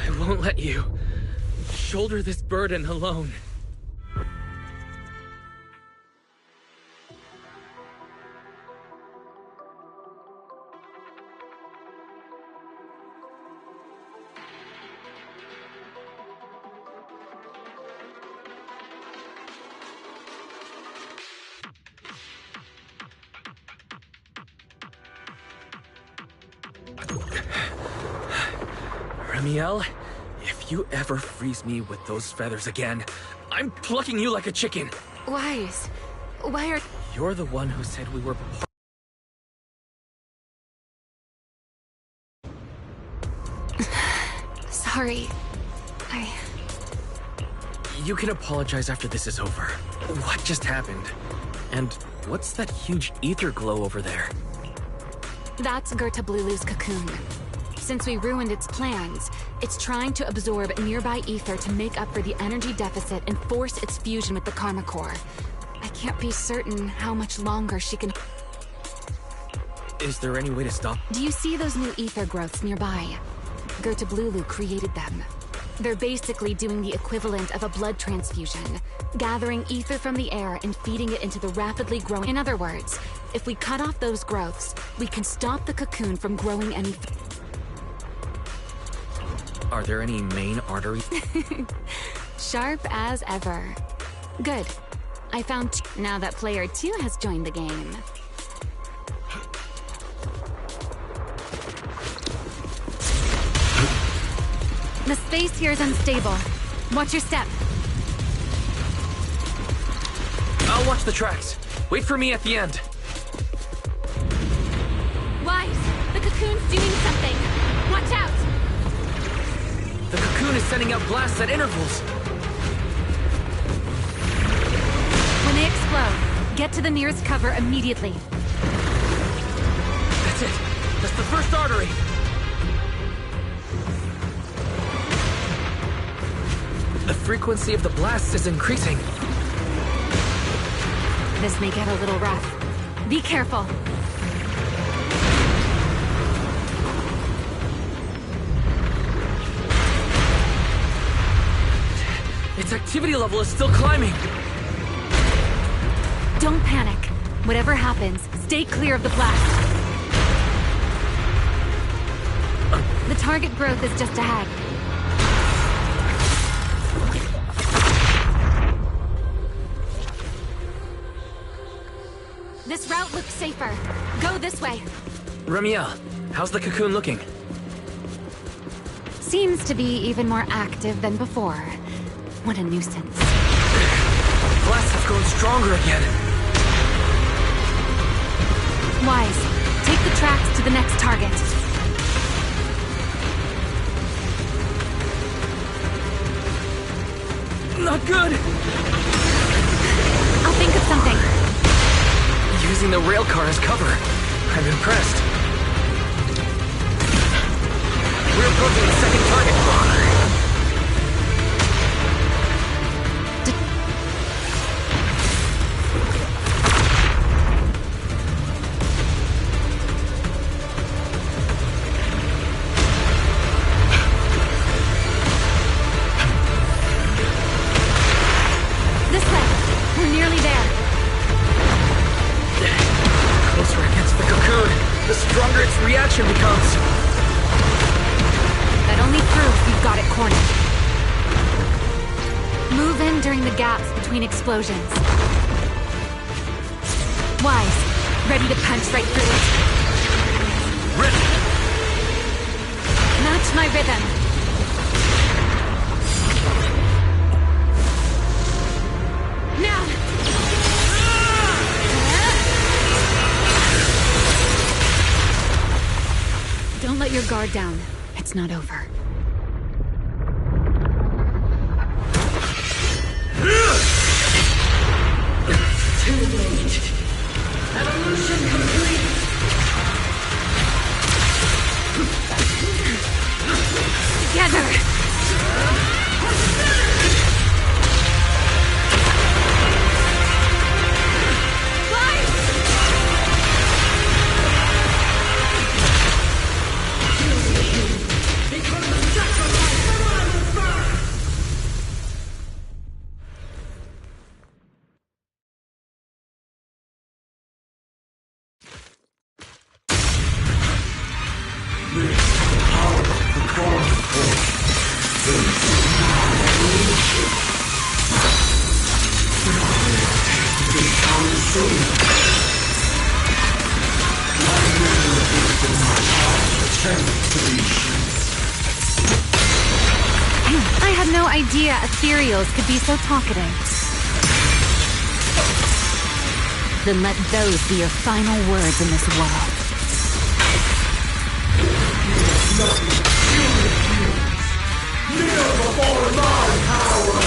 I won't let you shoulder this burden alone. Ramiel, if you ever freeze me with those feathers again, I'm plucking you like a chicken. Wise, why are... You're the one who said we were Sorry. You can apologize after this is over. What just happened? And what's that huge ether glow over there? That's Greta Blulu's cocoon. Since we ruined its plans, It's trying to absorb nearby ether to make up for the energy deficit and force its fusion with the Karma Core. I can't be certain how much longer she can... Is there any way to stop? Do you see those new ether growths nearby? Gerta Blulu created them. They're basically doing the equivalent of a blood transfusion, gathering ether from the air and feeding it into the rapidly growing... In other words, if we cut off those growths, we can stop the cocoon from growing any... Are there any main arteries? Sharp as ever. Good. I found now that player 2 has joined the game. The space here is unstable. Watch your step. I'll watch the tracks. Wait for me at the end. Wise, the cocoon's doing something. Watch out! The cocoon is sending out blasts at intervals. When they explode, get to the nearest cover immediately. That's it. That's the first artery. The frequency of the blasts is increasing. This may get a little rough. Be careful. Its activity level is still climbing. Don't panic. Whatever happens, stay clear of the blast. The target growth is just ahead. This route looks safer. Go this way. Ramiel, how's the cocoon looking? Seems to be even more active than before. What a nuisance. Blasts have grown stronger again. Wise, take the tracks to the next target. Not good! I'll think of something. Using the rail car as cover. I'm impressed. We're approaching the second target. This way. We're nearly there. Closer against the cocoon, the stronger its reaction becomes. That only proves you've got it cornered. Move in during the gaps between explosions. Wise, ready to punch right through it. Ready! Match my rhythm. Now! Don't let your guard down. It's not over. Too late. Evolution complete. Together! I had no idea ethereals could be so talkative. Then let those be your final words in this world. Kneel before my power!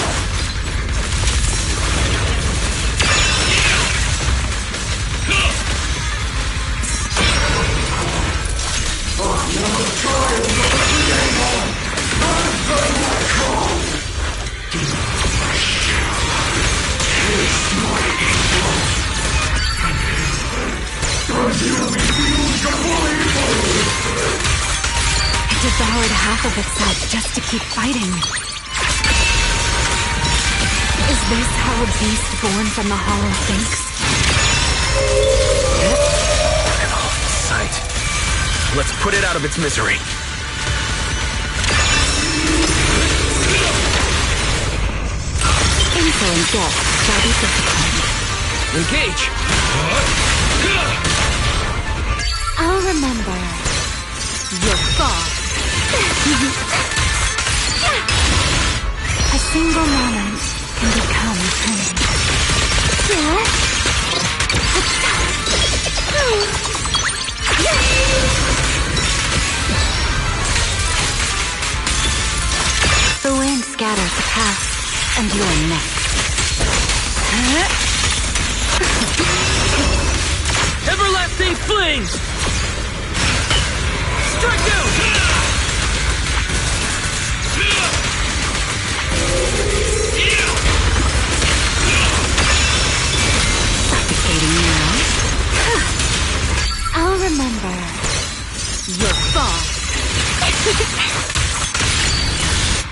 Another trial of the game on! It devoured half of itself just to keep fighting. Is this how a beast born from the Hollow thinks? Sight. Let's put it out of its misery. Insolent death shall be disciplined. Engage! I'll remember your fall. A single moment can become eternity. The wind scatters the past, and you are next. Everlasting flames! Strike down! Suffocating now. I'll remember your fall.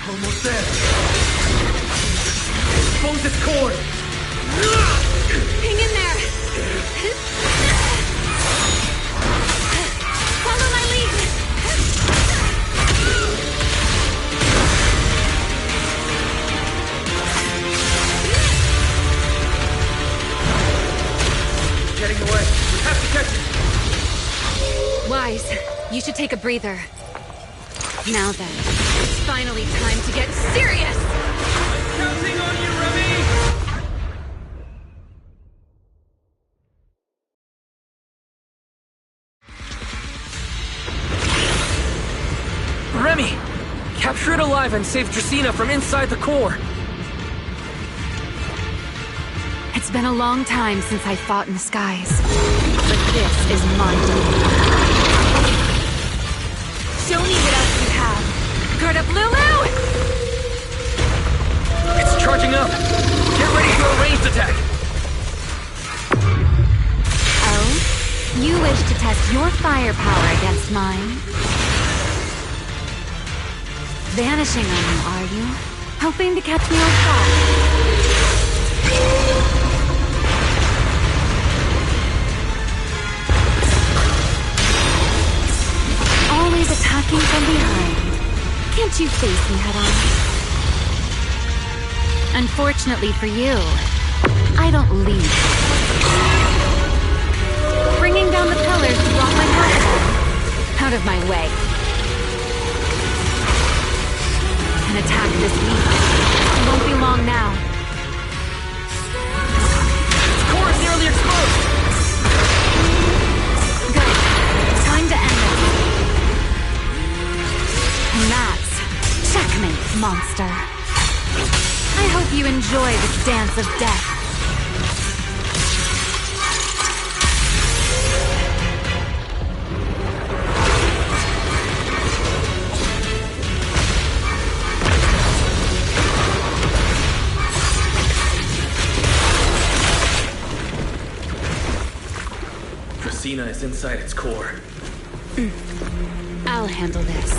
Almost there. Expose its cord. Hang in there. Follow my lead. Getting away. We have to catch it. Wise, you should take a breather. Now then, it's finally time to get serious! Counting on you, Remy! Remy! Capture it alive and save Dracena from inside the core! It's been a long time since I fought in the skies, but this is my domain. Show me what else you have. Guard up, Lulu! It's charging up! Get ready for a ranged attack! Oh? You wish to test your firepower against mine? Vanishing on you, are you? Hoping to catch me off guard? Always attacking from behind. Can't you face me head on? Unfortunately for you, I don't lead. Bringing down the pillars to block my path. Out of my way. An attack this weak. It won't be long now. Its core is nearly exposed! Good. Time to end this. And that's checkmate, monster. I hope you enjoy this dance of death. Dracena is inside its core. I'll handle this.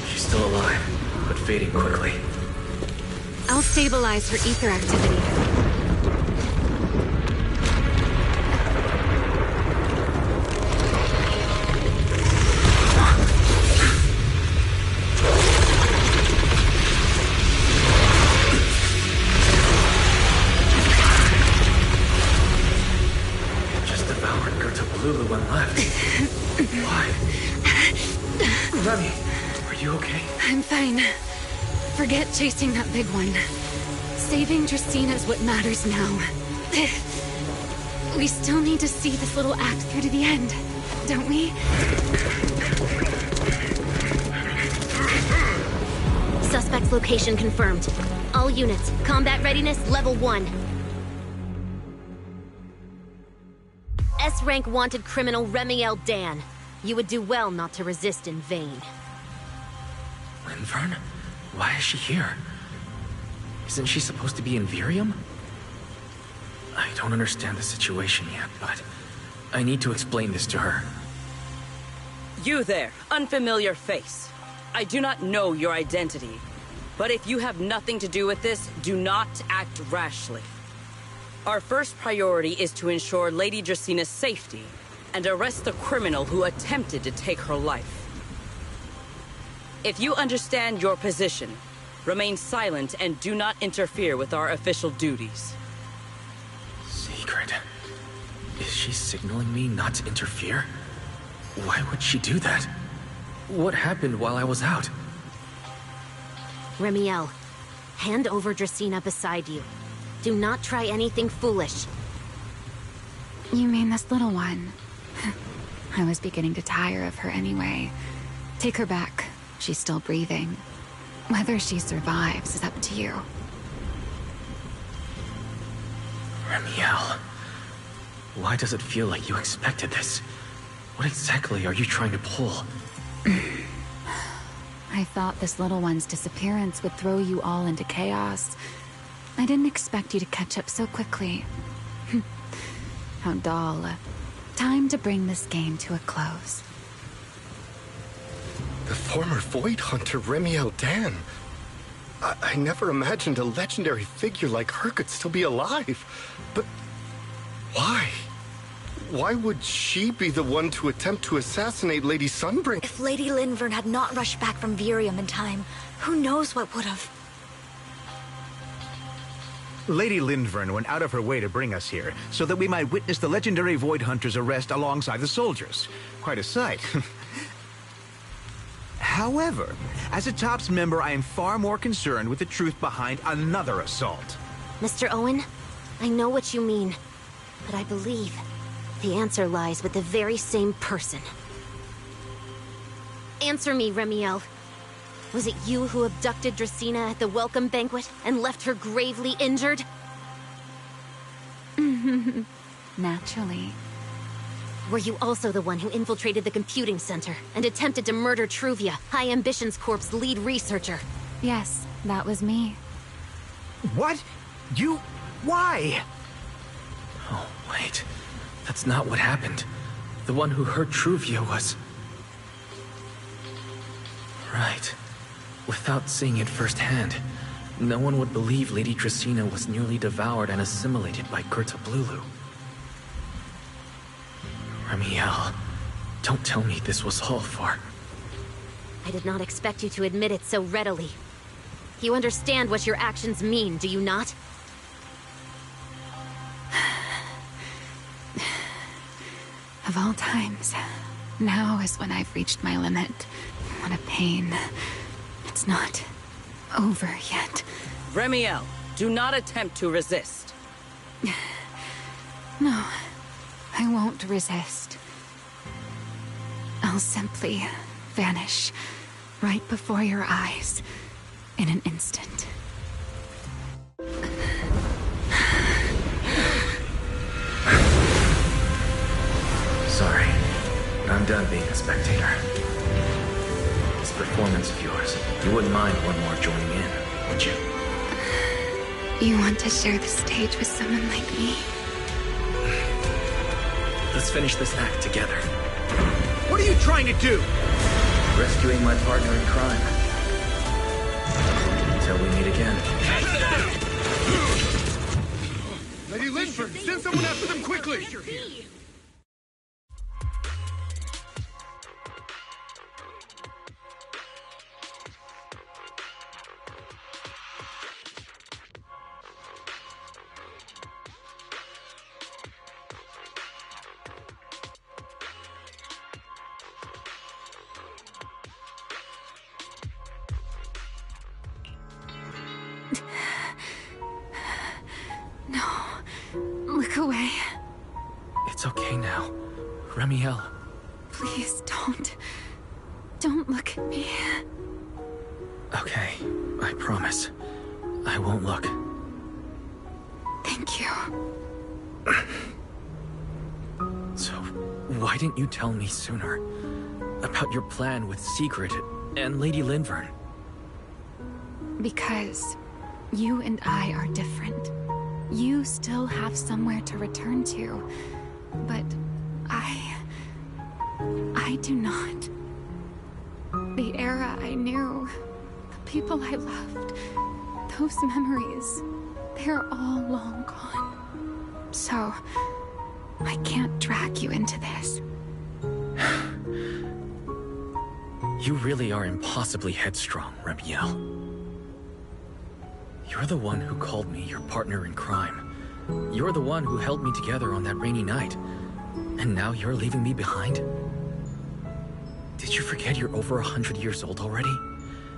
She's still alive, but fading quickly. I'll stabilize her ether activity. Just devoured Gerta-Blulu and left. Why? Remy, are you okay? I'm fine. Forget chasing that big one. Saving Dracena is what matters now. We still need to see this little act through to the end, don't we? Suspect's location confirmed. All units, combat readiness level 1. S-rank wanted criminal Remiel Dan. You would do well not to resist in vain. Linvern? Why is she here? Isn't she supposed to be in Virium? I don't understand the situation yet, but I need to explain this to her. You there, unfamiliar face. I do not know your identity, but if you have nothing to do with this, do not act rashly. Our first priority is to ensure Lady Dracena's safety and arrest the criminal who attempted to take her life. If you understand your position, remain silent and do not interfere with our official duties. Secret? Is she signaling me not to interfere? Why would she do that? What happened while I was out? Remiel, hand over Dracena beside you. Do not try anything foolish. You mean this little one? I was beginning to tire of her anyway. Take her back. She's still breathing. Whether she survives is up to you. Remiel, why does it feel like you expected this? What exactly are you trying to pull? I thought this little one's disappearance would throw you all into chaos. I didn't expect you to catch up so quickly. How dull. Time to bring this game to a close. The former Void Hunter Remiel Dan. I never imagined a legendary figure like her could still be alive. But why? Why would she be the one to attempt to assassinate Lady Sunbringer? If Lady Linvern had not rushed back from Virium in time, who knows what would have... Lady Linvern went out of her way to bring us here, so that we might witness the legendary Void Hunter's arrest alongside the soldiers. Quite a sight. However, as a TOPS member, I am far more concerned with the truth behind another assault. Mr. Owen, I know what you mean, but I believe the answer lies with the very same person. Answer me, Remiel. Was it you who abducted Dracena at the welcome banquet and left her gravely injured? Naturally. Were you also the one who infiltrated the computing center and attempted to murder Truvia, High Ambitions Corp's lead researcher? Yes, that was me. What? You... why? Oh, wait. That's not what happened. The one who hurt Truvia was... Right. Without seeing it firsthand, no one would believe Lady Dracena was nearly devoured and assimilated by Gerta Blulu. Remiel, don't tell me this was all for... I did not expect you to admit it so readily. You understand what your actions mean, do you not? Of all times, now is when I've reached my limit. What a pain. It's not over yet. Remiel, do not attempt to resist. No, I won't resist. I'll simply vanish right before your eyes in an instant. Sorry, but I'm done being a spectator. This performance of yours, you wouldn't mind one more joining in, would you? You want to share the stage with someone like me? Let's finish this act together. What are you trying to do? Rescuing my partner in crime. Until we meet again. Lady Linford, send someone after them quickly! Look away. It's okay now. Remiel. Please don't. Don't look at me. Okay, I promise. I won't look. Thank you. Why didn't you tell me sooner about your plan with Secret and Lady Linvern? Because you and I are different. You still have somewhere to return to, but I do not. The era I knew, the people I loved, those memories, they're all long gone. So, I can't drag you into this. You really are impossibly headstrong, Remiel. You're the one who called me your partner in crime. You're the one who held me together on that rainy night. And now you're leaving me behind? Did you forget you're over 100 years old already?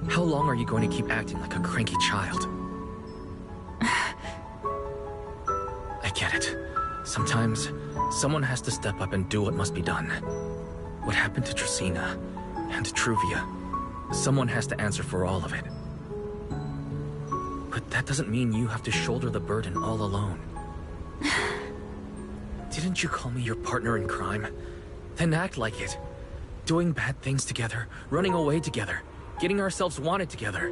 How long are you going to keep acting like a cranky child? I get it. Sometimes, someone has to step up and do what must be done. What happened to Dracena and Truvia? Someone has to answer for all of it. But that doesn't mean you have to shoulder the burden all alone. Didn't you call me your partner in crime? Then act like it. Doing bad things together, running away together, getting ourselves wanted together.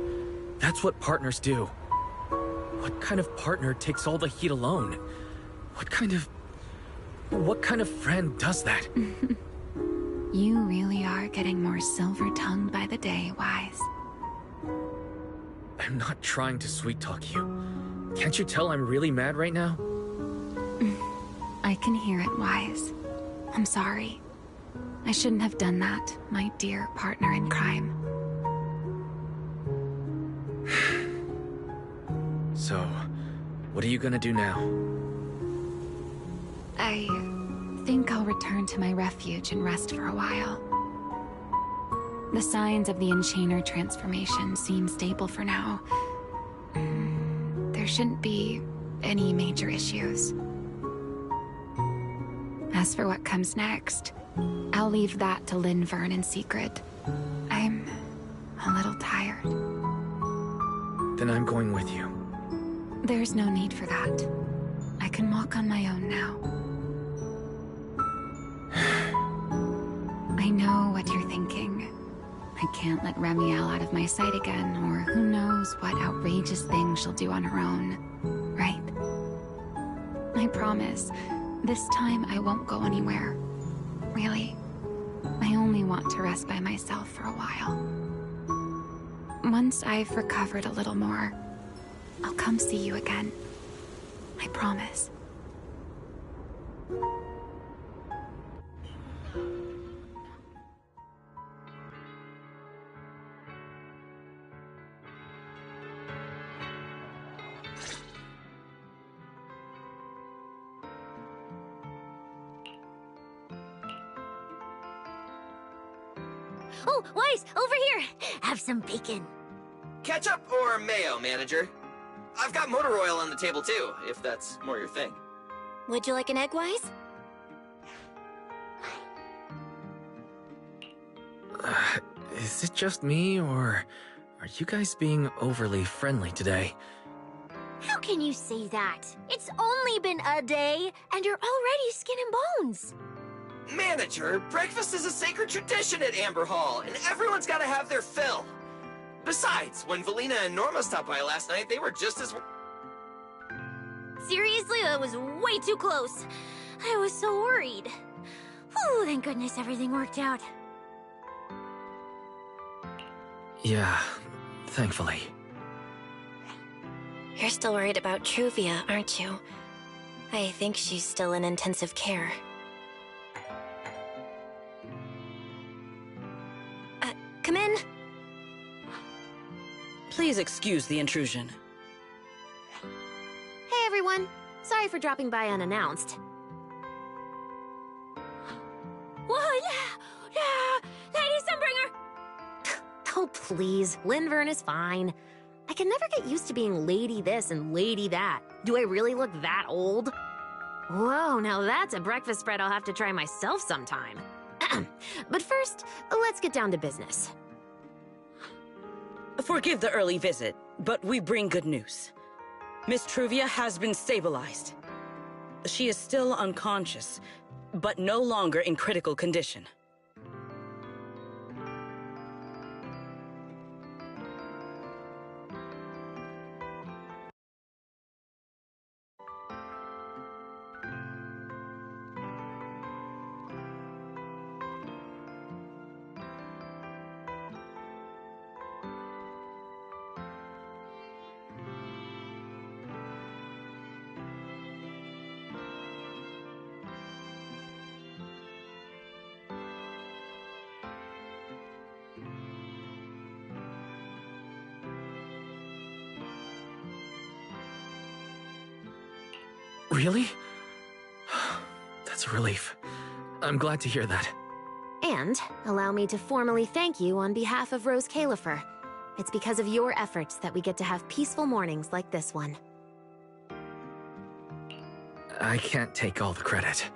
That's what partners do. What kind of partner takes all the heat alone? What kind of friend does that? You really are getting more silver-tongued by the day, Wise. I'm not trying to sweet-talk you. Can't you tell I'm really mad right now? I can hear it, Wise. I'm sorry. I shouldn't have done that, my dear partner in crime. So, what are you gonna do now? I think I'll return to my refuge and rest for a while. The signs of the Enchainer transformation seem stable for now. There shouldn't be any major issues. As for what comes next, I'll leave that to Linvern and Secret. I'm a little tired. Then I'm going with you. There's no need for that. I can walk on my own now. I know what you're thinking. I can't let Remiel out of my sight again, or who knows what outrageous thing she'll do on her own, right? I promise, this time I won't go anywhere. Really. I only want to rest by myself for a while. Once I've recovered a little more, I'll come see you again. I promise. Oh, Wise, over here! Have some bacon. Ketchup or mayo, manager? I've got motor oil on the table too, if that's more your thing. Would you like an egg, Wise? Is it just me, or are you guys being overly friendly today? How can you say that? It's only been a day, and you're already skin and bones. Manager, breakfast is a sacred tradition at Amber Hall, and everyone's gotta have their fill. Besides, when Valina and Norma stopped by last night, they were just as... Seriously, that was way too close. I was so worried. Whew, thank goodness everything worked out. Yeah, thankfully. You're still worried about Truvia, aren't you? I think she's still in intensive care. Come in. Please excuse the intrusion. Hey everyone. Sorry for dropping by unannounced. Whoa, Lady Sunbringer! Oh please, Linvern is fine. I can never get used to being lady this and lady that. Do I really look that old? Whoa, now that's a breakfast spread I'll have to try myself sometime. But first, let's get down to business. Forgive the early visit, but we bring good news. Miss Truvia has been stabilized. She is still unconscious, but no longer in critical condition. Really? That's a relief. I'm glad to hear that. And allow me to formally thank you on behalf of Rose Califer. It's because of your efforts that we get to have peaceful mornings like this one. I can't take all the credit.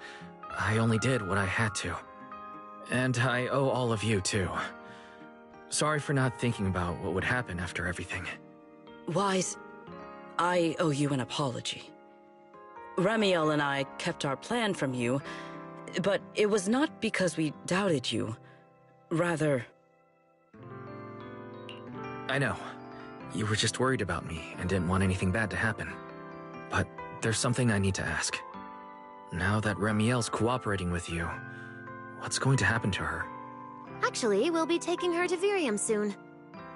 I only did what I had to. And I owe all of you, too. Sorry for not thinking about what would happen after everything. Wise, I owe you an apology. Ramiel and I kept our plan from you, but it was not because we doubted you. Rather... I know. You were just worried about me and didn't want anything bad to happen. But there's something I need to ask. Now that Ramiel's cooperating with you, what's going to happen to her? Actually, we'll be taking her to Virium soon.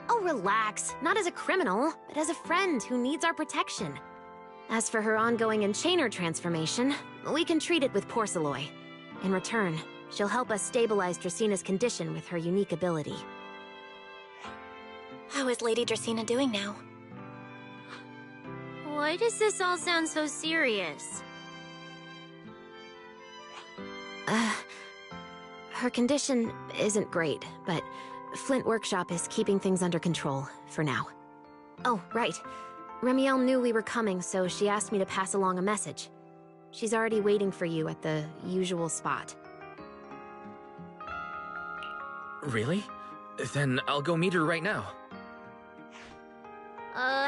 Oh, relax. Not as a criminal, but as a friend who needs our protection. As for her ongoing Enchainer transformation, we can treat it with Porceloy. In return, she'll help us stabilize Dracina's condition with her unique ability. How is Lady Dracina doing now? Why does this all sound so serious? Her condition isn't great, but Flint Workshop is keeping things under control, for now. Oh, right. Ramiel knew we were coming, so she asked me to pass along a message. She's already waiting for you at the usual spot. Really? Then I'll go meet her right now.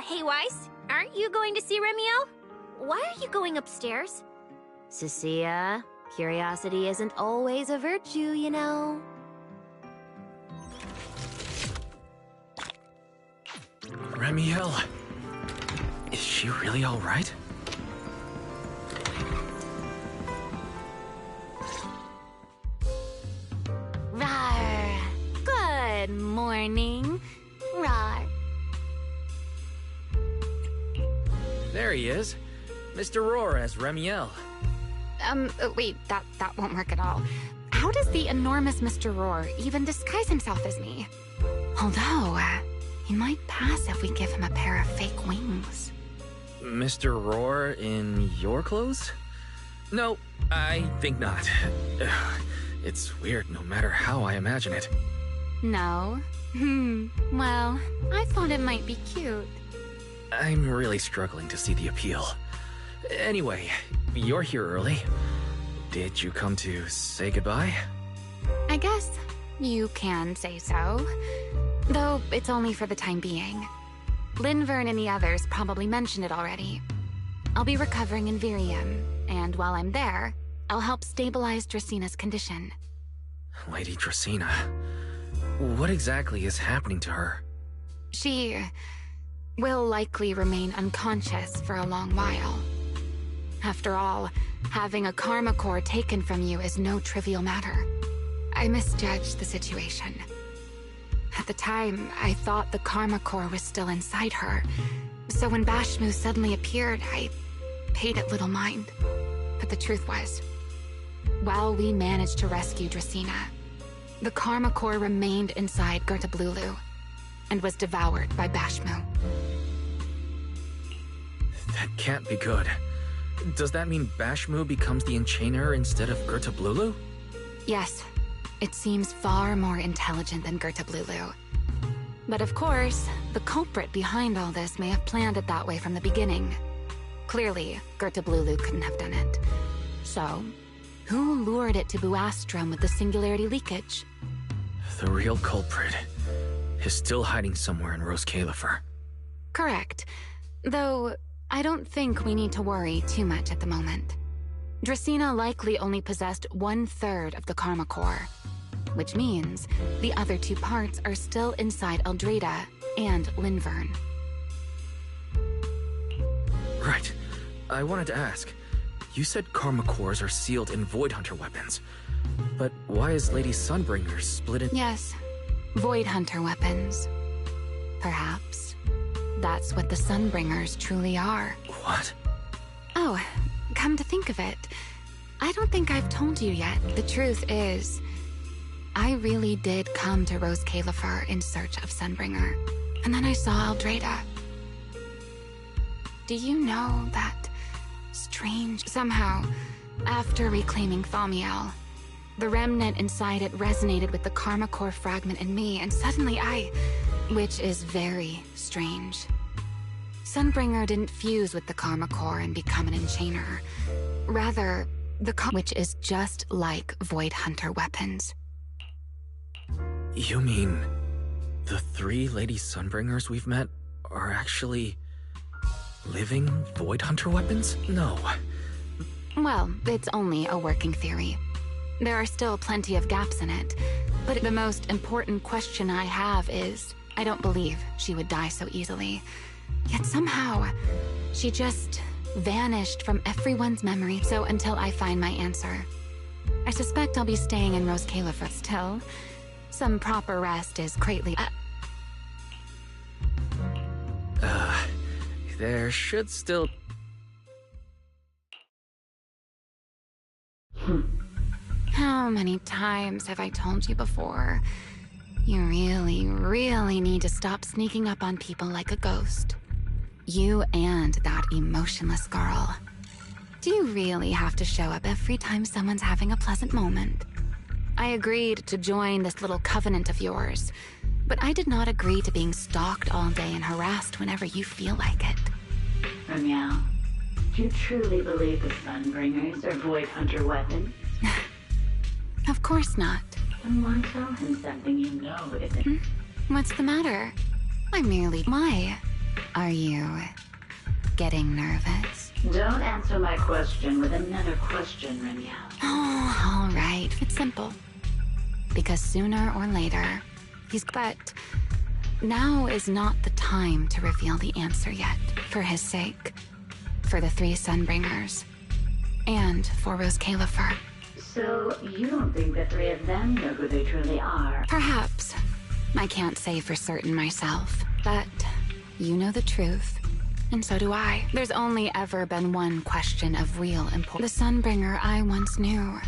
Hey Weiss, aren't you going to see Ramiel? Why are you going upstairs? Cecilia, curiosity isn't always a virtue, you know. Ramiel. Is she really all right? Rawr. Good morning. Rawr. There he is. Mr. Roar as Ramiel. Wait, that won't work at all. How does the enormous Mr. Roar even disguise himself as me? Although, he might pass if we give him a pair of fake wings. Mr. Roar in your clothes? No, I think not. It's weird no matter how I imagine it. No? Well, I thought it might be cute. I'm really struggling to see the appeal. Anyway, you're here early. Did you come to say goodbye? I guess you can say so. Though it's only for the time being. Linvern and the others probably mentioned it already. I'll be recovering in Virium, and while I'm there, I'll help stabilize Dracina's condition. Lady Dracina, what exactly is happening to her? She will likely remain unconscious for a long while. After all, having a Karma Core taken from you is no trivial matter. I misjudged the situation. At the time, I thought the Karma Core was still inside her, so when Bashmu suddenly appeared, I paid it little mind. But the truth was, while we managed to rescue Dracina, the Karma Core remained inside Gertablulu and was devoured by Bashmu. That can't be good. Does that mean Bashmu becomes the Enchainer instead of Gertablulu? Yes, it seems far more intelligent than Gertablulu. But of course, the culprit behind all this may have planned it that way from the beginning. Clearly, Gertablulu couldn't have done it. So, who lured it to Buastrum with the singularity leakage? The real culprit is still hiding somewhere in Rose Califer. Correct. Though, I don't think we need to worry too much at the moment. Dracena likely only possessed 1/3 of the Karma Core, which means the other 2 parts are still inside Eldrada and Linvern. Right. I wanted to ask. You said Karma Cores are sealed in Void Hunter weapons. But why is Lady Sunbringer split in— Yes, Void Hunter weapons. Perhaps that's what the Sunbringers truly are. What? Oh, come to think of it, I don't think I've told you yet. The truth is, I really did come to Rose Califer in search of Sunbringer. And then I saw Eldrada. Do you know that strange... Somehow, after reclaiming Thaumiel, the remnant inside it resonated with the Karma Core fragment in me, and suddenly which is very strange. Sunbringer didn't fuse with the Karma Core and become an enchainer. Rather, which is just like Void Hunter weapons. You mean the 3 Lady Sunbringers we've met are actually living Void Hunter weapons? No. Well, it's only a working theory. There are still plenty of gaps in it, but the most important question I have is, I don't believe she would die so easily. Yet somehow, she just vanished from everyone's memory. So until I find my answer, I suspect I'll be staying in Rose Califer. Still, some proper rest is greatly... There should still... How many times have I told you before? You really, really need to stop sneaking up on people like a ghost. You and that emotionless girl. Do you really have to show up every time someone's having a pleasant moment? I agreed to join this little covenant of yours, but I did not agree to being stalked all day and harassed whenever you feel like it. Remiel, do you truly believe the Sunbringers are Void Hunter weapons? Of course not. Then why tell him something you know isn't? What's the matter? I'm merely... Why? Are you getting nervous? Don't answer my question with another question, Remiel. Oh, all right. It's simple. Because sooner or later, But now is not the time to reveal the answer yet, for his sake, for the 3 Sunbringers, and for Rose Califer. So, you don't think the 3 of them know who they truly are? Perhaps. I can't say for certain myself, but you know the truth, and so do I. There's only ever been one question of real importance. The Sunbringer I once knew,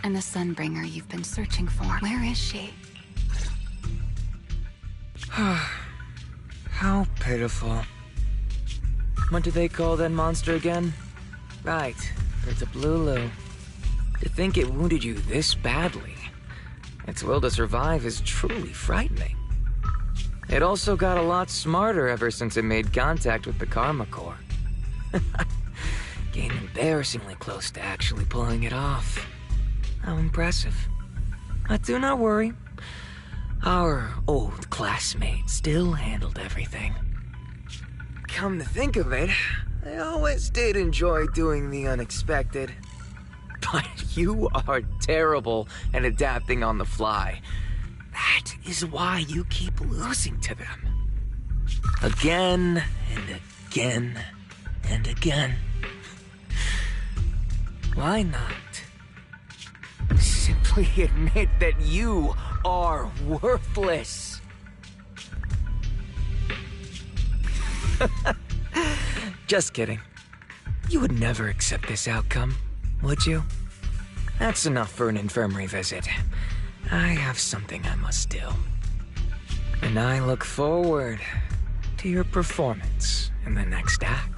and the Sunbringer you've been searching for. Where is she? How pitiful. What do they call that monster again? Right, it's a Blulu. To think it wounded you this badly. Its will to survive is truly frightening. It also got a lot smarter ever since it made contact with the Karma Core. Came embarrassingly close to actually pulling it off. How impressive. But do not worry. Our old classmate still handled everything. Come to think of it, I always did enjoy doing the unexpected. But you are terrible at adapting on the fly. That is why you keep losing to them. Again and again and again. Why not simply admit that you are worthless? Just kidding. You would never accept this outcome, would you? That's enough for an infirmary visit. I have something I must do. And I look forward to your performance in the next act.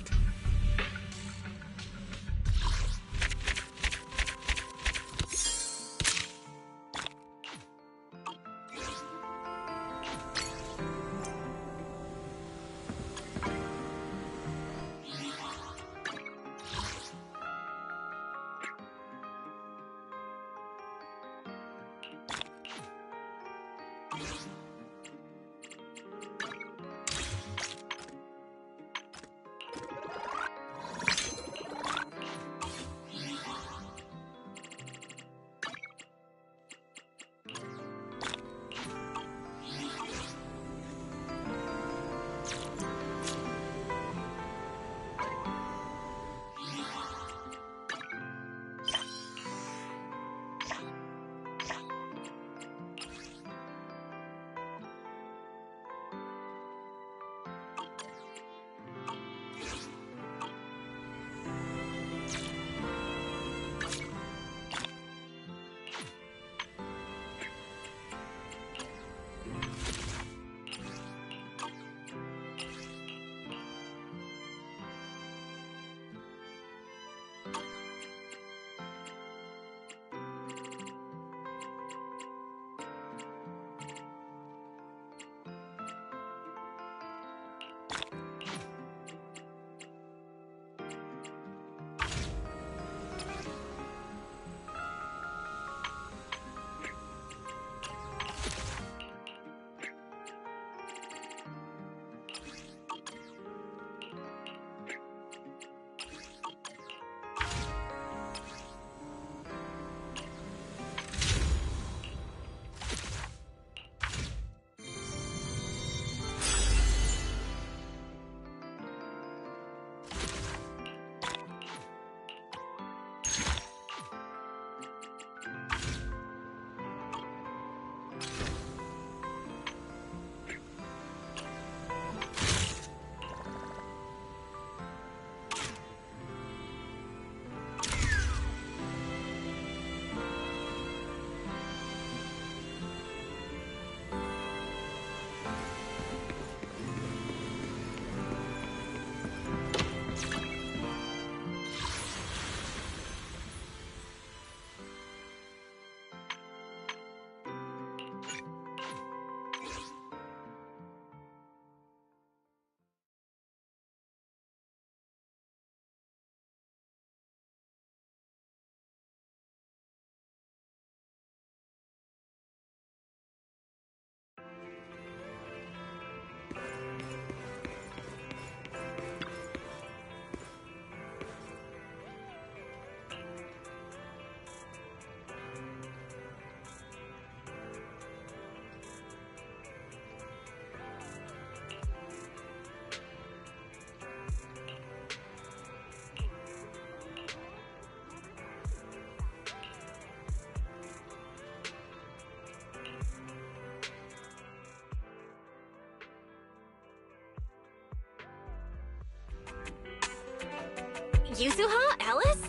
Yuzuha? Alice?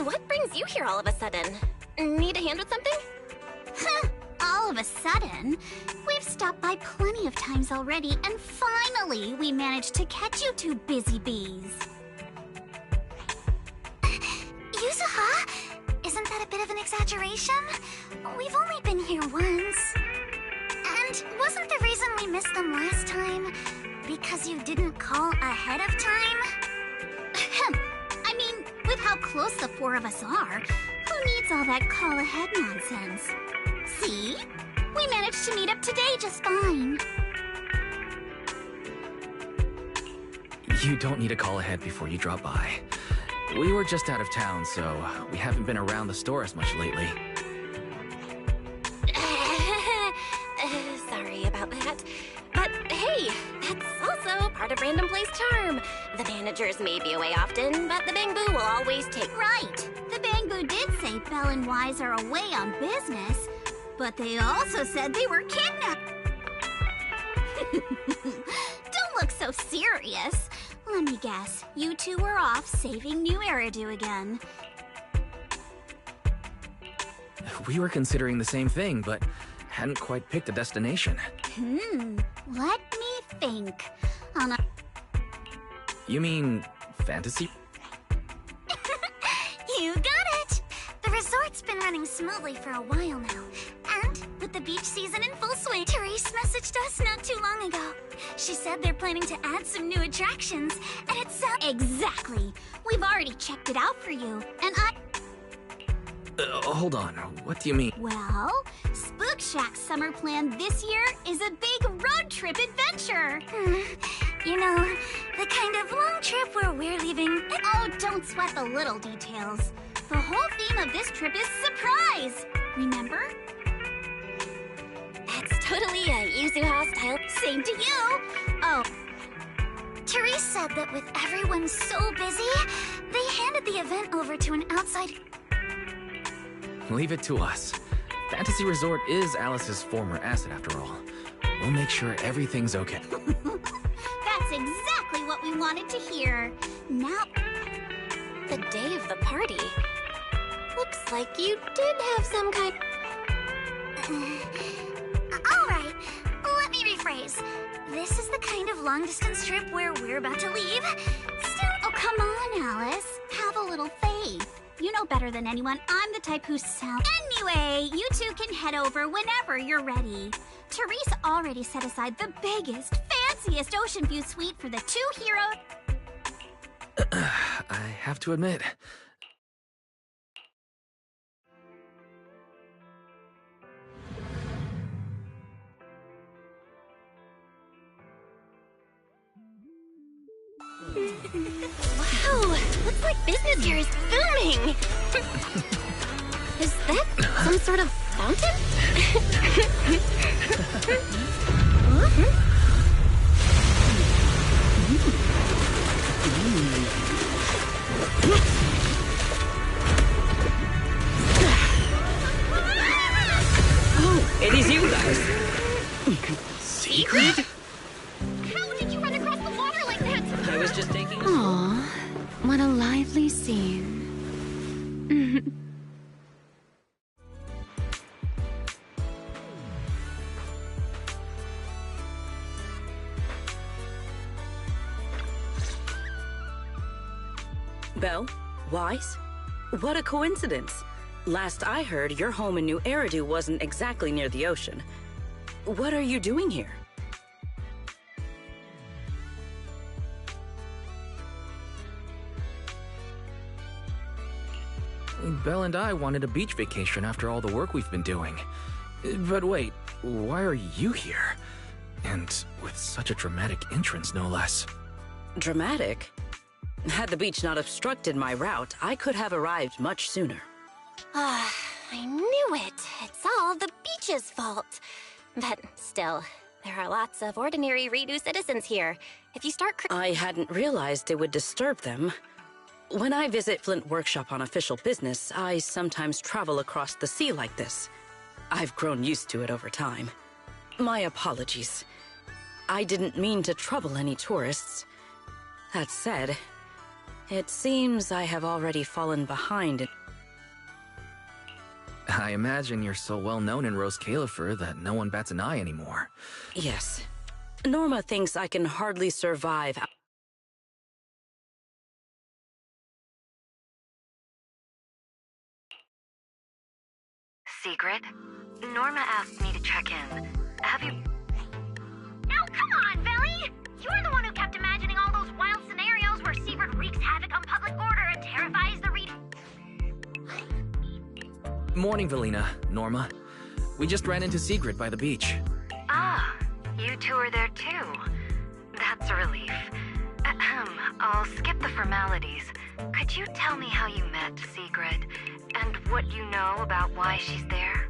What brings you here all of a sudden? Need a hand with something? Huh, all of a sudden? We've stopped by plenty of times already, and finally we managed to catch you two busy bees. Yuzuha? Isn't that a bit of an exaggeration? We've only been here once. And wasn't the reason we missed them last time because you didn't call ahead of time? I mean, with how close the four of us are, who needs all that call ahead nonsense? See? We managed to meet up today just fine. You don't need a call ahead before you drop by. We were just out of town, so we haven't been around the store as much lately. Sorry about that. But hey, that's also part of Random Place charm. The managers may be away often, but the Bangboo will always take... Right! The Bangboo did say Belle and Wise are away on business, but they also said they were kidnapped. Don't look so serious. Let me guess, you two were off saving New Eridu again. We were considering the same thing, but hadn't quite picked a destination. Let me think. On a... You mean fantasy? You got it! The resort's been running smoothly for a while now. And with the beach season in full swing, Therese messaged us not too long ago. She said they're planning to add some new attractions, and it sounds... Exactly! We've already checked it out for you, and Hold on, what do you mean? Well, Spook Shack's summer plan this year is a big road trip adventure. You know, the kind of long trip where we're leaving... Oh, don't sweat the little details. The whole theme of this trip is surprise! Remember? That's totally a Yuzuha style. Same to you! Oh. Therese said that with everyone so busy, they handed the event over to an outside... Leave it to us. Fantasy Resort is Alice's former asset, after all. We'll make sure everything's okay. That's exactly what we wanted to hear. Now... The day of the party. Looks like you did have some kind... Alright, let me rephrase. This is the kind of long-distance trip where we're about to leave. Still... Oh, come on, Alice. Have a little faith. You know better than anyone, I'm the type who sounds... Anyway, you two can head over whenever you're ready. Therese already set aside the biggest, fanciest ocean view suite for the two heroes... I have to admit... Wow, looks like business here is booming. Is that some sort of fountain? Oh, it is you guys. Secret? How did you run across the water like that? I was just taking... Aw, what a lively scene. Belle? Wise? What a coincidence. Last I heard, your home in New Eridu wasn't exactly near the ocean. What are you doing here? Belle and I wanted a beach vacation after all the work we've been doing. But wait, why are you here? And with such a dramatic entrance, no less. Dramatic? Had the beach not obstructed my route, I could have arrived much sooner. Ah, I knew it. It's all the beach's fault. But still, there are lots of ordinary Redo citizens here. If you start... I hadn't realized it would disturb them. When I visit Flint Workshop on official business, I sometimes travel across the sea like this. I've grown used to it over time. My apologies. I didn't mean to trouble any tourists. That said, It seems I have already fallen behind. I imagine you're so well known in Rose Califer that no one bats an eye anymore. Yes. Norma thinks I can hardly survive. Sigrid, Norma asked me to check in. Have you... Now, come on, Velly! You're the one who kept imagining all those wild scenarios where Sigrid wreaks havoc on public order and terrifies the reader. Morning, Velina, Norma. We just ran into Sigrid by the beach. Ah, you two are there too. That's a relief. I'll skip the formalities. Could you tell me how you met Sigrid, and what you know about why she's there?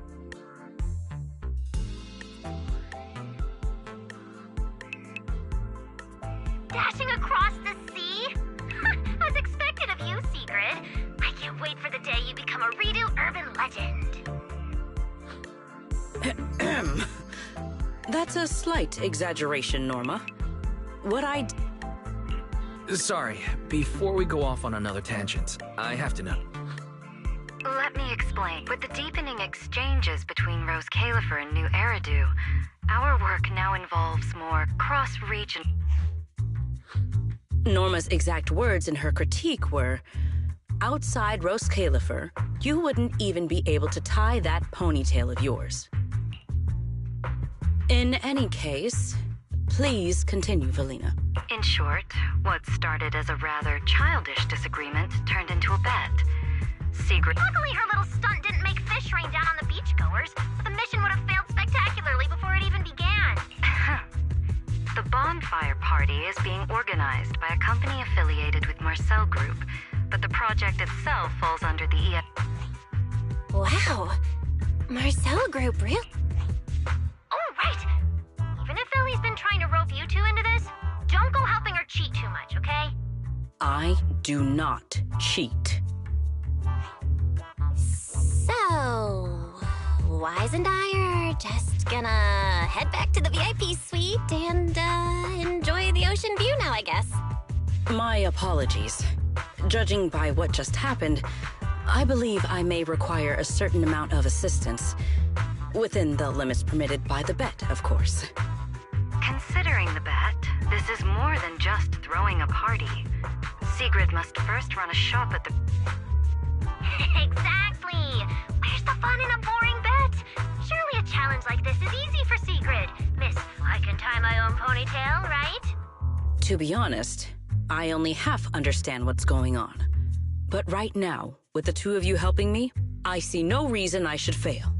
Dashing across the sea? As expected of you, Sigrid. I can't wait for the day you become a Redo urban legend. That's a slight exaggeration, Norma. What I... Sorry, before we go off on another tangent, I have to know. Let me explain. With the deepening exchanges between Rose Califer and New Eridu, our work now involves more cross-region... Norma's exact words in her critique were, outside Rose Califer, you wouldn't even be able to tie that ponytail of yours. In any case, please continue, Velina. In short, what started as a rather childish disagreement turned into a bet. Sigrid... Luckily, her little stunt didn't make fish rain down on the beachgoers. The mission would have failed spectacularly before it even began. The bonfire party is being organized by a company affiliated with Marcel Group, but the project itself falls under the EF... Wow. Marcel Group, really? Oh, right. Even if Ellie's been trying to rope you two into this, don't go helping her cheat too much, okay? I do not cheat. So, Wise and I are just gonna head back to the VIP suite and enjoy the ocean view now, I guess. My apologies. Judging by what just happened, I believe I may require a certain amount of assistance. Within the limits permitted by the bet, of course. Considering the bet, this is more than just throwing a party. Sigrid must first run a shop at the... Exactly! Where's the fun in a boring bet? Surely a challenge like this is easy for Sigrid. Miss, I can tie my own ponytail, right? To be honest, I only half understand what's going on. But right now, with the two of you helping me, I see no reason I should fail.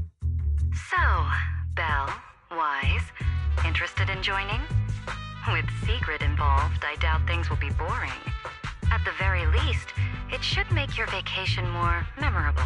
So, Belle, Wise, interested in joining? With Sigrid involved, I doubt things will be boring. At the very least, it should make your vacation more memorable.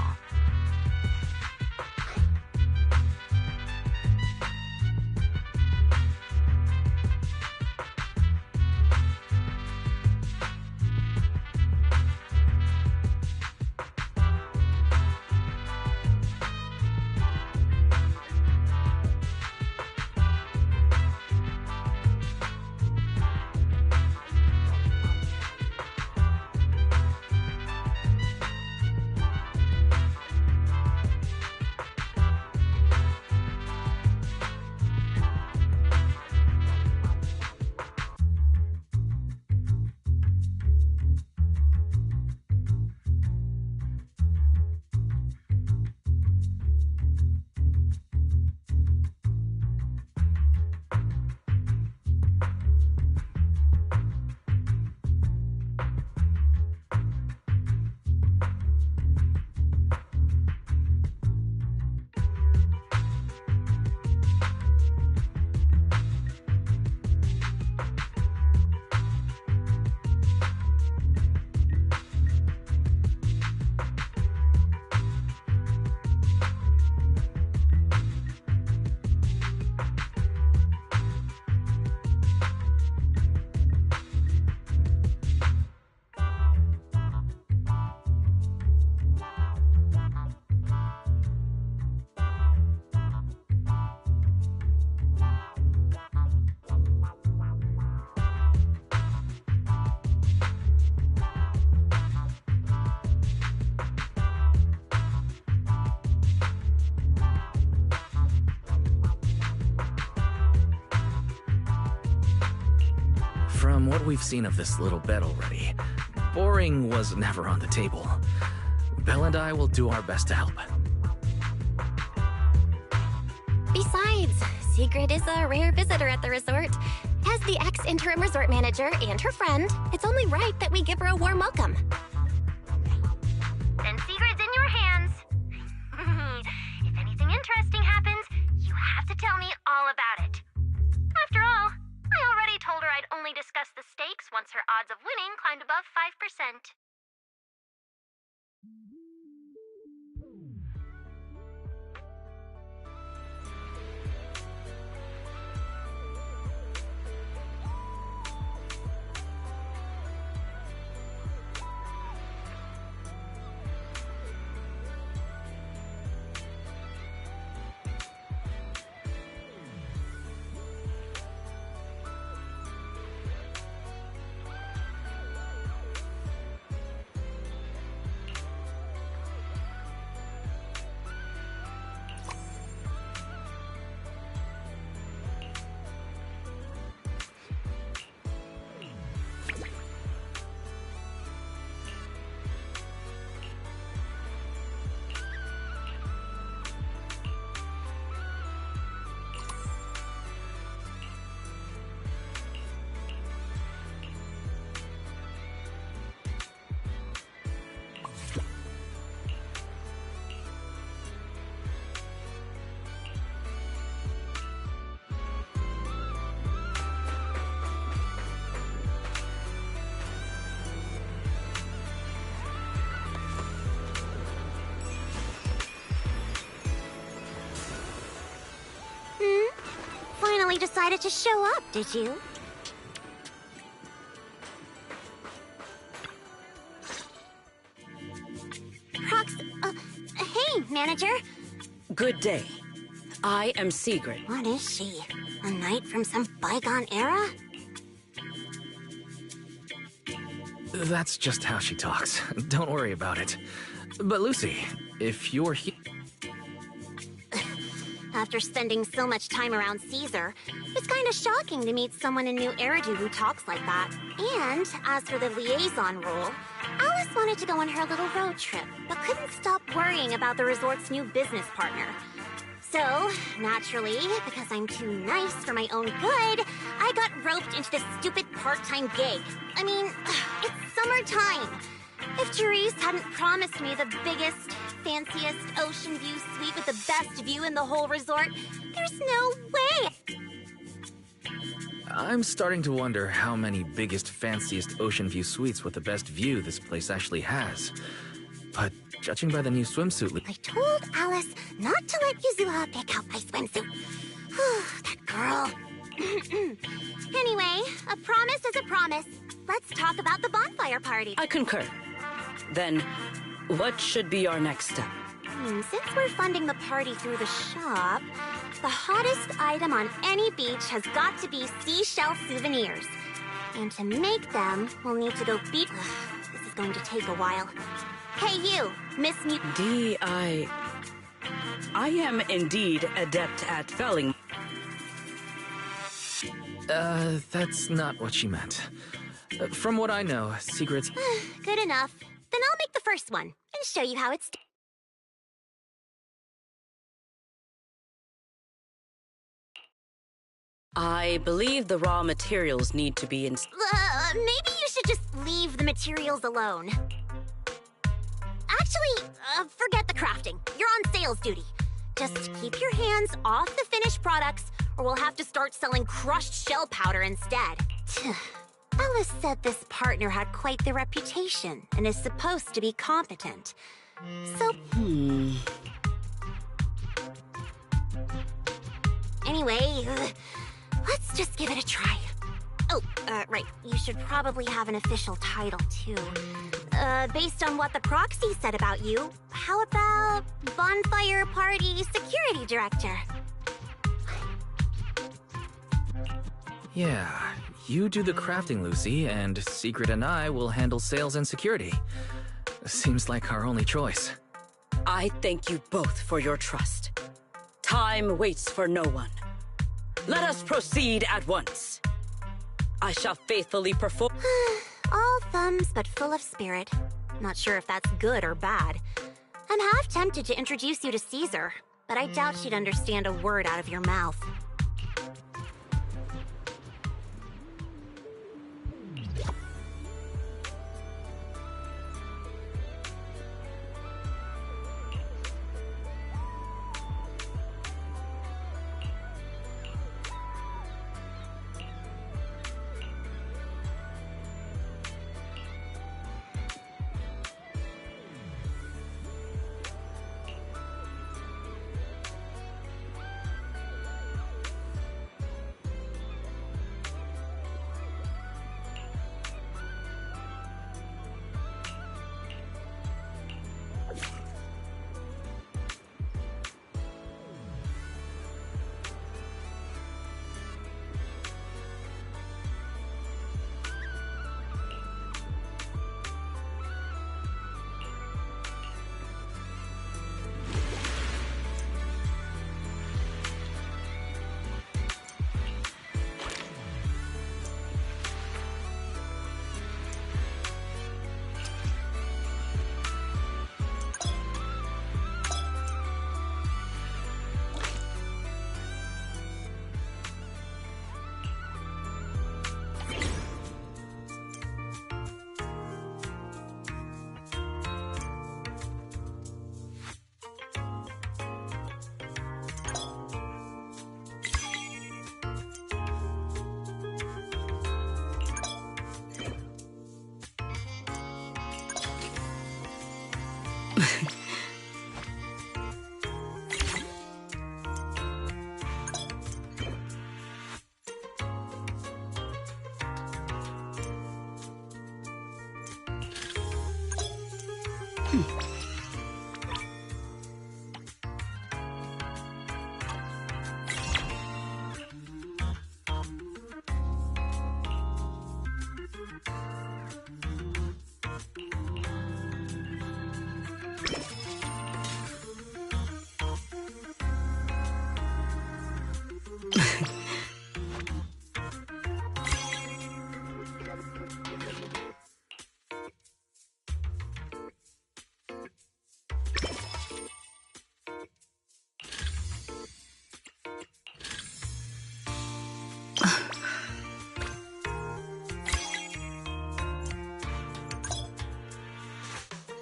From what we've seen of this little bed already, boring was never on the table. Belle and I will do our best to help. Besides, Sigrid is a rare visitor at the resort. As the ex-interim resort manager and her friend, it's only right that we give her a warm welcome. Then Sigrid's in your hands. If anything interesting happens, you have to tell me all about it. After all, I already told her I'd only discuss the stakes once her odds of winning climbed above 5%. Finally decided to show up, did you? Hey, manager. Good day. I am Sigrid. What is she? A knight from some bygone era? That's just how she talks. Don't worry about it. But Lucy, if you're here... After spending so much time around Caesar, it's kind of shocking to meet someone in New Eridu who talks like that. And as for the liaison role, Alice wanted to go on her little road trip, but couldn't stop worrying about the resort's new business partner. So, naturally, because I'm too nice for my own good, I got roped into this stupid part-time gig. I mean, it's summertime. If Therese hadn't promised me the biggest, fanciest ocean view suite with the best view in the whole resort, there's no way! I'm starting to wonder how many biggest, fanciest ocean view suites with the best view this place actually has. But judging by the new swimsuit... I told Alice not to let Yuzuha pick out my swimsuit. That girl. Anyway, a promise is a promise. Let's talk about the bonfire party. I concur. Then, what should be our next step? Since we're funding the party through the shop, the hottest item on any beach has got to be seashell souvenirs. And to make them, we'll need to go beat... This is going to take a while. Hey you, Miss I am indeed adept at felling. That's not what she meant. From what I know, secrets... Good enough. Then I'll make the first one, and show you how it's... I believe the raw materials need to be in... maybe you should just leave the materials alone. Actually, forget the crafting. You're on sales duty. Just keep your hands off the finished products, or we'll have to start selling crushed shell powder instead. Alice said this partner had quite the reputation, and is supposed to be competent. So... Anyway, let's just give it a try. Oh, right. You should probably have an official title, too. Based on what the proxy said about you, how about Bonfire Party Security Director? Yeah, you do the crafting, Lucy, and Secret and I will handle sales and security. Seems like our only choice. I thank you both for your trust. Time waits for no one. Let us proceed at once. I shall faithfully perform. All thumbs but full of spirit. Not sure if that's good or bad. I'm half tempted to introduce you to Caesar, but I doubt she'd understand a word out of your mouth.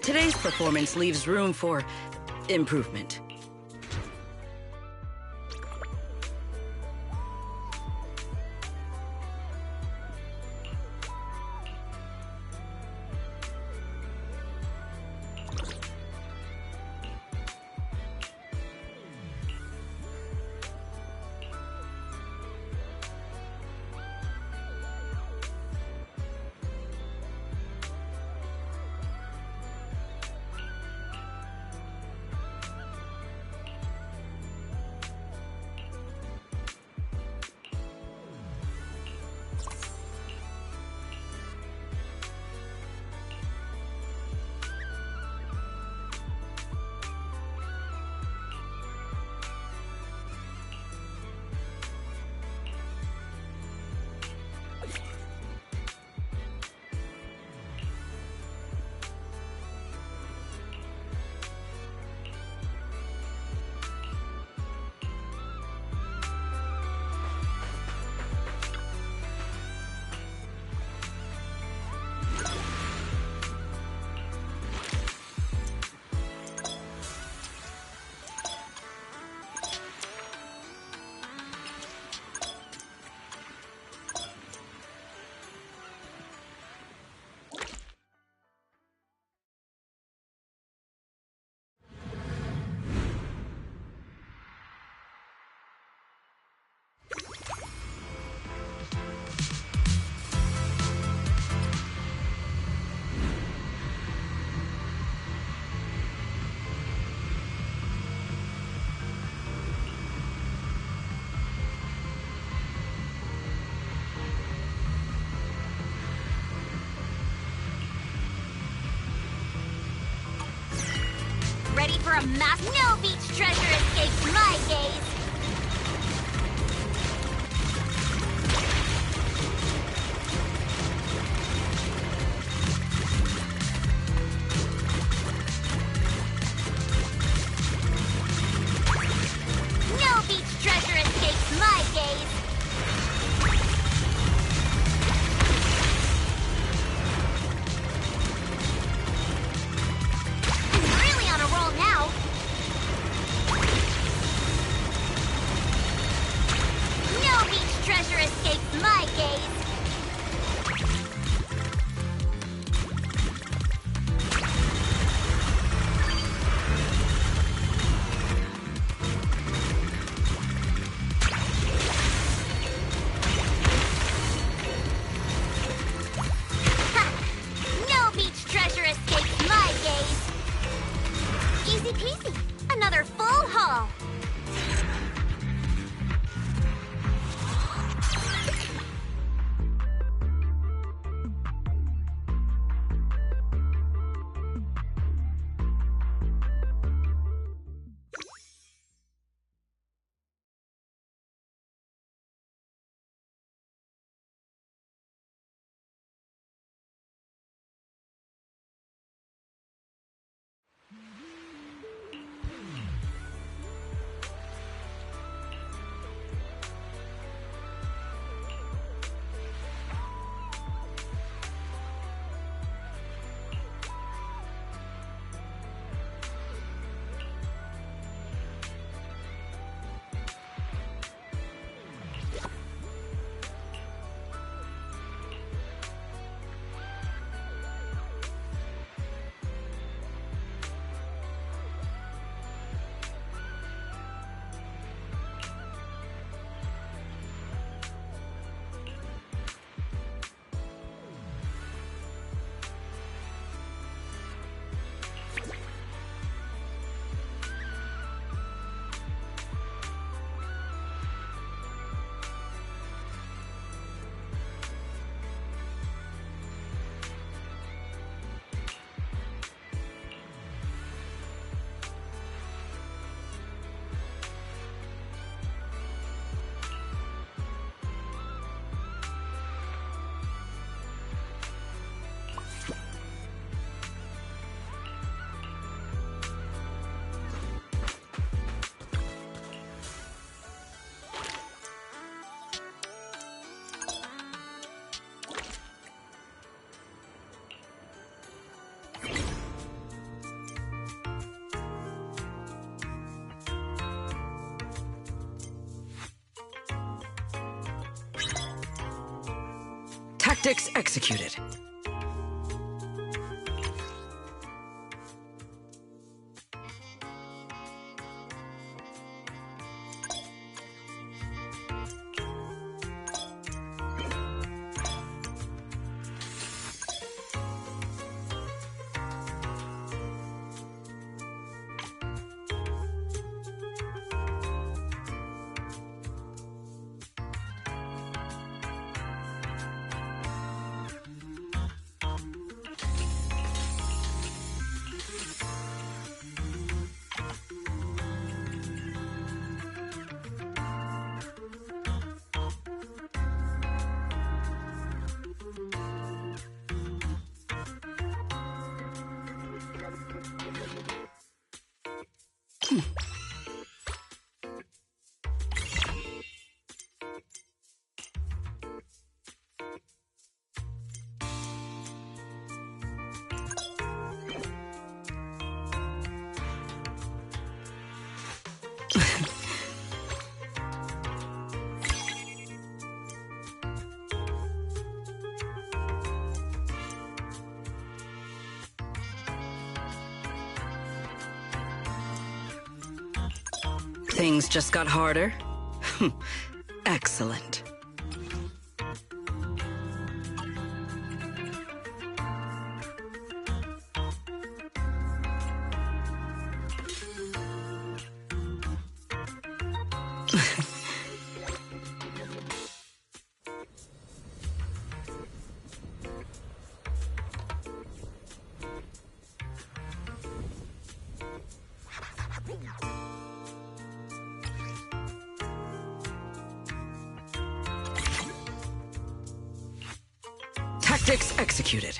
Today's performance leaves room for improvement. Ready for a mass? No beach treasure escapes my gaze! Tactics executed. Things just got harder? Excellent. Tactics executed.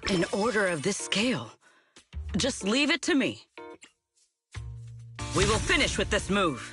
An order of this scale. Just leave it to me. We will finish with this move.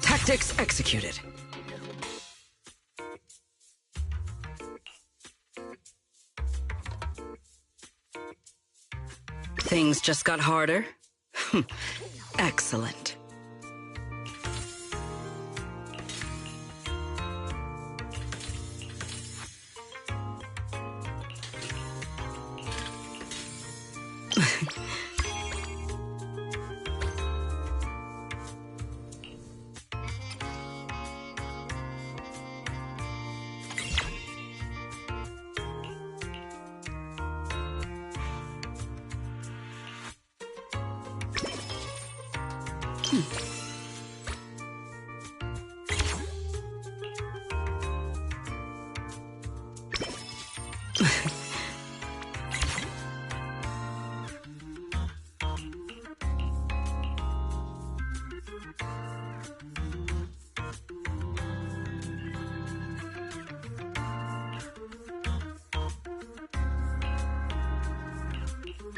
Tactics executed. Things just got harder? Excellent.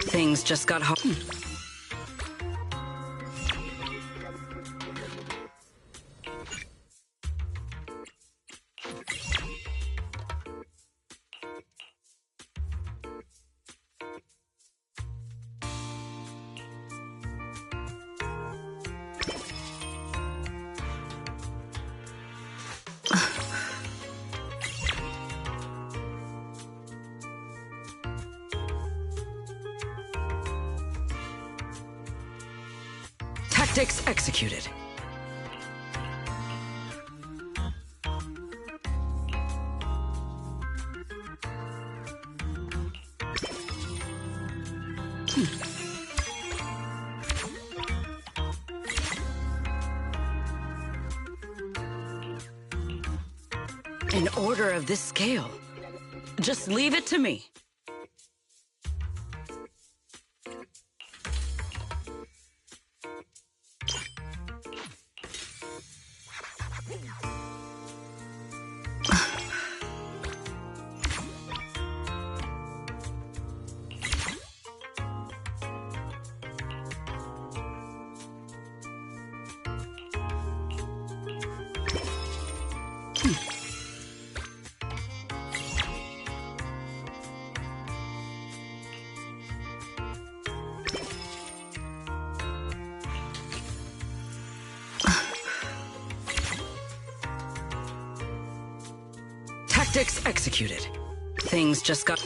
Things just got hard. Tactics executed. An order of this scale. Just leave it to me. Tactics executed. Things just got...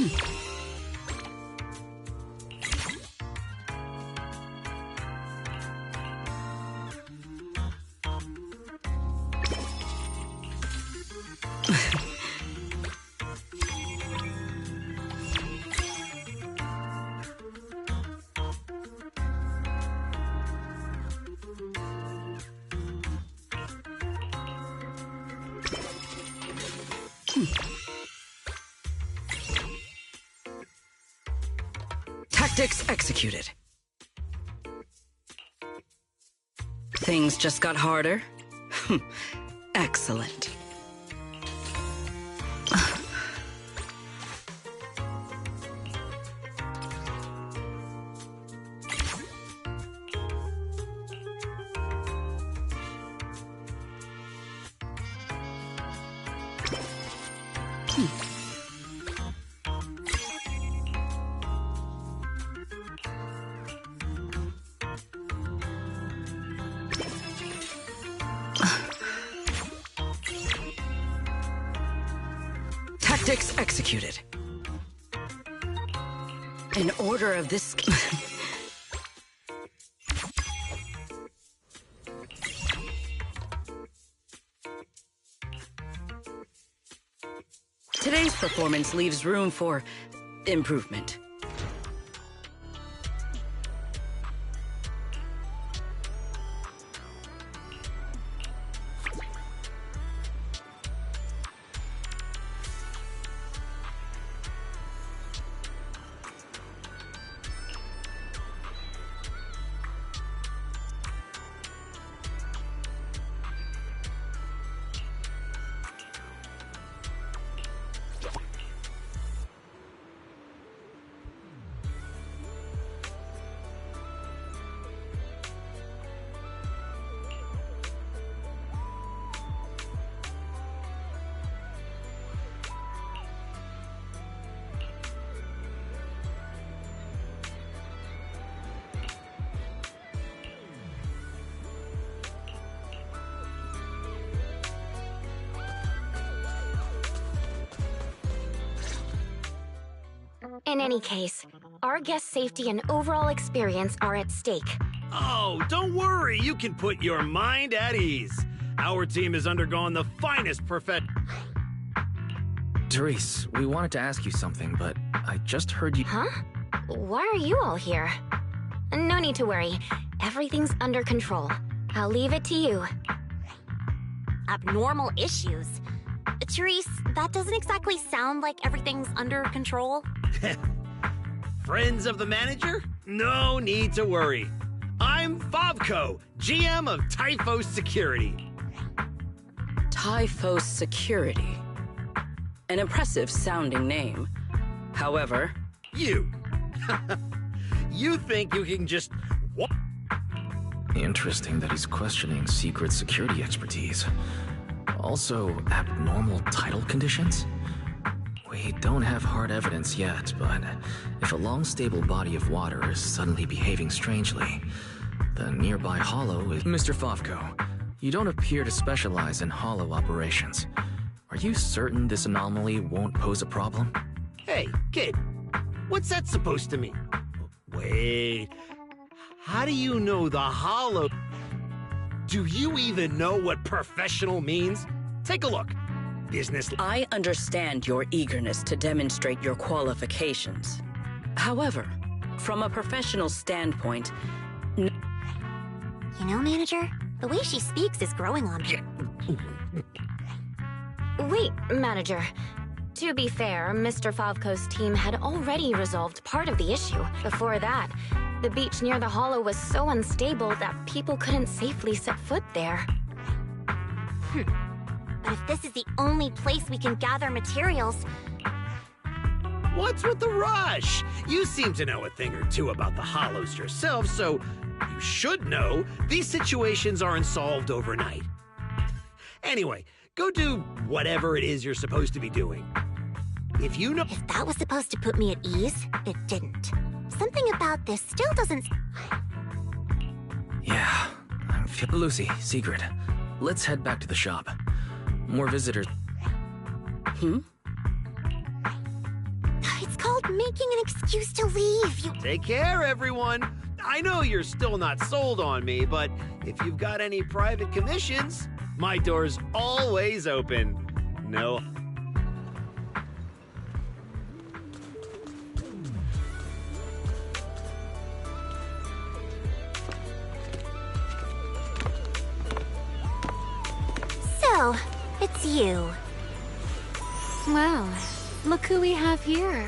Tactics executed. Things just got harder? Excellent. Tactics executed. An order of this... Today's performance leaves room for improvement. In any case, our guest safety and overall experience are at stake. Oh, don't worry. You can put your mind at ease. Our team has undergone the finest Therese, we wanted to ask you something, but I just heard you... Huh? Why are you all here? No need to worry. Everything's under control. I'll leave it to you. Abnormal issues? Therese, that doesn't exactly sound like everything's under control. Friends of the manager? No need to worry. I'm Fobco, GM of Typhos Security. Typhos Security. An impressive sounding name. However... You. You think you can just... Interesting that he's questioning secret security expertise. Also, abnormal tidal conditions? We don't have hard evidence yet, but if a long, stable body of water is suddenly behaving strangely, the nearby hollow is... Mr. Fofko, you don't appear to specialize in hollow operations. Are you certain this anomaly won't pose a problem? Hey, kid. What's that supposed to mean? Wait. How do you know the hollow... Do you even know what professional means? Take a look. Business. I understand your eagerness to demonstrate your qualifications. However, from a professional standpoint... You know, Manager, the way she speaks is growing on me. Wait, Manager. To be fair, Mr. Favko's team had already resolved part of the issue. Before that, the beach near the hollow was so unstable that people couldn't safely set foot there. But if this is the only place we can gather materials... What's with the rush? You seem to know a thing or two about the hollows yourself, so you should know these situations aren't solved overnight. Anyway, go do whatever it is you're supposed to be doing. If you know... If that was supposed to put me at ease, it didn't. Something about this still doesn't... Yeah. Lucy, Sigrid, let's head back to the shop. More visitors. It's called making an excuse to leave. You... Take care, everyone. I know you're still not sold on me, but if you've got any private commissions, my door's always open. No. So, it's you. Well, look who we have here.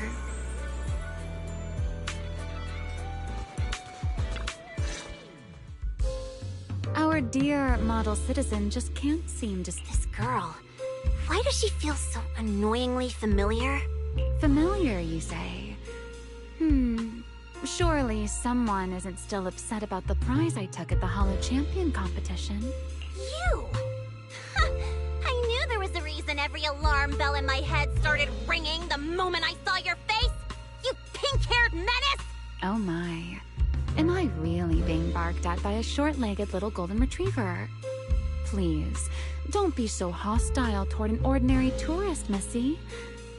Our dear model citizen just can't seem to... This girl, why does she feel so annoyingly familiar? Familiar, you say? Surely someone isn't still upset about the prize I took at the Hollow Champion competition. You! I knew there was a reason every alarm bell in my head started ringing the moment I saw your face! You pink-haired menace! Oh my. Am I really being barked at by a short-legged little golden retriever? Please, don't be so hostile toward an ordinary tourist, Missy.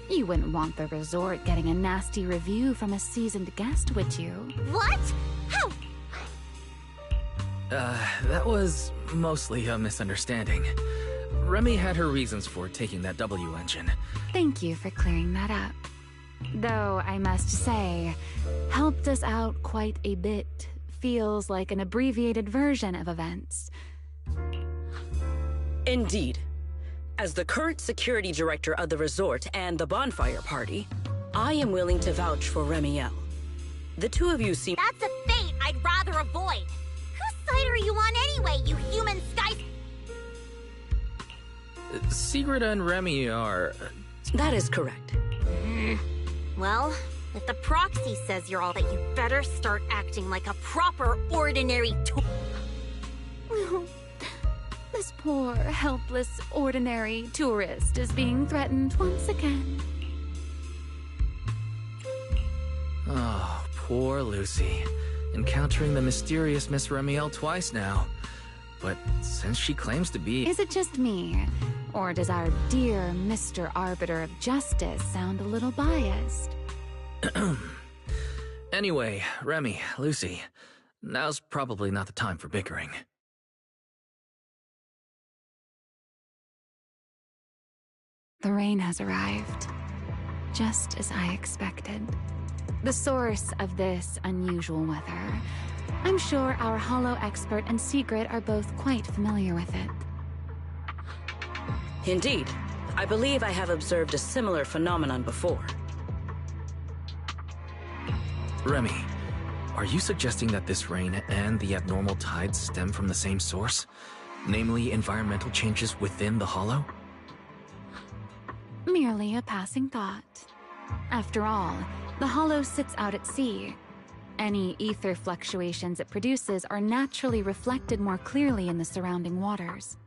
You wouldn't want the resort getting a nasty review from a seasoned guest, would you? What? How? That was mostly a misunderstanding. Remy had her reasons for taking that W engine. Thank you for clearing that up. Though, I must say, helped us out quite a bit. Feels like an abbreviated version of events. Indeed. As the current security director of the resort and the bonfire party, I am willing to vouch for Remiel. The two of you seem— That's a fate I'd rather avoid. Whose side are you on anyway, you human skies— Sigrid and Remy are... That is correct. Well, if the proxy says you're all that, you better start acting like a proper, ordinary This poor, helpless, ordinary tourist is being threatened once again. Oh, poor Lucy. Encountering the mysterious Miss Remiel twice now. But since she claims to be... Is it just me? Or does our dear Mr. Arbiter of Justice sound a little biased? Anyway, Remy, Lucy, now's probably not the time for bickering. The rain has arrived, just as I expected. The source of this unusual weather. I'm sure our Hollow expert and Sigrid are both quite familiar with it. Indeed. I believe I have observed a similar phenomenon before. Remy, are you suggesting that this rain and the abnormal tides stem from the same source? Namely, environmental changes within the Hollow? Merely a passing thought. After all, the Hollow sits out at sea. Any ether fluctuations it produces are naturally reflected more clearly in the surrounding waters.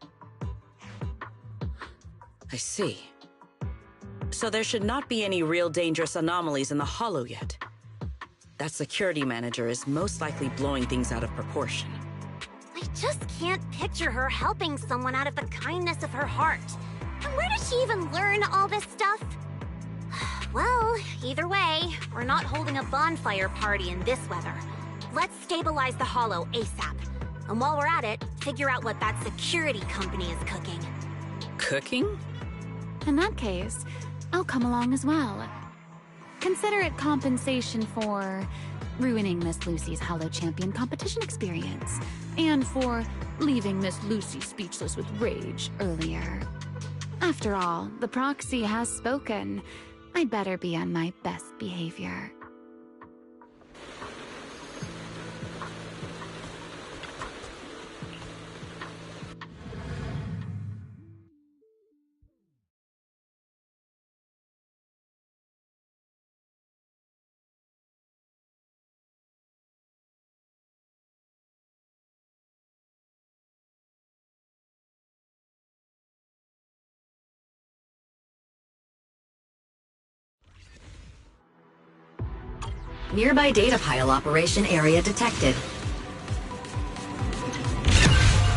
I see. So there should not be any real dangerous anomalies in the Hollow yet. That security manager is most likely blowing things out of proportion. I just can't picture her helping someone out of the kindness of her heart. And where did she even learn all this stuff? Well, either way, we're not holding a bonfire party in this weather. Let's stabilize the Hollow ASAP. And while we're at it, figure out what that security company is cooking. Cooking? In that case, I'll come along as well. Consider it compensation for ruining Miss Lucy's Hollow Champion competition experience, and for leaving Miss Lucy speechless with rage earlier. After all, the proxy has spoken. I'd better be on my best behavior. Nearby data pile operation area detected.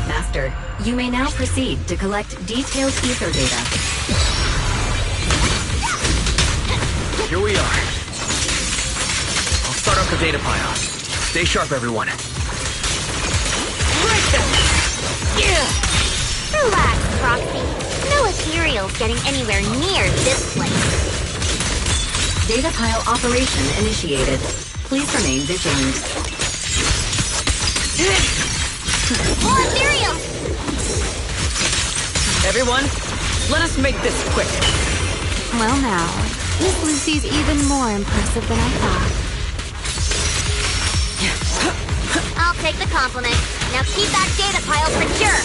Master, you may now proceed to collect detailed ether data. Here we are. I'll start up the data pile. Stay sharp, everyone. Break them! Yeah! Relax, Proxy. No ethereal's getting anywhere near this place. Data pile operation initiated. Please remain vigilant. More ethereal! Everyone, let us make this quick. Well now, Miss Lucy's even more impressive than I thought. I'll take the compliment. Now keep that data pile secure.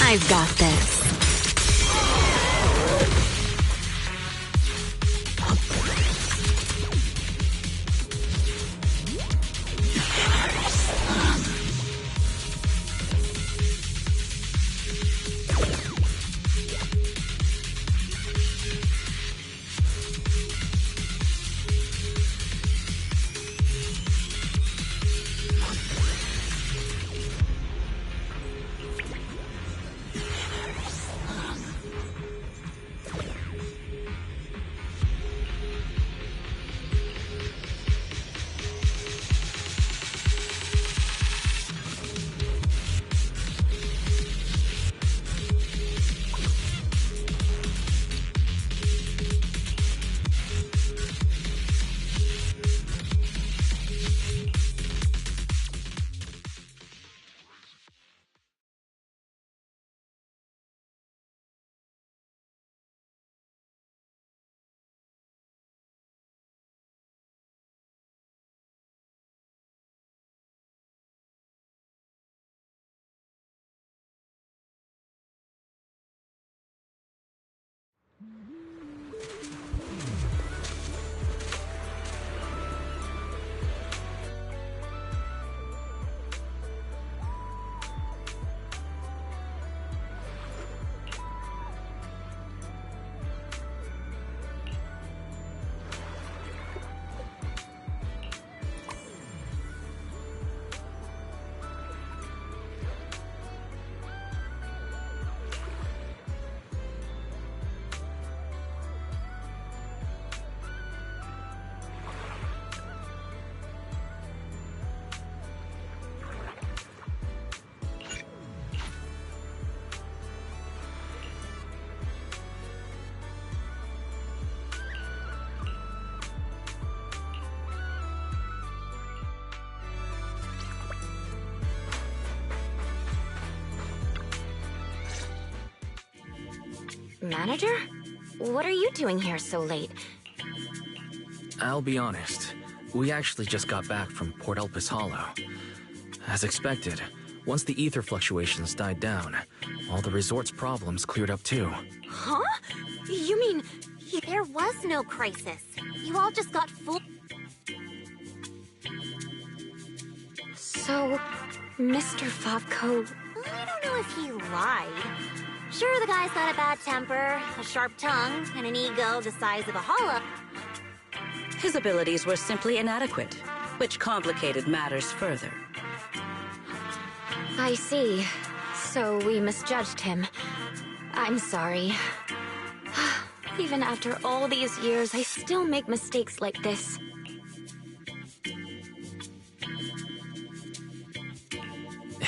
I've got this. Manager? What are you doing here so late? I'll be honest. We actually just got back from Port Elpis Hollow. As expected, once the ether fluctuations died down, all the resort's problems cleared up too. Huh? You mean there was no crisis? You all just got fooled? So, Mr. Favko, I don't know if he lied. Sure, the guy's got a bad temper, a sharp tongue, and an ego the size of a hollow. His abilities were simply inadequate, which complicated matters further. I see. So we misjudged him. I'm sorry. Even after all these years, I still make mistakes like this.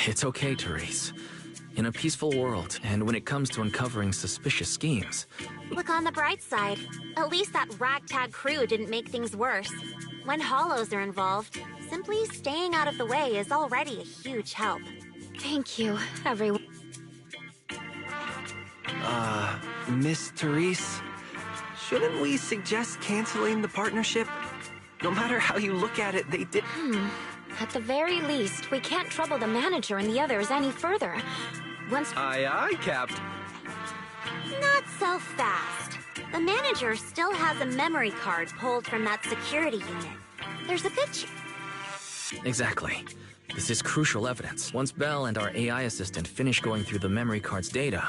It's okay, Therese. In a peaceful world, and when it comes to uncovering suspicious schemes... Look on the bright side. At least that ragtag crew didn't make things worse. When hollows are involved, simply staying out of the way is already a huge help. Thank you, everyone. Miss Therese, shouldn't we suggest canceling the partnership? No matter how you look at it, they did... At the very least, we can't trouble the manager and the others any further. Once... Aye, aye, Capt. Not so fast. The manager still has a memory card pulled from that security unit. There's a good Exactly. This is crucial evidence. Once Belle and our AI assistant finish going through the memory card's data,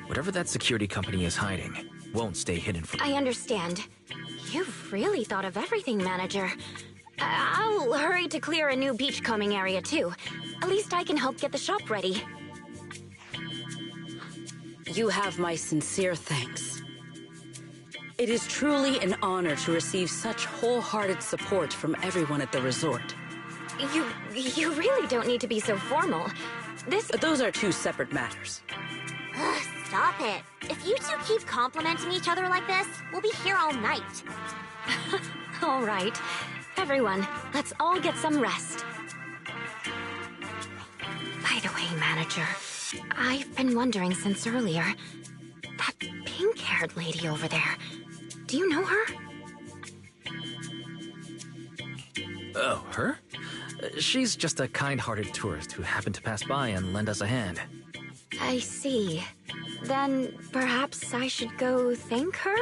whatever that security company is hiding won't stay hidden from... I understand. You've really thought of everything, Manager. I'll hurry to clear a new beachcombing area, too. At least I can help get the shop ready. You have my sincere thanks. It is truly an honor to receive such wholehearted support from everyone at the resort. You really don't need to be so formal. Those are two separate matters. Ugh, stop it. If you two keep complimenting each other like this, we'll be here all night. All right. Everyone, let's all get some rest. By the way, Manager, I've been wondering since earlier. That pink-haired lady over there, do you know her? Oh, her? She's just a kind-hearted tourist who happened to pass by and lend us a hand. I see. Then perhaps I should go thank her?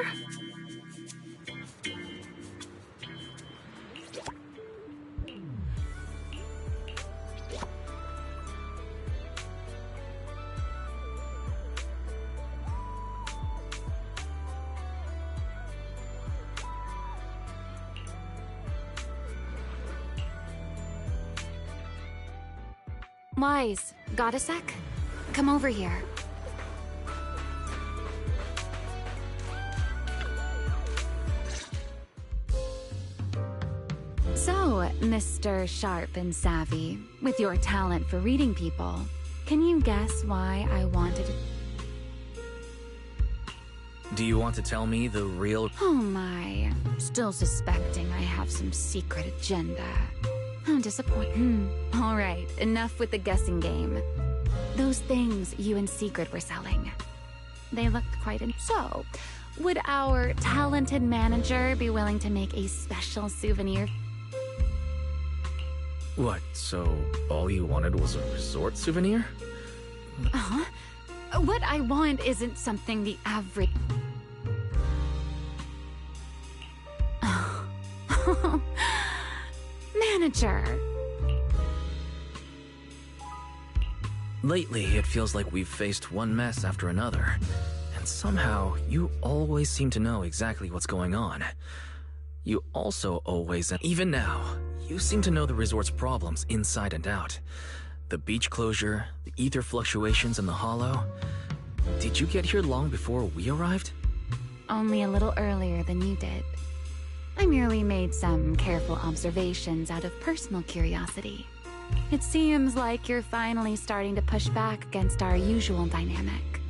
Wise, got a sec? Come over here. So, Mr. Sharp and Savvy, with your talent for reading people, can you guess why I wanted to... Do you want to tell me the real... Oh my, still suspecting I have some secret agenda. How disappointing. All right, enough with the guessing game. Those things you and Secret were selling. They looked quite... So, would our talented manager be willing to make a special souvenir? What, so all you wanted was a resort souvenir? Uh-huh. What I want isn't something the average... Manager! Lately, it feels like we've faced one mess after another. And somehow, you always seem to know exactly what's going on. You also always, and even now, you seem to know the resort's problems inside and out. The beach closure, the ether fluctuations in the hollow. Did you get here long before we arrived? Only a little earlier than you did. I merely made some careful observations out of personal curiosity. It seems like you're finally starting to push back against our usual dynamic.